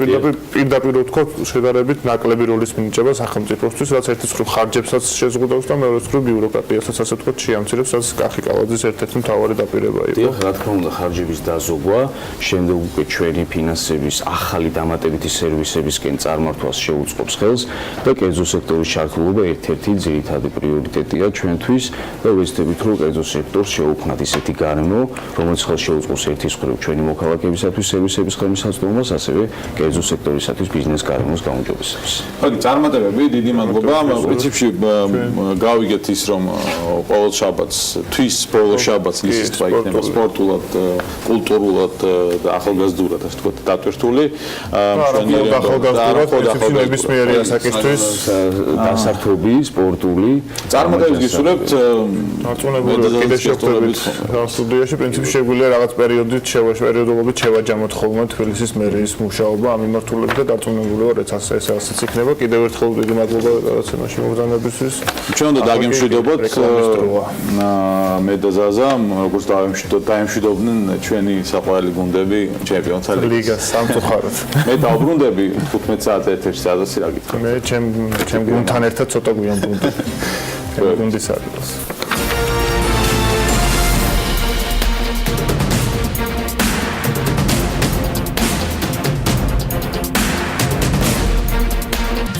პირდაპირ ვთქვათ, შედარებით ნაკლები როლის მინიჭება სახელმწიფოსთვის, რაც ერთი მხრივ ხარჯებსაც შეზღუდავს და მეორე მხრივ ბიუროკრატიასაც ასე ვთქვათ შეამცირებს, რაც კახი კალაძის ერთ-ერთი მთავარი დაპირება იყო. დიახ, რა თქმა უნდა, ხარჯების დაზოგვა, შემდეგ უკვე ჩვენი ფინანსების ახალი დამატებითი სერვისებისკენ წარმართვას შეუწყობს ხელს და კერძო სექტორის ჩართულობა ერთ-ერთი ძირითადი პრიორიტეტია ჩვენთვის და ვეცდებით, რომ კერძო სექტორს შეუქმნათ ისეთი გარემო, რომელიც ხელს შეუწყობს ერთის მხრივ ჩვენი მოქალაქეებისათვის სერვისების ხელმისაწვდომას, ასევე კერძო სექტორისათვის ბიზნეს გარემოს გაუმჯობესებას. ხოდი, წარმატებები, დიდი მადლობა. პრინციპში გავიგეთ ის, რომ ყოველ შაბათს, თვის ბოლო შაბათს ლის თვა იქნება სპორტულად, კულტურულად და ახალგაზრდულად, ასე ვთქვათ, დატვირთული. მშვენიერი ახალგაზრდულად ნებისმიერი ასაკისთვის დასართობი, სპორტული წარმატებებს გისურვებთ. დარწმუნებული კიდე შევხვდებით სტუდიაში, პრინციპში შეგვიძლია რაღაც პერიოდულობით შევაჯამოთ ხოლმე თბილისის მერიის მუშაობა ამ მიმართულებით და დარწმუნებული ვარ, რომ ასეც იქნება. კიდევ ერთხელ დიდი მადლობა გადაცემაში მოგზაურობისთვის. ჩვენ უნდა დაგემშვიდობოთ მე და ზაზა, როგორც დაემშვიდობდნენ ჩვენი საყვარელი გუნდები ჩემპიონთა ლიგას სამწუხაროდ. მე დავბრუნდები 15 საათზე ეთერში სადაც რა გითხრა. მე ჩემ გუნდთან ერთად ცოტა გვიან ბრუნდი. გუნდის ადგილას.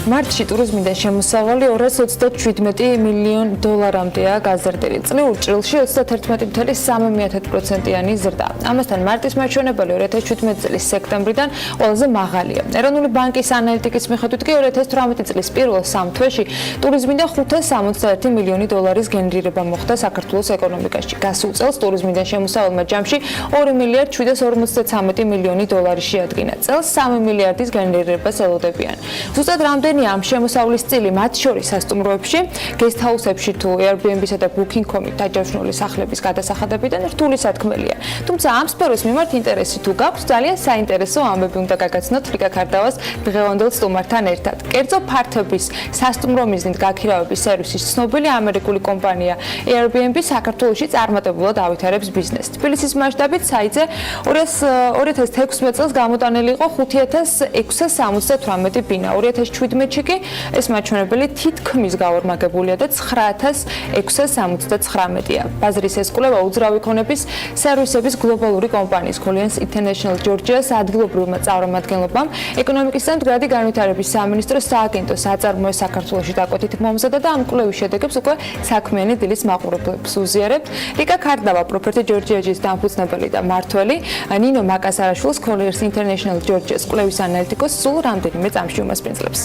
მარტში ტურიზმიდან შემოსავალი 227 მილიონ დოლარამდეა გაზრდილი. წლიურ ჭრილში 31.3%-იანი ზრდა. ამასთან მარტის მაჩვენებელი 2017 წლის სექტემბრიდან ყველაზე მაღალია. ეროვნული ბანკის ანალიტიკის მიხედვით კი 2018 წლის პირველ 3 თვეში ტურიზმიდან 561 მილიონი დოლარის გენერირება მოხდა საქართველოს ეკონომიკაში. გასულ წელს ტურიზმიდან შემოსავალმა ჯამში 2 მილიარდ 753 მილიონი დოლარი შეადგინა. წელს 3 მილიარდის გენერირებას ელოდებიან. ზუსტად რამდენი ამ შემოსავლის წილი მათ შორის სასტუმროებში, გესტჰაუსებში თუ Airbnb-სა და Booking.com-ით დაჯავშნული სახლების გადასახადებიდან რთული სათქმელია. თუმცა ამ სფეროს მიმართ ინტერესი თუ გაქვთ, ძალიან საინტერესო ამბები უნდა გაგაცნოთ რიკა ქარდავას დღევანდელ სტუმართან ერთად. კერძო ფართობის სასტუმრო მიზნით გაქირავების სერვისის ცნობილი ამერიკული კომპანია Airbnb საქართველოში წარმატებულად ავითარებს ბიზნესს. თბილისის მასშტაბით საიტზე 2016 წელს გამოტანილი იყო 5678 ბინა, 2017 თურქეთში კი ეს მაჩვენებელი თითქმის გაორმაგებულია და 9669-ია. ბაზრის ეს კვლევა უძრავი ქონების სერვისების გლობალური კომპანიის Colliers International Georgia-ს ადგილობრივმა წარმომადგენლობამ ეკონომიკის და მდგრადი განვითარების სამინისტროს სააგენტოს აწარმოეს საქართველოში დაკვეთით მომზადა და ამ კვლევის შედეგებს უკვე საქმიანი დილის მაყურებლებს უზიარებთ. რიკა ქარდავა პროფესორი ჯორჯიაჯის დამფუძნებელი და მმართველი ნინო მაკასარაშვილს Colliers International Georgia-ს კვლევის ანალიტიკოს სულ რამდენიმე წამში უმასპინძლებს.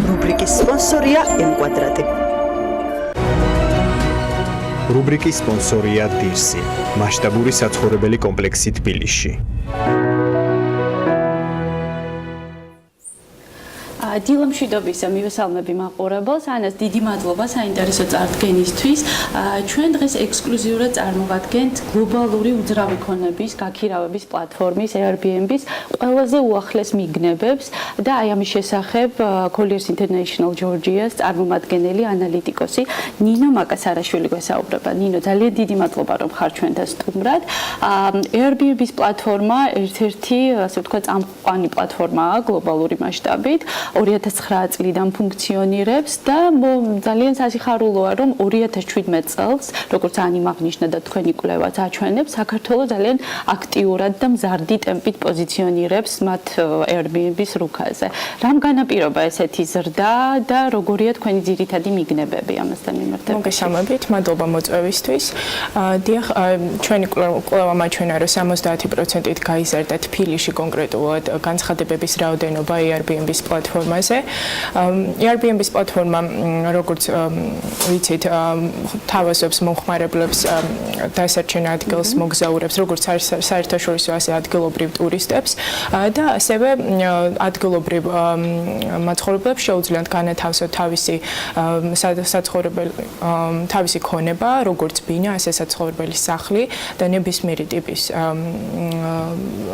რუბრიკის სპონსორია M-კვადრატი. რუბრიკის სპონსორია დირსი, მასშტაბური საცხოვრებელი კომპლექსი თბილისში. დილა მშვიდობის მივესალმები მაყურებელს, ანას დიდი მადლობა საინტერესო წარდგენისთვის. ჩვენ დღეს ექსკლუზიურად წარმოვადგენთ გლობალური უძრავი ქონების გაქირავების პლატფორმის Airbnb-ს ყველაზე უახლეს მიგნებებს და აი ამის შესახებ Colliers International Georgia-ს წარმომადგენელი ანალიტიკოსი ნინო მაკასარაშვილი გვესაუბრება. ნინო, ძალიან დიდი მადლობა რომ ხარ ჩვენთან სტუმრად. Airbnb-ს პლატფორმა ერთ-ერთი, ასე ვთქვათ, წამყვანი პლატფორმაა გლობალური მასშტაბით. 2009 წლიდან ფუნქციონირებს და ძალიან სასიხარულოა რომ 2017 წელს, როგორც ანიმაღნიშნა და თქვენი კვლევაც აჩვენებს, საქართველოს ძალიან აქტიურად და მზარდი ტემპით პოზიციონირებს მათ Airbnb-ს რუქაზე. რამ განაპირობა ესეთი ზრდა და როგორია თქვენი ძირითადი მიგნებები ამასთან მიმართებით? მოგესალმებით, მადლობა მოწვევისთვის. დიახ, ჩვენი კვლევა მაჩვენა რომ 70%-ით გაიზარდა თბილისში კონკრეტულად განცხადებების რაოდენობა Airbnb-ს პლატფორმაზე. Airbnb-ს პლატფორმა, როგორც ვიცით, თავაზობს მომხმარებლებს დასარჩენ ადგილს მოგზაურებს, როგორც საერთაშორისო ასე ადგილობრივ ტურისტებს და ასევე ადგილობრივ მაცხოვრებლებს შეუძლიათ განათავსოთ თავისი ქონება, როგორც ბინა, ასე საცხოვრებელი სახლი და ნებისმიერი ტიპის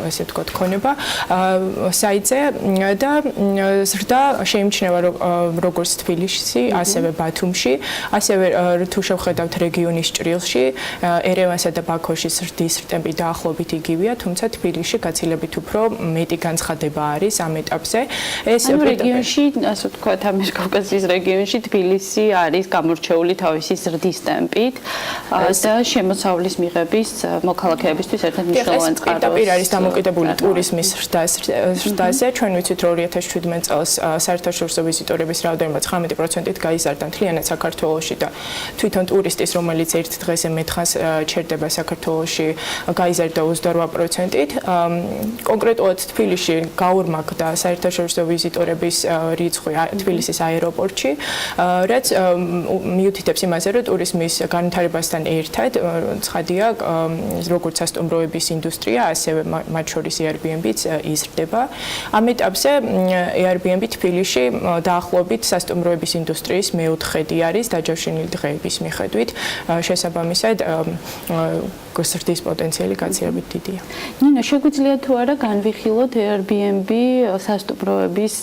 ასე ვთქვათ ქონება საიტზე და ზრდა შეიმჩნევა როგორც თბილისში, ასევე ბათუმში, ასევე თუ შევხედავთ რეგიონის ჭრილში, ერევანსა და ბაქოში ზრდის ტემპი დაახლოებით იგივეა, თუმცა თბილისში გაცილებით უფრო მეტი განცხადება არის ამ ეტაპზე. ეს რეგიონში, ასე ვთქვათ, ამიერკავკასიის რეგიონში თბილისი არის გამორჩეული თავისი ზრდის ტემპით და შემოსავლის მიღების მოქალაქეებისთვის ერთ-ერთი მნიშვნელოვანი წყაროა. პირდაპირ არის დამოკიდებული ტურიზმის ზრდაზე. ჩვენ ვიცით რომ 2017 წელს საერთაშორისო ვიზიტორების რაოდენობა 19%-ით გაიზარდა მთლიანად საქართველოში და თვითონ ტურისტის, რომელიც ერთ დღეზე მეთხანს ჩერდება საქართველოში, გაიზარდა 28%-ით. კონკრეტულად თბილისში გაორმაგდა საერთაშორისო ვიზიტორების რიცხვი თბილისის აეროპორტში, რაც მიუთითებს იმაზე, რომ ტურიზმის განვითარებასთან ერთად ცხადია, როგორც სასტუმროების ინდუსტრია, ასევე მათ შორის Airbnb-ც იზრდება. ამ ეტაპზე Airbnb თბილისში დაახლოებით სასტუმროების ინდუსტრიის მეოთხედი არის დაჯავშნილი დღეების მიხედვით. შესაბამისად, ზრდის პოტენციალი გაცილებით დიდია. ნინო, შეგვიძლია თუ არა განვიხილოთ Airbnb სასტუმროების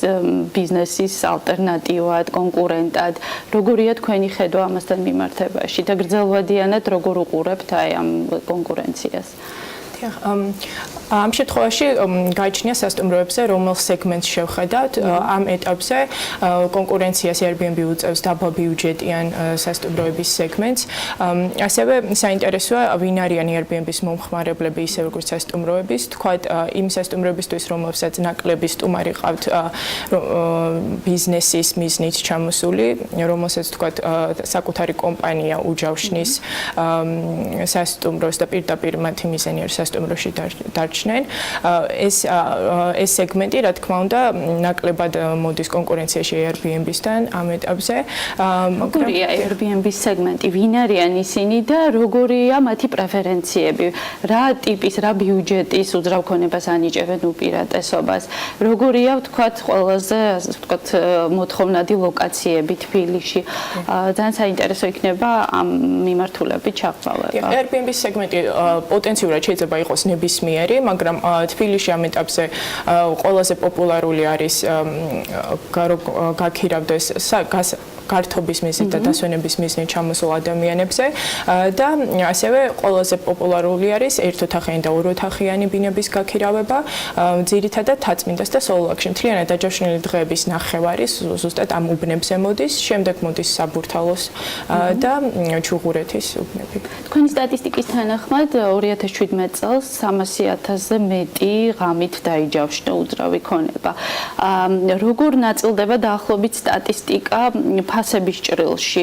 ბიზნესის ალტერნატივად, კონკურენტად, როგორია თქვენი ხედვა ამასთან მიმართებაში და გრძელვადიანად როგორ უყურებთ აი ამ კონკურენციას? ამ შემთხვევაში გაიჩნია სასტუმროებზე, რომელ სეგმენტს შევხედავთ. ამ ეტაპზე კონკურენციას Airbnb უწევს დაბალბიუჯეტიან სასტუმროების სეგმენტს. ასევე საინტერესოა, ვინ არიან Airbnb-ს მომხმარებლები, ისე როგორც სასტუმროების, თქვათ იმ სასტუმროებისთვის, რომელსაც ნაკლები სტუმარი ყავთ ბიზნესის მიზნით ჩამოსული, რომელსაც თქვათ საკუთარი კომპანია უჯავშნის სასტუმროს და პირდაპირ მათი მიზანი არის სასტუმროში დარჩნენ. ეს სეგმენტი, რა თქმა უნდა, ნაკლებად მოდის კონკურენციაში Airbnb-სთან ამ ეტაპზე. როგორია Airbnb-ის სეგმენტი, ვინ არიან ისინი და როგორია მათი პრეფერენციები? რა ტიპის, რა ბიუჯეტის უძრავ ქონებას ანიჭებენ უპირატესობას? როგორია, ვთქვათ, ყველაზე, ასე ვთქვათ, მოთხოვნადი ლოკაციები თბილისში? ძალიან საინტერესო იქნება ამ მიმართულებით ჩაყრალება. Airbnb-ის სეგმენტი პოტენციურად შეიძლება იყოს ნებისმიერი, მაგრამ თბილისში ამ ეტაპზე ყველაზე პოპულარული არის გაქირავდეს გართობის მიზნით და დასვენების მიზნით ჩამოსულ ადამიანებზე და ასევე ყველაზე პოპულარული არის ერთოთახიანი და ოროთახიანი ბინების გაქირავება, ძირითადად თაწმინდას და სოლოაკში. მთლიანად დაჯავშნილი დღეების ნახევარი ზუსტად ამ უბნებზე მოდის, შემდეგ მოდის საბურთალოს და ჩუღურეთის უბნები. თქვენი სტატისტიკის თანახმად 2017 წელს 300,000-ზე მეტი ღამით დაიჯავშნა უძრავი ქონება. როგორ ნაწილდება დაახლოებით სტატისტიკა ფასების ჭრილში?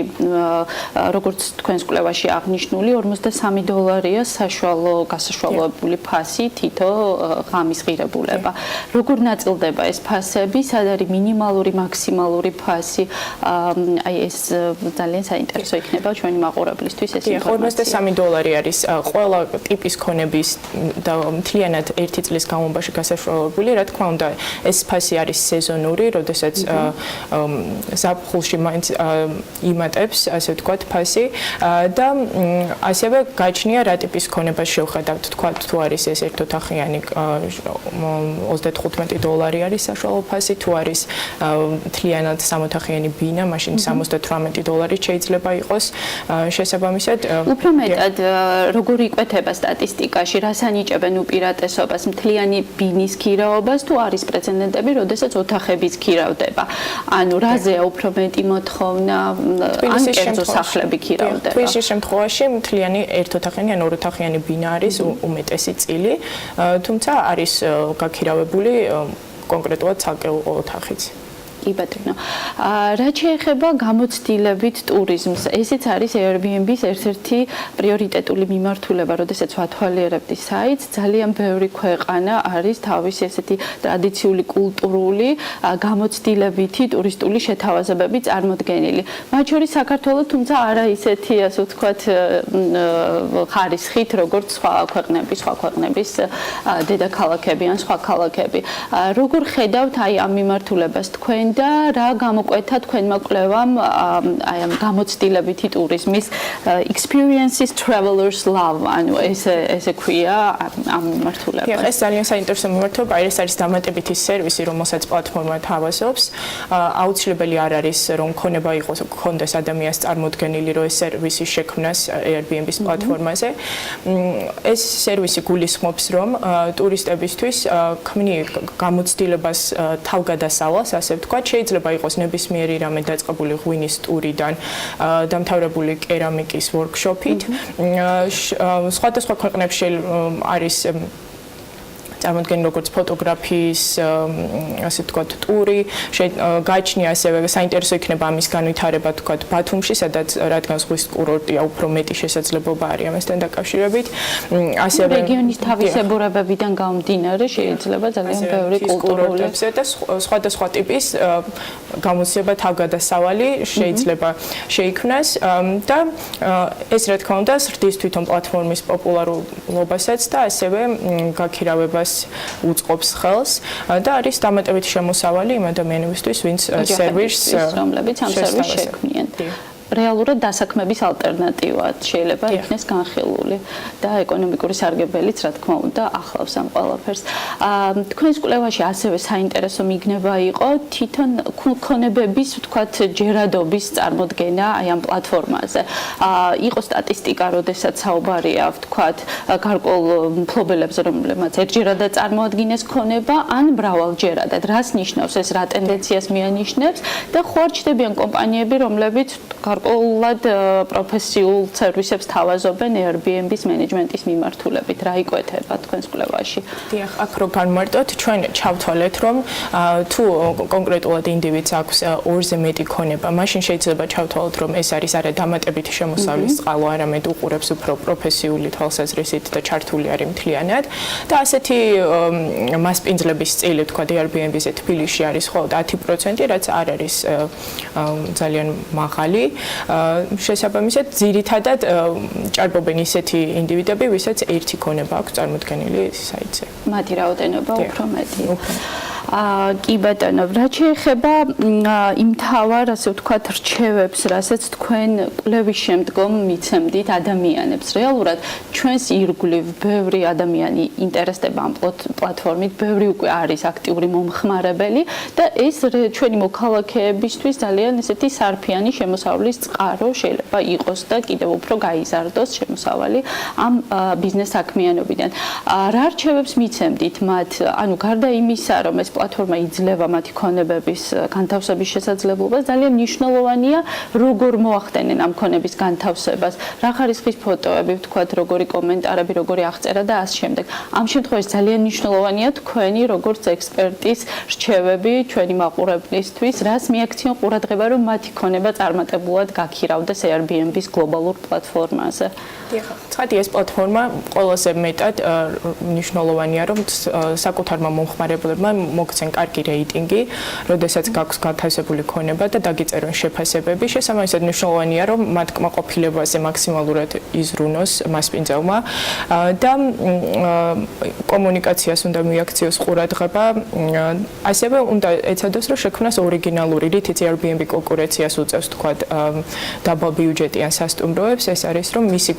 როგორც თქვენს კვლევაში აღნიშნული, $43-ია საშუალო გასაშუალებული ფასი თითო ღამის ღირებულება. როგორ ნაწილდება ეს ფასები? სად არის მინიმალური, მაქსიმალური ფასი? აი ეს ძალიან საინტერესო იქნება ჩვენი მაყურებლისთვის ეს ინფორმაცია. $43 არის ყველა ტიპის ქონების და მთლიანად ერთი წლის განმავლობაში გასაშუალებული. რა თქმა უნდა, ეს ფასი არის სეზონური, როდესაც ზაფხულში მაინც იმატებს, ასე ვთქვათ, ფასი და ასევე გაჩნია რა ტიპის ქონებას შევხედავთ, თქვათ, თუ არის ეს ერთოთახიანი $35 არის საშუალო ფასი, თუ არის მთლიანად სამოთახიანი ბინა, მაშინ $78 შეიძლება იყოს შესაბამისად. უფრო მეტად როგორ იკვეთება სტატისტიკაში, რას ანიჭებენ უპირატესობას, მთლიანი ბინის ქირაობას თუ არის პრეცედენტები, როდესაც ოთახების ქირავდება? ანუ რაზეა უფრო მეტი მოთხოვნა, ან კერძო სახლები ქირავდება? თბილისის შემთხვევაში მთლიანი ერთოთახიანი ან ოროთახიანი ბინა არის უმეტესი წილი, თუმცა არის გაქირავებული კონკრეტულად ცალკეულ ოთახიც. კი ბატონო. რაც შეეხება გამოცდილებით ტურიზმს, ესეც არის Airbnb-ის ერთ-ერთი პრიორიტეტული მიმართულება, როდესაც ვათვალიერებთ საიტს, ძალიან ბევრი ქვეყანა არის თავისი ესეთი ტრადიციული კულტურული გამოცდილებითი ტურისტული შეთავაზებები წარმოდგენილი. მათ შორის საქართველოს, თუმცა არა ისეთი, ასე ვთქვათ, ხარისხით, როგორც სხვა ქვეყნების დედაქალაქები ან სხვა ქალაქები. როგორ ხედავთ აი ამ მიმართულებას თქვენ და რა გამოკვეთა თქვენმა კვლევამ აი ამ გამოცდილებითი ტურიზმის experiences travelers love ანუ ესე ქვია ამ მიმართულებას. ეს ძალიან საინტერესო მიმართულება, ეს არის დამატებითი სერვისი, რომელსაც პლატფორმა თავაზობს. აუცილებელი არ არის, რომ ქონება იყოს, ქონდეს ადამიანს წარმოდგენილი, რომ ეს სერვისი შექმნას Airbnb-ის პლატფორმაზე. ეს სერვისი გულისხმობს, რომ ტურისტებისთვის ქმნი გამოცდილებას თავგადასავალს, ასე ვთქვათ, შეიძლება იყოს ნებისმიერი რამე დაწყებული ღვინის ტურიდან, დამთავრებული კერამიკის ვორქშოპით. სხვადასხვა ქვეყნებში არის წარმოდგენილი როგორც ფოტოგრაფიის, ასე ვთქვათ, ტური, გააჩნია ასევე საინტერესო იქნება ამის განვითარება, ვთქვათ, ბათუმში, სადაც რადგან ზღვის კურორტია, უფრო მეტი შესაძლებლობა არის ამასთან დაკავშირებით. ასევე რეგიონის თავისებურებებიდან გამომდინარე შეიძლება ძალიან ბევრი კულტურული და სხვადასხვა ტიპის გამოცდილება თავგადასავალი შეიძლება შეიქმნას და ეს რა თქმა უნდა ზრდის თვითონ პლატფორმის პოპულარობასაც და ასევე გაქირავებას უწყობს ხელს და არის დამატებითი შემოსავალი იმ ადამიანებისთვის, ვინც სერვისს რომლებიც ამ სერვისს შექმნიან. რეალურად დასაქმების ალტერნატივად შეიძლება იქნეს განხილული და ეკონომიკური სარგებელიც რა თქმა უნდა ახლავს ამ ყველაფერს. თქვენს კვლევაში ასევე საინტერესო მიგნება იყო თვითონ ქონებების ვთქვათ ჯერადობის წარმოდგენა აი ამ პლატფორმაზე. იყო სტატისტიკა, როდესაც საუბარია ვთქვათ გარკვეულ მფლობელებზე, რომლებმაც ერთჯერადად წარმოადგინეს ქონება ან მრავალჯერადად. რას ნიშნავს ეს, რა ტენდენციას მიანიშნებს და ხო არ ჩნდებიან კომპანიები, რომლებიც გარკვეულად პროფესიულ სერვისებს თავაზობენ Airbnb-ის მენეჯმენტის მიმართულებით. რა იკვეთება თქვენს კვლევაში? დიახ, აქ რო განმარტოთ, ჩვენ ჩავთვალეთ, რომ თუ კონკრეტულად ინდივიდს აქვს ორზე მეტი ქონება, მაშინ შეიძლება ჩავთვალოთ, რომ ეს არის არა დამატებითი შემოსავლის წყალო, არამედ უყურებს უფრო პროფესიული თვალსაზრისით და ჩართული არის მთლიანად. და ასეთი მასპინძლების წილი, თქვა Airbnb-ზე თბილისში არის მხოლოდ 10%, რაც არ არის ძალიან მაღალი. შესაბამისად, ძირითადად ჭარბობენ ისეთი ინდივიდები, ვისაც ერთი ქონება აქვს წარმოდგენილი საიტზე. მათი რაოდენობა უფრო მეტი. კი ბატონო, რაც შეეხება იმ თავარ, ასე ვთქვათ, რჩევებს, რასაც თქვენ კვლევის შემდგომ მიცემდით ადამიანებს. რეალურად ჩვენს ირგვლივ ბევრი ადამიანი ინტერესდება ამ პლატფორმით, ბევრი უკვე არის აქტიური მომხმარებელი და ეს ჩვენი მოქალაქეებისთვის ძალიან ესეთი სარფიანი შემოსავლის წყარო შეიძლება იყოს და კიდევ უფრო გაიზარდოს შემოსავალი ამ ბიზნეს საქმიანობიდან. რა რჩევებს მიცემდით მათ? ანუ გარდა იმისა, რომ ეს პლატფორმა იძლევა მათი ქონებების განთავსების შესაძლებლობას, ძალიან მნიშვნელოვანია როგორ მოახდენენ ამ ქონების განთავსებას, რა ხარისხის ფოტოები, ვთქვათ, როგორი კომენტარები, როგორი აღწერა და ასე შემდეგ. ამ შემთხვევაში ძალიან მნიშვნელოვანია თქვენი როგორც ექსპერტის რჩევები ჩვენი მაყურებლისთვის, რას მიაქციონ ყურადღება, რომ მათი ქონება წარმატებულად გაქირავდეს Airbnb-ის გლობალურ პლატფორმაზე. ცხადი ეს პლატფორმა ყველაზე მეტად მნიშვნელოვანია, რომ საკუთარმა მომხმარებლებმა მოგცენ კარგი რეიტინგი, როდესაც გაქვს განთავსებული ქონება და დაგიწერონ შეფასებები. შესაბამისად მნიშვნელოვანია, რომ მათ კმაყოფილებაზე მაქსიმალურად იზრუნოს მასპინძელმა და კომუნიკაციას უნდა მიაქციოს ყურადღება. ასევე უნდა ეცადოს, რომ შექმნას ორიგინალური, რითიც Airbnb კონკურენციას უწევს, თქვათ, დაბალ ბიუჯეტიან სასტუმროებს, ეს არის, რომ მისი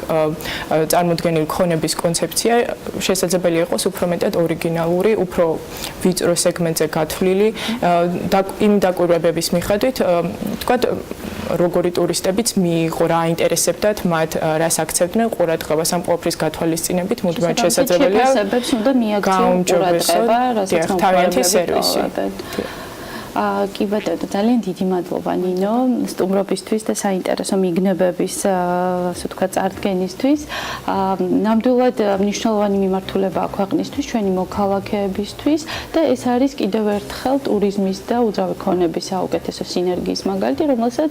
წარმოდგენილი ქონების კონცეფცია შესაძლებელი იყოს უფრო მეტად ორიგინალური, უფრო ვიწრო სეგმენტზე გათვლილი, იმ დაკვირვებების მიხედვით, თქვათ, როგორი ტურისტებიც მიიღო, რა აინტერესებდათ მათ, რას აქცევდნენ ყურადღებას ამ ყოველფრის გათვალისწინებით, მუდმივად შესაძლებელია გაუმჯობესება, რასაც თავიანთი სერვისი. კი ბატონო, ძალიან დიდი მადლობა ნინო სტუმრობისთვის და საინტერესო მიგნებების, ასე ვთქვათ, წარდგენისთვის. ნამდვილად მნიშვნელოვანი მიმართულებაა ქვეყნისთვის, ჩვენი მოქალაქეებისთვის და ეს არის კიდევ ერთხელ ტურიზმის და უძრავი ქონების საუკეთესო სინერგიის მაგალითი, რომელსაც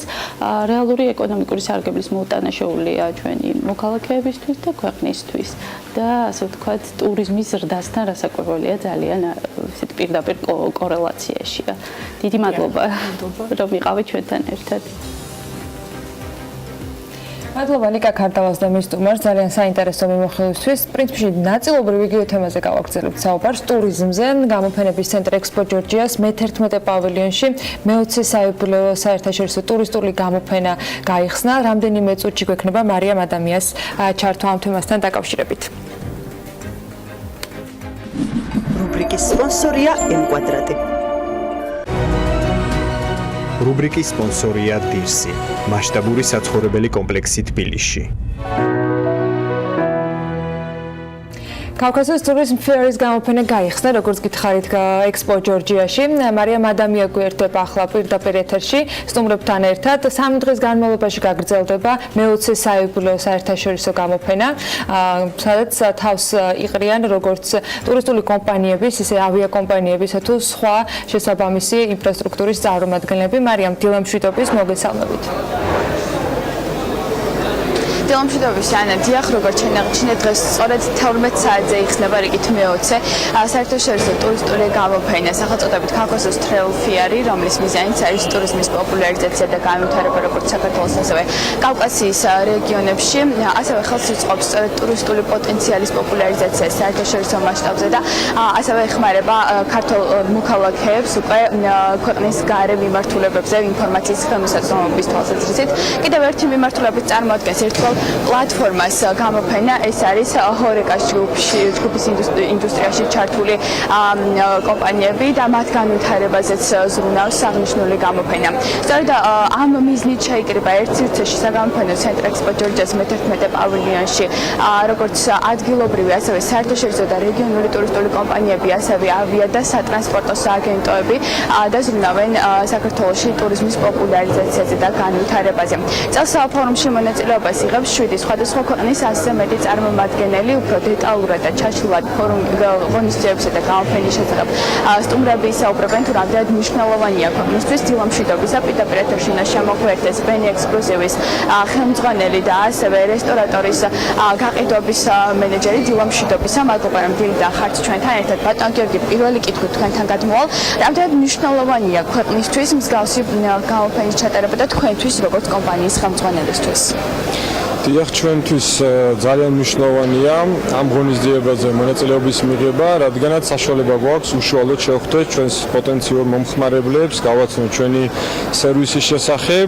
რეალური ეკონომიკური სარგებლის მოუტანაშეულია ჩვენი მოქალაქეებისთვის და ქვეყნისთვის. და ასე ვთქვათ, ტურიზმის ზრდასთან რასაკვირველია ძალიან ისეთ პირდაპირ კორელაციაშია. დიდი მადლობა, რომ იყავით ჩვენთან ერთად. მადლობა ლიკა ქარდავას და მის სტუმარს ძალიან საინტერესო მიმოხილვისთვის. პრინციპში ნაწილობრივ იგივე თემაზე გავაგრძელებთ საუბარს ტურიზმზე. გამოფენების ცენტრი ექსპო ჯორჯიას მე-11 პავილიონში მე-20 საიუბილეო საერთაშორისო ტურისტული გამოფენა გაიხსნა. რამდენიმე წუთში გვექნება მარიამ ადამიას ჩართვა ამ თემასთან დაკავშირებით. რუბრიკის სპონსორია M-კვადრატი. რუბრიკის სპონსორია დირსი, მასშტაბური საცხოვრებელი კომპლექსი თბილისში. კავკასიის ტურიზმ ფერის გამოფენა გაიხსნა, როგორც გითხარით, ექსპო ჯორჯიაში. მარიამ ადამია გვერდება ახლა პირდაპირ ეთერში სტუმრებთან ერთად. 3 დღის განმავლობაში გაგრძელდება მე-20 საიუბილეო საერთაშორისო გამოფენა, სადაც თავს იყრიან როგორც ტურისტული კომპანიების, ისე ავიაკომპანიებისა თუ სხვა შესაბამისი ინფრასტრუქტურის წარმომადგენლები. მარიამ, დილა მშვიდობის, მოგესალმებით. დილამშვიდობის ანა, დიახ, როგორც შენაღჩინეთ, დღეს სწორედ 12 საათზე იხსნება რიგით მე-20 საერთაშორისო ტურისტული გამოფენა, სახელწოდებით კავკასიის Travel Fair, რომლის მიზანიც არის ტურიზმის პოპულარიზაცია და განვითარება როგორც საქართველოს, ასევე კავკასიის რეგიონებში, ასევე ხელს უწყობს ტურისტული პოტენციალის პოპულარიზაციას საერთაშორისო მასშტაბზე და ასევე ეხმარება ქართულ მოქალაქეებს უკვე ქვეყნის გარე მიმართულებებზე ინფორმაციის ხელმისაწვდომობის თვალსაზრისით. კიდევ ერთი მიმართულებით წარმოადგენს ერთგვარ პლატფორმას გამოფენა, ეს არის ჰორეკას ჯგუფის ინდუსტრიაში ჩართული კომპანიები და მათ განვითარებაზეც ზრუნავს აღნიშნული გამოფენა. სწორედ ამ მიზნით შეიკრიბა ერთ სივრცეში საგამოფენო ცენტრი ექსპო ჯორჯიას მე-11 პავილიონში, როგორც ადგილობრივი, ასევე საერთაშორისო და რეგიონული ტურისტული კომპანიები, ასევე ავია და სატრანსპორტო სააგენტოები და ზრუნავენ საქართველოში ტურიზმის პოპულარიზაციაზე და განვითარებაზე. წელს ფორუმში მონაწილეობას იღებს 7 სხვადასხვა ქვეყნის 100-ზე მეტი წარმომადგენელი, უფრო დეტალურად და ჩაშლილად ღონისძიებისა და გამოფენის შესახებ სტუმრები ისაუბრებენ, თუ რამდენად მნიშვნელოვანია ქვეყნისთვის დილამშვიდობისა პირდაპირ ეთერში შემოგვერთეს ბენი ექსკლუზივის ხელმძღვანელი და ასევე რესტორატორის გაყიდვების მენეჯერი დილამშვიდობისა. მადლობა, რომ დილით ხართ ჩვენთან ერთად. ბატონ გიორგი, პირველი კითხვი თქვენთან გადმოვალ. რამდენად მნიშვნელოვანია ქვეყნისთვის მსგავსი გამოფენის ჩატარება და თქვენთვის როგორც კომპანიის ხელმძღვანელისთვის? დიახ, ჩვენთვის ძალიან მნიშვნელოვანია ამ ღონისძიებაზე მონაწილეობის მიღება, რადგანაც საშუალება გვაქვს უშუალოდ შევხვდეთ ჩვენს პოტენციურ მომხმარებლებს, გავაცნოთ ჩვენი სერვისის შესახებ.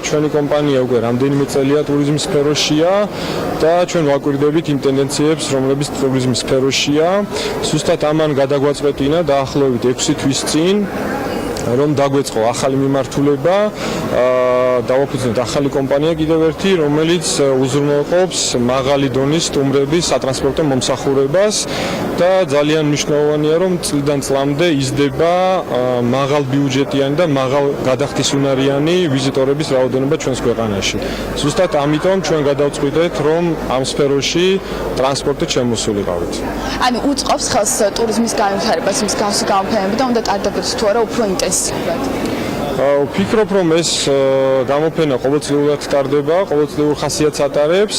ჩვენი კომპანია უკვე რამდენიმე წელია ტურიზმის სფეროშია და ჩვენ ვაკვირდებით იმ ტენდენციებს, რომლებიც ტურიზმის სფეროშია. ზუსტად ამან გადაგვაწყვეტინა დაახლოებით 6 თვის წინ რომ დაგვეწყო ახალი მიმართულება, დავაფუძნოთ ახალი კომპანია კიდევ ერთი, რომელიც უზრუნველყოფს მაღალი დონის სტუმრების სატრანსპორტო მომსახურებას და ძალიან მნიშვნელოვანია, რომ წლიდან წლამდე იზრდება მაღალბიუჯეტიანი და მაღალ გადახდისუნარიანი ვიზიტორების რაოდენობა ჩვენს ქვეყანაში. ზუსტად ამიტომ ჩვენ გადავწყვიტეთ, რომ ამ სფეროში ტრანსპორტით შემოსულიყავით. ანუ უწყობს ხელს ტურიზმის განვითარებას, მსგავსი გამოფენები და უნდა ტარდებოდეს თუ არა უფრო ინტენსიურად. ვფიქრობ, რომ ეს გამოფენა ყოველწლიურად ტარდება, ყოველწლიურ ხასიათს ატარებს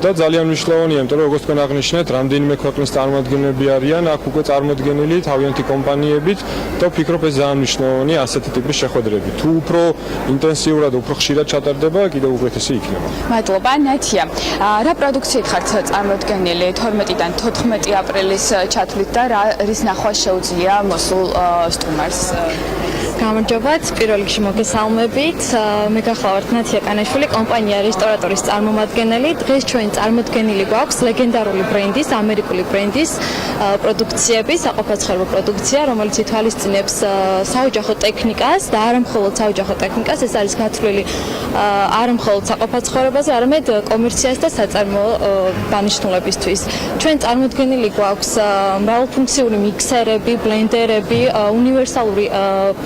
და ძალიან მნიშვნელოვანია, იმიტომ რომ როგორც თქვენ აღნიშნეთ, რამდენიმე ქვეყნის წარმომადგენლები არიან აქ უკვე წარმოდგენილი თავიანთი კომპანიებით და ვფიქრობ, ეს ძალიან მნიშვნელოვანია ასეთი ტიპის შეხვედრები. თუ უფრო ინტენსიურად, უფრო ხშირად ჩატარდება, კიდევ უკეთესი იქნება. მადლობა, ნათია. რა პროდუქციით ხართ წარმოდგენილი 12-დან 14 აპრილის ჩათვლით და რის ნახვა შეუძლია მოსულ სტუმარს? გამარჯობათ, პირველ რიგში მოგესალმებით. მე გახლავართ ნათია კანაშვილი, კომპანია რესტორატორის წარმომადგენელი. დღეს ჩვენ წარმოდგენილი გვაქვს ლეგენდარული ბრენდის, ამერიკული ბრენდის პროდუქციები, საყოფაცხოვრებო პროდუქცია, რომელიც ითვალისწინებს საოჯახო ტექნიკას და არა მხოლოდ საოჯახო ტექნიკას, ეს არის გათვლილი არა მხოლოდ საყოფაცხოვრებაზე, არამედ კომერციას და საწარმოო დანიშნულებისთვის. ჩვენ წარმოდგენილი გვაქვს მრავალფუნქციური მიქსერები, ბლენდერები, უნივერსალური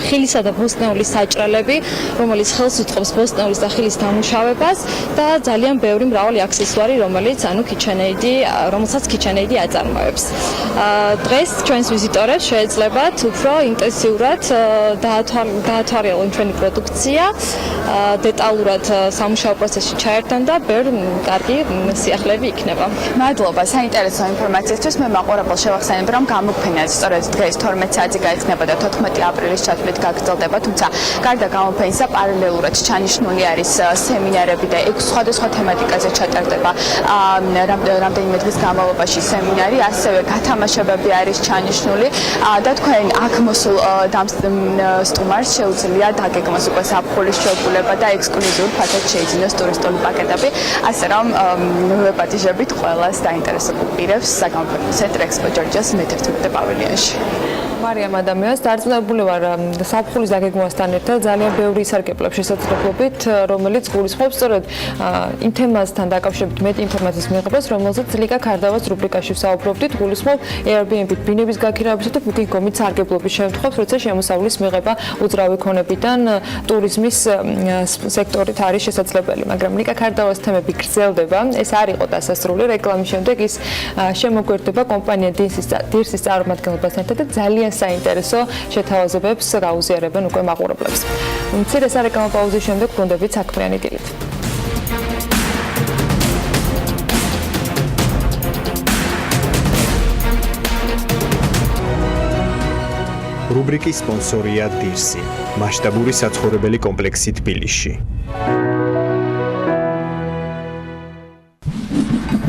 ხილისა და ბოსტნეულის საჭრელები, რომელიც ხელს უწყობს ბოსტნეულის და ხილის დამუშავებას და ძალიან ბევრი მრავალი აქსესუარი, რომელსაც KitchenAid აწარმოებს. დღეს ჩვენს ვიზიტორებს შეეძლებათ უფრო ინტენსიურად დაათვალიერონ ჩვენი პროდუქცია, დეტალურად სამუშაო პროცესში ჩაერთონ და ბევრი კარგი სიახლეები იქნება. მადლობა საინტერესო ინფორმაციისთვის. მე მაყურებელს შევახსენებ, რომ გამოფენა სწორედ დღეს 12 საათზე გაიხსნება და 14 აპრილის ჩათვლით გაგრძელდება, თუმცა გარდა გამოფენისა პარალელურად ჩანიშნული არის სემინარები და 6 სხვადასხვა თემატიკაზე ჩატარდება რამდენიმე დღის განმავლობაში სემინარი, ასევე გათამაშებები არის ჩანიშნული და თქვენ აქ მოსულ სტუმარს შეუძლია დაგეგმოს უკვე ზაფხულის შეგულება და ექსკლუზიურ ფასად შეიძინოს ტურისტული პაკეტები, ასე რომ ვეპატიჟებით ყველას დაინტერესებულ პირებს საგამოფენო ცენტრ ექსპო ჯორჯიას მე-11 პავილიონში. მარიამ ადამიანს დარწმუნებული ვარ საფხულის დაგეგმვასთან ერთად ძალიან ბევრი ისარგებლებს შესაძლებლობით, რომელიც გულისხმობს სწორედ იმ თემასთან დაკავშირებით მეტ ინფორმაციის მიღებას, რომელზეც ლიკა ქარდავას რუბრიკაში ვსაუბრობდით, გულისხმობ Airbnb-ით ბინების გაქირავებისა და Booking.com-ით სარგებლობის შემთხვევებს, როცა შემოსავლის მიღება უძრავი ქონებიდან ტურიზმის სექტორით არის შესაძლებელი, მაგრამ ლიკა ქარდავას თემები გრძელდება. ეს არ იყო დასასრული რეკლამის შემდეგ ის შემოგვერდება კომპანია დირსის წარმომადგენლობასთან ერთად და ძალიან საინტერესო შეთავაზებებს გაუზიარებენ უკვე მაყურებლებს. მცირე სარეკლამო პაუზის შემდეგ ბრუნდებით საქმიანი დილით. რუბრიკის სპონსორია დირსი, მასშტაბური საცხოვრებელი კომპლექსი თბილისში.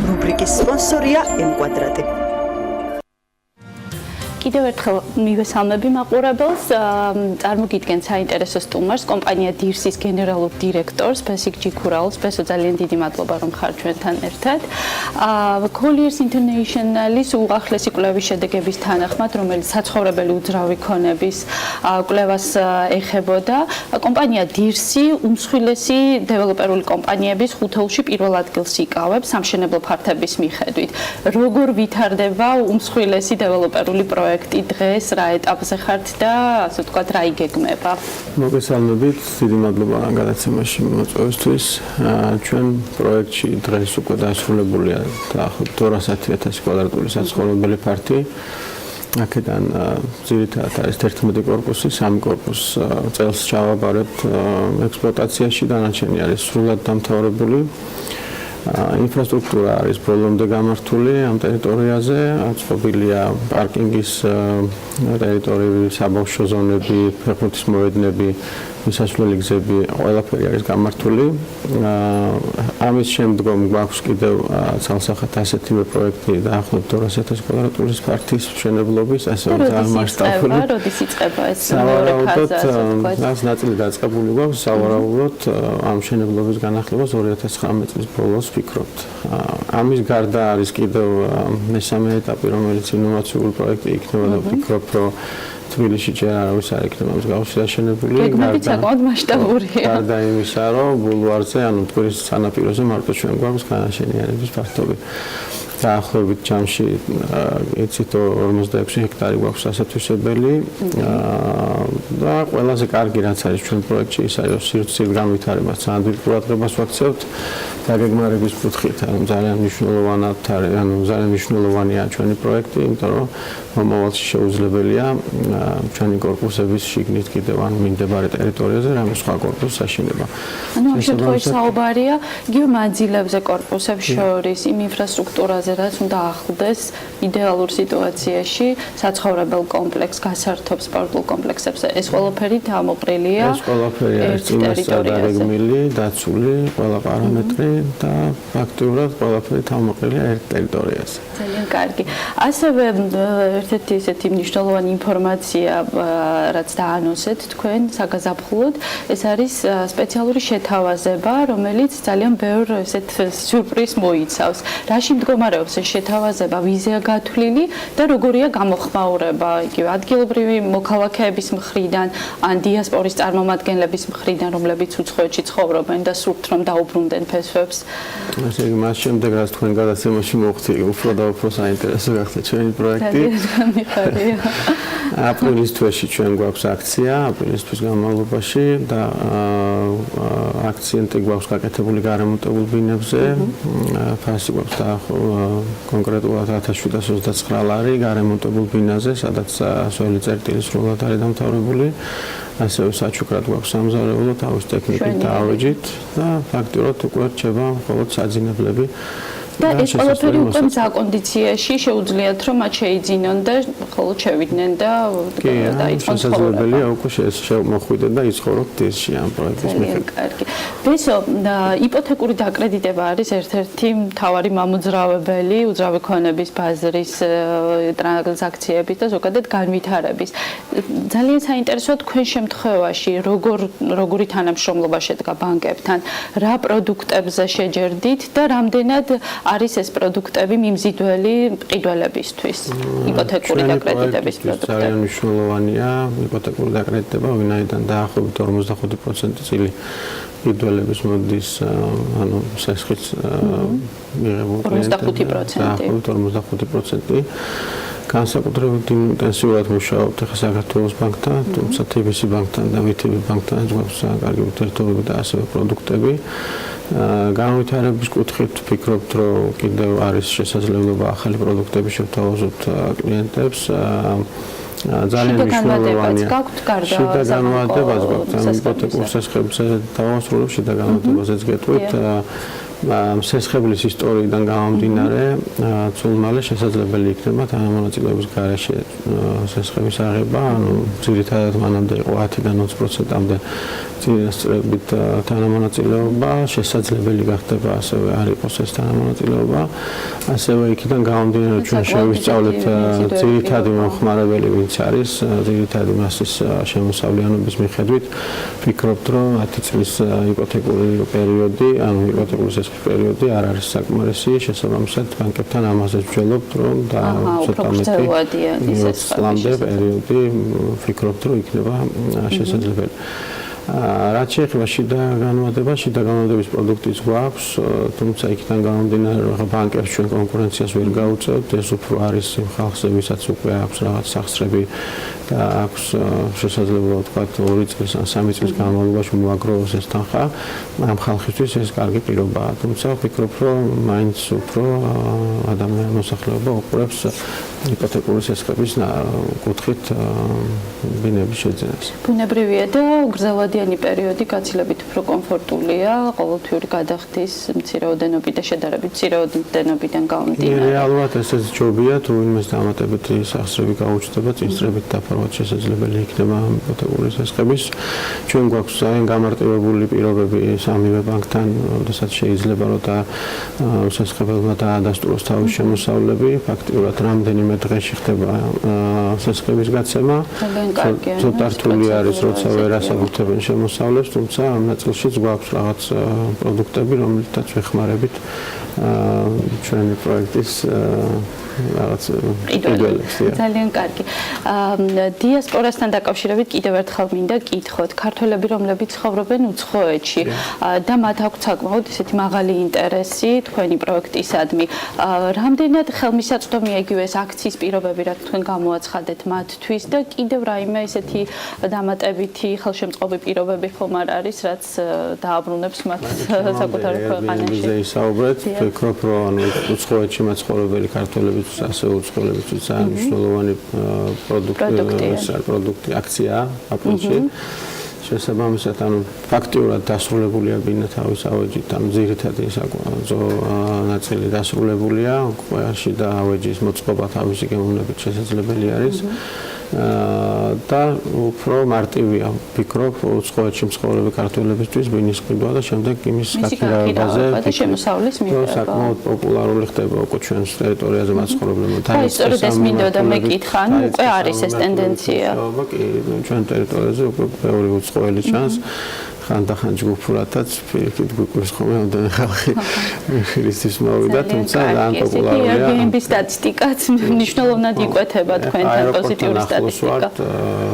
რუბრიკის სპონსორია M-კვადრატი. კიდევ ერთხელ მივესალმები მაყურებელს, წარმოგიდგენ საინტერესო სტუმარს, კომპანია დირსის გენერალურ დირექტორს, ბესიკ ჯიქურაულს. ბესო, ძალიან დიდი მადლობა, რომ ხარ ჩვენთან ერთად. Colliers International-ის უახლესი კვლევის შედეგების თანახმად, რომელიც საცხოვრებელი უძრავი ქონების კვლევას ეხებოდა, კომპანია დირსი უმსხვილესი დეველოპერული კომპანიების ხუთეულში პირველ ადგილს იკავებს სამშენებლო ფართების მიხედვით. როგორ ვითარდება უმსხვილესი დეველოპერული პროექტი დღეს, რა ეტაპზე ხართ და ასე ვთქვათ, რა იგეგმება? მოგესალმებით, დიდი მადლობა გადაცემაში მოწვევისთვის. ჩვენ პროექტში დღეს უკვე დასრულებულია დაახლოებით 200,000 კვადრატული საცხოვრებელი ფართი. აქედან ძირითადად არის 11 კორპუსი, 3 კორპუსს წელს ჩავაბარებთ ექსპლუატაციაში, დანარჩენი არის სრულად დამთავრებული. ინფრასტრუქტურა არის ბოლომდე გამართული ამ ტერიტორიაზე, აწყობილია პარკინგის ტერიტორიები, საბავშვო ზონები, ფეხბურთის მოედნები, მისასვლელი გზები ყველაფერი არის გამართული. ამის შემდგომ გვაქვს კიდევ ცალსახად ასეთივე პროექტი დაახლოებით 200,000 კვადრატული ფართის მშენებლობის, ასევე ძალიან მასშტაბური. როდის იწყება ეს მეორე ფაზა? რაც ნაწილი დაწყებული გვაქვს, სავარაუდოდ ამ მშენებლობის განახლებას 2019 წლის ბოლოს ვფიქრობთ. ამის გარდა არის კიდევ მესამე ეტაპი, რომელიც ინოვაციური პროექტი იქნება და ვფიქრობ, რომ თბილისში ჯერ არავის არ იქნება მსგავსი დაშენებული. გეგმებით საკმაოდ მასშტაბურია. გარდა იმისა, რომ ბულვარზე, ანუ მტკვრის სანაპიროზე მარტო ჩვენ გვაქვს განაშენიანების ფართობი. დაახლოებით ჯამში იცით 46 ჰექტარი გვაქვს ასათვისებელი და ყველაზე კარგი რაც არის ჩვენ პროექტში ის არის სივრცის განვითარებას ძალიან დიდ ყურადღებას ვაქცევთ დაგეგმარების კუთხით ანუ ძალიან მნიშვნელოვანია ჩვენი პროექტი იმიტომ რომ მომავალში შეუძლებელია ჩვენი კორპუსების შიგნით კიდევ ან მიმდებარე ტერიტორიაზე რამე სხვა კორპუსის აშენება. ანუ ამ შემთხვევაში საუბარია იგივე მანძილებზე კორპუსებს შორის იმ ინფრასტრუქტურაზე რაც უნდა ახლდეს იდეალურ სიტუაციაში საცხოვრებელ კომპლექს, გასართობ სპორტულ კომპლექსებს. ეს ყველაფერი დამოყრილია. ეს ყველაფერი არის წინასწარ დაგეგმილი, დაცული, ყველა პარამეტრი და ფაქტიურად ყველაფერი დამოყრილია ერთ ტერიტორიაზე. ძალიან კარგი. ასევე ერთ-ერთი ესეთი მნიშვნელოვანი ინფორმაცია, რაც დაანონსეთ თქვენ საგაზაფხულოდ, ეს არის სპეციალური შეთავაზება, რომელიც ძალიან ბევრ ესეთ სიურპრიზს მოიცავს. რაში მდგომარეობს ეს შეთავაზება, ვიზია გათვლილი და როგორია გამოხმაურება, იგივე ადგილობრივი მოქალაქეების მხრიდან, ან დიასპორის წარმომადგენლების მხრიდან, რომლებიც უცხოეთში ცხოვრობენ და სურთ რომ დაუბრუნდნენ ფესვებს. ასე იგი მას შემდეგ რაც თქვენ გადაცემაში მოხდი, უფრო და უფრო საინტერესო გახდა ჩვენი პროექტი. აპრილის თვეში ჩვენ გვაქვს აქცია, აპრილის თვის განმავლობაში და აქციენტი გვაქვს გაკეთებული გარემონტებულ ბინებზე. ფასი გვაქვს კონკრეტულად 1729 ლარი გარემონტებულ ბინაზე, სადაც სველი წერტილი სრულად არის დამთავრებული. ასევე საჩუქრად გვაქვს სამზარეულო თავის ტექნიკით დაავეჯით და ფაქტიურად უკვე რჩება მხოლოდ საძინებლები. და ეს ყველაფერი უკვე მზა კონდიციაში შეუძლიათ რომ მათ შეიძინონ და ხოლოდ შევიდნენ და დაიწყონ შესაძლებელია უკვე მოხვიდეთ და იცხოვროთ დისში ამ პროექტის მიხედვით. კარგი. ბესო, იპოთეკური დაკრედიტება არის ერთ-ერთი მთავარი მამოძრავებელი უძრავი ქონების ბაზრის ტრანზაქციების და ზოგადად განვითარების. ძალიან საინტერესოა თქვენ შემთხვევაში როგორი თანამშრომლობა შედგა ბანკებთან, რა პროდუქტებზე შეჯერდით და რამდენად არის ეს პროდუქტები მიმზიდველი ყიდველებისთვის იპოთეკური დაკრედიტების პროდუქტები. ძალიან მნიშვნელოვანია იპოთეკური დაკრედიტება, ვინაიდან დაახლოებით 45% წილი ყიდველების მოდის, ანუ სესხით მიღებულ კლიენტებზე 45%. განსაკუთრებით ინტენსიურად მუშაობთ ახლა საქართველოს ბანკთან, თუმცა TBC ბანკთან და VTB ბანკთან გვაქვს კარგი ურთიერთობები და ასევე პროდუქტები. განვითარების კუთხით ვფიქრობთ, რომ კიდევ არის შესაძლებლობა ახალი პროდუქტები შევთავაზოთ კლიენტებს. ძალიან მნიშვნელოვანია. შიდა განმარტებაც გვაქვს. ამ იპოთეკურ სასხებებზე დავასრულებ შიდა განმარტებაზეც გეტყვით. სესხებლის ისტორიიდან გამომდინარე, ცულმალე შესაძლებელი იქნება თანამონაწილეობის გარეშე სესხების აღება, ანუ ძირითადად მანამდე იყო 10-დან 20%-მდე წინასწრებით თანამონაწილეობა, შესაძლებელი გახდება ასევე არ იყოს ეს თანამონაწილეობა. ასევე იქიდან გამომდინარე ჩვენ შევისწავლეთ ძირითადი მომხმარებელი ვინც არის, ძირითადი მასის შემოსავლიანობის მიხედვით, ვფიქრობთ, რომ 10 წლის იპოთეკური პერიოდი, ანუ იპოთეკური პერიოდი არ არის საკმარისი, შესაბამისად ბანკებთან ამაზე ვჯელობთ, რომ და ცოტა მეტი წლამდე პერიოდი ვფიქრობთ, რომ იქნება შესაძლებელი. რაც შეეხება შიდა განმარტების პროდუქტიც გვაქვს, თუმცა იქიდან გამომდინარე, რომ ბანკებს ჩვენ კონკურენციას ვერ გაუწევთ, ეს უფრო არის იმ ხალხზე, ვისაც უკვე აქვს რაღაც სახსრები და აქვს შესაძლებლობა ვთქვათ 2 წლის ან 3 წლის განმავლობაში მოაგროვოს ეს თანხა. ამ ხალხისთვის ეს კარგი პირობაა, თუმცა ვფიქრობ, რომ მაინც უფრო ადამიანის მოსახლეობა უყურებს იპოთეკური სესხების კუთხით ბინების შეძენას. ბუნებრივია და გრძელვადიანი ნახევარდიანი პერიოდი გაცილებით უფრო კომფორტულია, ყოველთვიური გადახდის მცირეოდენობით და შედარებით მცირეოდენობიდან გამომდინარე. რეალურად ესეც ჯობია, თუ ვინმეს დამატებითი სახსრები გაუჩნდება, წინსწრებით დაფარვაც შესაძლებელი იქნება იპოთეკური სასხების. ჩვენ გვაქვს ძალიან გამარტივებული პირობები სამივე ბანკთან, როდესაც შეიძლება რომ სასხებელმა დაადასტუროს თავის შემოსავლები, ფაქტიურად რამდენიმე დღეში ხდება სასხების გაცემა. ცოტა რთული არის, როცა ვერ ასაკუთრებენ შემოსავლებს, თუმცა ამ ნაწილშიც გვაქვს რაღაც პროდუქტები, რომელთაც ვეხმარებით ჩვენი პროექტის რაღაც იდეოლოგს. ძალიან კარგი. დიასპორასთან დაკავშირებით კიდევ ერთხელ მინდა გითხოთ, ქართველები, რომლებიც ცხოვრობენ უცხოეთში და მათ აქვთ საკმაოდ ისეთი მაღალი ინტერესი თქვენი პროექტისადმი. რამდენად ხელმისაწვდომია იგივე ეს აქციის პირობები, რაც თქვენ გამოაცხადეთ მათთვის და კიდევ რაიმე ისეთი დამატებითი ხელშემწყობი პირობები ხომ არ არის, რაც დააბრუნებს მათ საკუთარ ქვეყანაში. ისაუბრეთ, ვფიქრობ, რომ უცხოეთში მაცხოვრებელი ქართველები ასე უცხოელებისთვის ძალიან მნიშვნელოვანი პროდუქტი აქციაა აპრილში. შესაბამისად, ფაქტიურად დასრულებულია ბინა თავის ავეჯით, ძირითადი ნაწილი დასრულებულია, ყველაში და ავეჯის მოწყობა თავისი გემოვნებით შესაძლებელი არის. და უფრო მარტივია, ვფიქრობ, უცხოეთში მცხოვრები ქართველებისთვის ბინის ყიდვა და შემდეგ იმის გაქირავებაზე და შემოსავლის მიღება. საკმაოდ პოპულარული ხდება უკვე ჩვენს ტერიტორიაზე მაცხოვრებლებმა. ისტორიას ეს მინდოდა მეკითხა, ანუ უკვე არის ეს ტენდენცია. ჩვენ ტერიტორიაზე უკვე ბევრი უცხოელი ჩანს. ხანდახან ჯგუფურათაც პირიქით გვიკვირს ხოლმე ამდენი ხალხი ხილის მოვიდა, თუმცა ძალიან პოპულარულია. Airbnb სტატისტიკაც მნიშვნელოვნად იკვეთება თქვენთან პოზიტიური სტატისტიკა.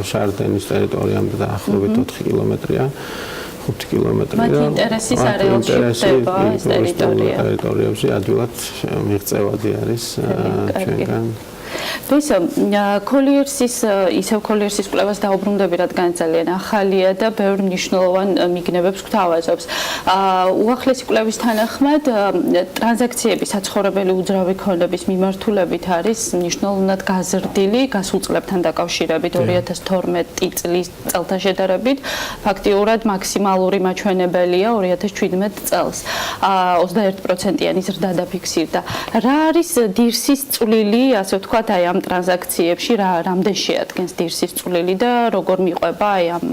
შარდენის ტერიტორიამდე დაახლოებით 4 კილომეტრია. 5 კილომეტრი. მათ ინტერესის არეალში ხდება ეს ტერიტორია. ტერიტორიებში ადვილად მიღწევადი არის ჩვენგან. ვისო, ისევ კოლიერსის კვლევას დაუბრუნდები, რადგან ძალიან ახალია და ბევრ მნიშვნელოვან მიგნებებს გვთავაზობს. უახლესი კვლევის თანახმად, ტრანზაქციები საცხოვრებელი უძრავი ქონების მიმართულებით არის მნიშვნელოვნად გაზრდილი გასულ წლებთან დაკავშირებით 2012 წელთან შედარებით, ფაქტიურად მაქსიმალური მაჩვენებელია 2017 წელს. 21%-იანი ზრდა დაფიქსირდა. რა არის დირსის წვლილი, ასე ვთქვათ, აი ამ ტრანზაქციებში რამდენ შეადგენს დირსის წვლილი და როგორ მიყვება აი ამ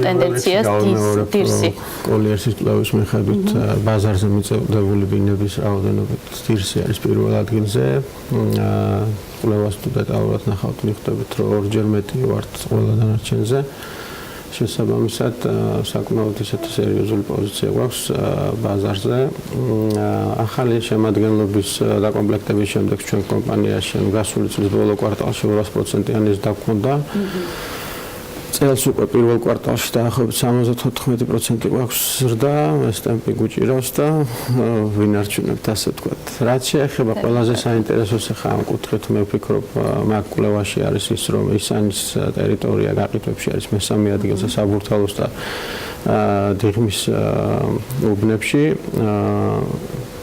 ტენდენციას დირსი? კოლიერსის კვლევის მიხედვით ბაზარზე მიწოდებული ბინების რაოდენობით დირსი არის პირველ ადგილზე. კვლევას თუ დეტალურად ნახავთ, მიხვდებით, რომ ორჯერ მეტი ვართ ყველა დანარჩენზე. შესაბამისად, საკმაოდ ისეთი სერიოზული პოზიცია გვაქვს ბაზარზე. ახალი შემადგენლობის დაკომპლექტების შემდეგ ჩვენ კომპანიაში გასული წლის ბოლო კვარტალში 200%-იანი ზრდა გვქონდა. წელს უკვე პირველ კვარტალში დაახლოებით 74% გვაქვს ზრდა, ეს ტემპი გვიჭირავს და ვინარჩუნებთ, ასე ვთქვათ. რაც შეეხება ყველაზე საინტერესოს ახლა ამ კუთხით, მე ვფიქრობ, მაგ კვლევაში არის ის, რომ ისანის ტერიტორია გაყიდვებში არის მესამე ადგილზე საბურთალოს და დიღმის უბნებში.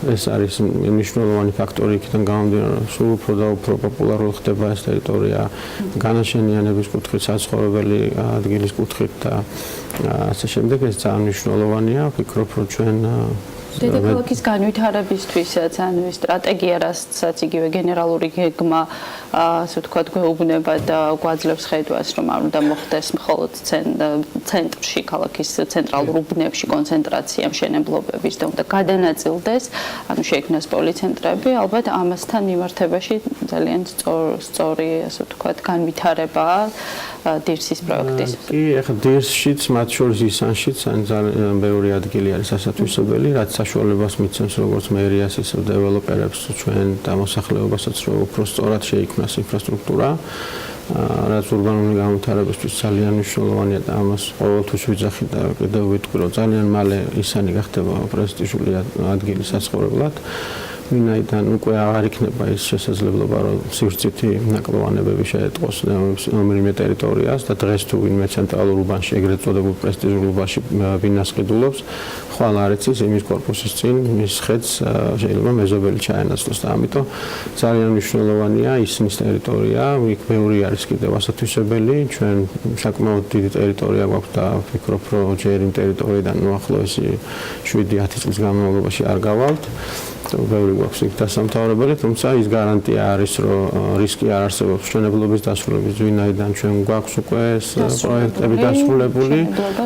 ეს არის მნიშვნელოვანი ფაქტორი, იქიდან გამომდინარე, რომ სულ უფრო და უფრო პოპულარული ხდება ეს ტერიტორია განაშენიანების კუთხით, საცხოვრებელი ადგილის კუთხით და ასე შემდეგ. ეს ძალიან მნიშვნელოვანია, ვფიქრობ, რომ ჩვენ დედაქალაქის განვითარებისთვისაც, ანუ სტრატეგია, რასაც იგივე გენერალური გეგმა, ასე ვთქვათ, გვეუბნება და გვაძლევს ხედვას, რომ არ უნდა მოხდეს მხოლოდ ცენტრში, ქალაქის ცენტრალურ უბნებში კონცენტრაცია მშენებლობების და უნდა გადანაწილდეს, ანუ შეიქმნას პოლიცენტრები, ალბათ ამასთან მიმართებაში ძალიან სწორი, ასე ვთქვათ, განვითარებაა დირსის პროექტის. კი, ახლა დირსშიც, მათ შორის ისანშიც ძალიან ბევრი ადგილი არის ასათვისებელი, რაც საშუალებას მიცემს როგორც მერიას, ისე დეველოპერებს ჩვენ და მოსახლეობასაც, რომ უფრო სწორად შეიქმნას ინფრასტრუქტურა, რაც ურბანული განვითარებისთვის ძალიან მნიშვნელოვანია და ამას ყოველთვის ვიძახი და კიდევ ვიტყვი, რომ ძალიან მალე ისანი გახდება პრესტიჟული ადგილი საცხოვრებლად. ვინაიდან უკვე აღარ იქნება ის შესაძლებლობა, რომ სივრცითი ნაკლოვანებები შეეტყოს რომელიმე ტერიტორიას და დღეს თუ ვინმე ცენტრალურ უბანში, ეგრეთ წოდებულ პრესტიჟულ უბანში ბინას ყიდულობს, ხვალ არ იცის იმის კორპუსის წინ მის ხედს შეიძლება მეზობელი ჩაენაცვლოს და ამიტომ ძალიან მნიშვნელოვანია ისნის ტერიტორია, იქ მეორე არის კიდევ ასათვისებელი, ჩვენ საკმაოდ დიდი ტერიტორია გვაქვს და ვფიქრობ, რომ ჯერ იმ ტერიტორიიდან უახლოესი 7-10 წლის განმავლობაში არ გავალთ. ბევრი გვაქვს იქ დასამთავრებელი, თუმცა ის გარანტია არის, რომ რისკი არ არსებობს მშენებლობის დასრულების, ვინაიდან ჩვენ გვაქვს უკვე პროექტები დასრულებული,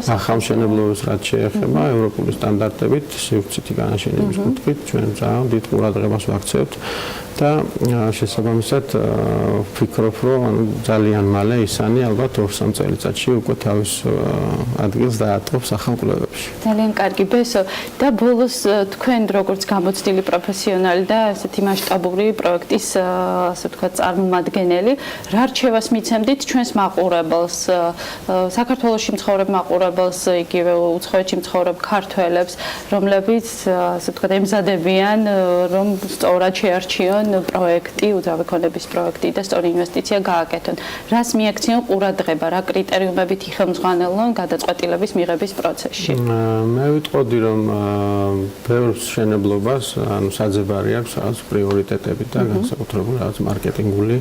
ახალ მშენებლობას რაც შეეხება ევროპული სტანდარტებით, სივრცითი განაშენების კუთხით, ჩვენ ძალიან დიდ ყურადღებას ვაქცევთ და შესაბამისად ვფიქრობ, რომ ძალიან მალე ისანი ალბათ 2-3 წელიწადში უკვე თავის ადგილს დაატყობს ახალ კვლევებში. ძალიან კარგი ბესო და ბოლოს თქვენ როგორც გამოცდილი პროფესიონალი და ესეთი მასშტაბური პროექტის ასე ვთქვათ წარმომადგენელი, რა რჩევას მიცემდით ჩვენს მაყურებელს, საქართველოში მცხოვრებ მაყურებელს, იგივე უცხოეთში მცხოვრებ ქართველებს, რომლებიც ასე ვთქვათ ემზადებიან, რომ სწორად შეარჩიონ პროექტი, უძრავი ქონების პროექტი და სწორი ინვესტიცია გააკეთონ. რას მიაქციონ ყურადღება, რა კრიტერიუმებით იხელმძღვანელონ გადაწყვეტილების მიღების პროცესში? მე ვიტყოდი, რომ ბევრ მშენებლობას ანუ საძებარი აქვს რაღაც პრიორიტეტები და განსაკუთრებული რაღაც მარკეტინგული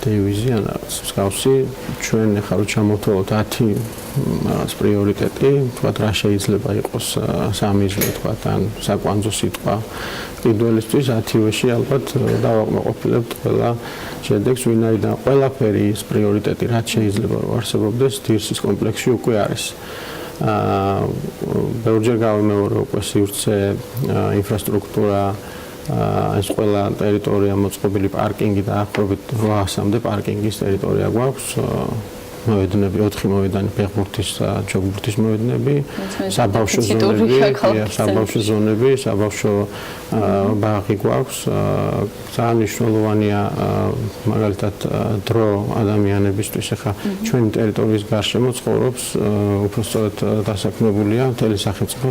დივიზია, რაღაც მსგავსი. ჩვენ ახლა რო ჩამოვთვალოთ 10 რაღაც პრიორიტეტი, თქვათ რა შეიძლება იყოს სამიზნე, თქვათ ან საკვანძო სიტყვა კიდველისთვის 10-ვეში ალბათ დავაკმაყოფილებთ ყველა შედეგს, ვინაიდან ყველაფერი ის პრიორიტეტი რაც შეიძლება რომ არსებობდეს დირსის კომპლექსში უკვე არის. ბევრჯერ გავიმეორე უკვე სივრცე, ინფრასტრუქტურა, ეს ყველა ტერიტორია მოწყობილი პარკინგი და ახლობით 800-მდე პარკინგის ტერიტორია გვაქვს. მოედნები, 4 მოედანი, ფეხბურთის და ჯოგბურთის მოედნები, საბავშვო ზონები, საბავშვო ბაღი გვაქვს. ძალიან მნიშვნელოვანია მაგალითად დრო ადამიანებისთვის, ახლა ჩვენი ტერიტორიის გარშემო ცხოვრობს უბრალოდ დასაქმებულია მთელი სახელმწიფო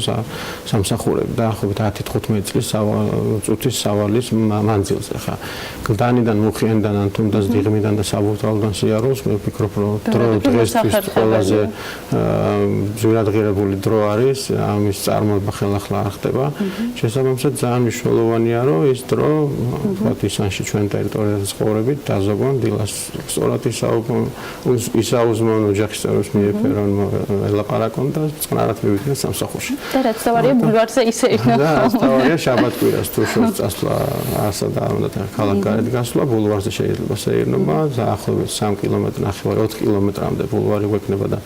სამსახურები და ახლობით 10-15 წუთის სავალის მანძილზე. ახლა გლდანიდან, მუხიანიდან, ან თუნდაც დიღმიდან და საბურთალოდან სიარულს მე ვფიქრობ, რომ დღესთვის ყველაზე ძვირადღირებული დრო არის, ამის წარმოება ხელახლა არ ხდება. შესაბამისად ძალიან მნიშვნელოვანია, რომ ეს დრო ვთქვათ ისანში ჩვენ ტერიტორიაზე ცხოვრებით დაზოგონ, დილას სწორად ისაუზმონ, ოჯახის წევრებს მიეფერონ, ელაპარაკონ და წყნარად მივიდნენ სამსახურში. და რაც თავარია ბულვარზე ისე იქნება. და რაც თავარია შაბათ-კვირას თუ შორს წასვლა არასად არ უნდა ქალაქგარეთ გასვლა, ბულვარზე შეიძლება შეირნობა, დაახლოებით 3 კილომეტრი, 4 კილომეტრამდე ბულვარი გვექნება და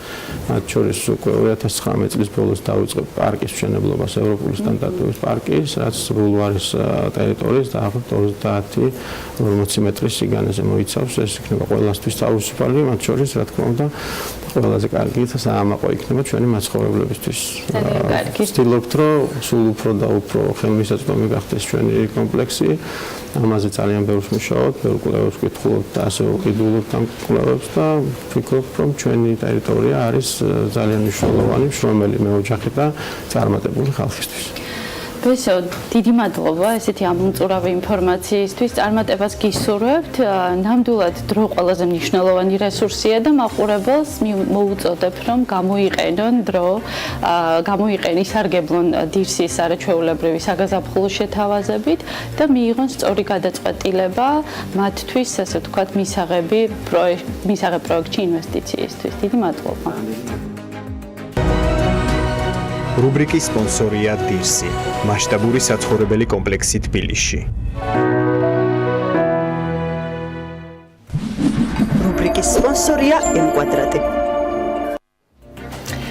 მათ შორის უკვე 2019 წლის ბოლოს დავიწყებ პარკის მშენებლობას, ევროპული სტანდარტების პარკის, რაც ბულვარის ტერიტორიის დაახლოებით 30-40 მეტრის სიგანეზე მოიცავს. ეს იქნება ყველასთვის თავისუფალი, მათ შორის რა თქმა უნდა ყველაზე კარგი საამაყო იქნება ჩვენი მაცხოვრებლებისთვის. ვცდილობთ, რომ სულ უფრო და უფრო ხელმისაწვდომი გახდეს ჩვენი კომპლექსი. ამაზე ძალიან ბევრს მუშაობთ, ბევრ კვლევებს ვკითხულობთ და ასე ვყიდულობთ ამ კვლევებს და ვფიქრობ, რომ ჩვენი ტერიტორია არის ძალიან მნიშვნელოვანი, შრომელი მეოჯახე და წარმატებული ხალხისთვის. ბესო, დიდი მადლობა ესეთი ამომწურავი ინფორმაციისთვის. წარმატებას გისურვებთ. ნამდვილად დრო ყველაზე მნიშვნელოვანი რესურსია და მაყურებელს მოუწოდებ, რომ გამოიყენონ დრო, ისარგებლონ დირსის არაჩვეულებრივი საგაზაფხულო შეთავაზებით და მიიღონ სწორი გადაწყვეტილება მათთვის, ასე ვთქვათ, მისაღებ პროექტში ინვესტიციისთვის. დიდი მადლობა. რუბრიკის სპონსორია დირსი, მასშტაბური საცხოვრებელი კომპლექსი თბილისში. რუბრიკის სპონსორია M-კვადრატი.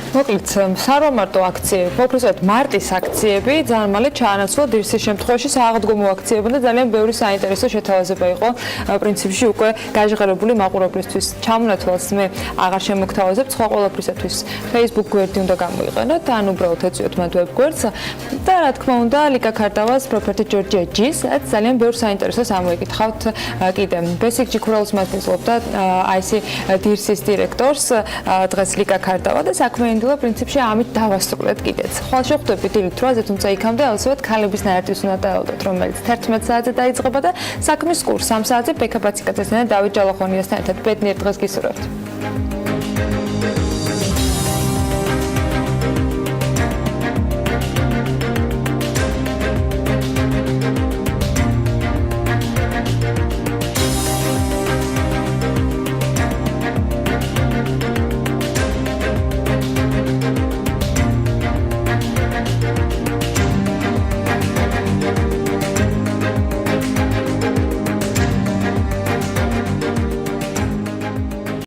მოკლედ, სარომარტო აქციები, უბრალოდ მარტის აქციები ძალიან მალე ჩაანაცვლა დირსის შემთხვევაში სააღდგომო აქციებთან და ძალიან ბევრი საინტერესო შეთავაზება იყო პრინციპში უკვე გაჟღერებული მაყურებლისთვის. ჩამონათვალს მე აღარ შემოგთავაზებ, სხვა ყველაფრისათვის Facebook გვერდი უნდა გამოიყენოთ, ან უბრალოდ ეწვიოთ მათ web გვერდს და რა თქმა უნდა, ლიკა ქარტავას პროფეტი ჯორჯია ჯის, რაც ძალიან ბევრ საინტერესოს ამოიკითხავთ კიდე. Basic ჯიქურაუს მასპინძლობდა IC დირსის დირექტორს დღეს ლიკა ქარტავა და საქმიანი ნამდვილად პრინციპში ამით დავასრულეთ კიდეც. ხვალ შევხვდებით დილით 8-ზე, თუმცა იქამდე აუცილებლად ქალების ნარატივს უნდა დაელოდოთ, რომელიც 11 საათზე დაიწყება და საქმის კურს 3 საათზე ბექა ბაციკაძესთან და დავით ჯალახონიასთან ერთად ბედნიერ დღეს გისურვებთ.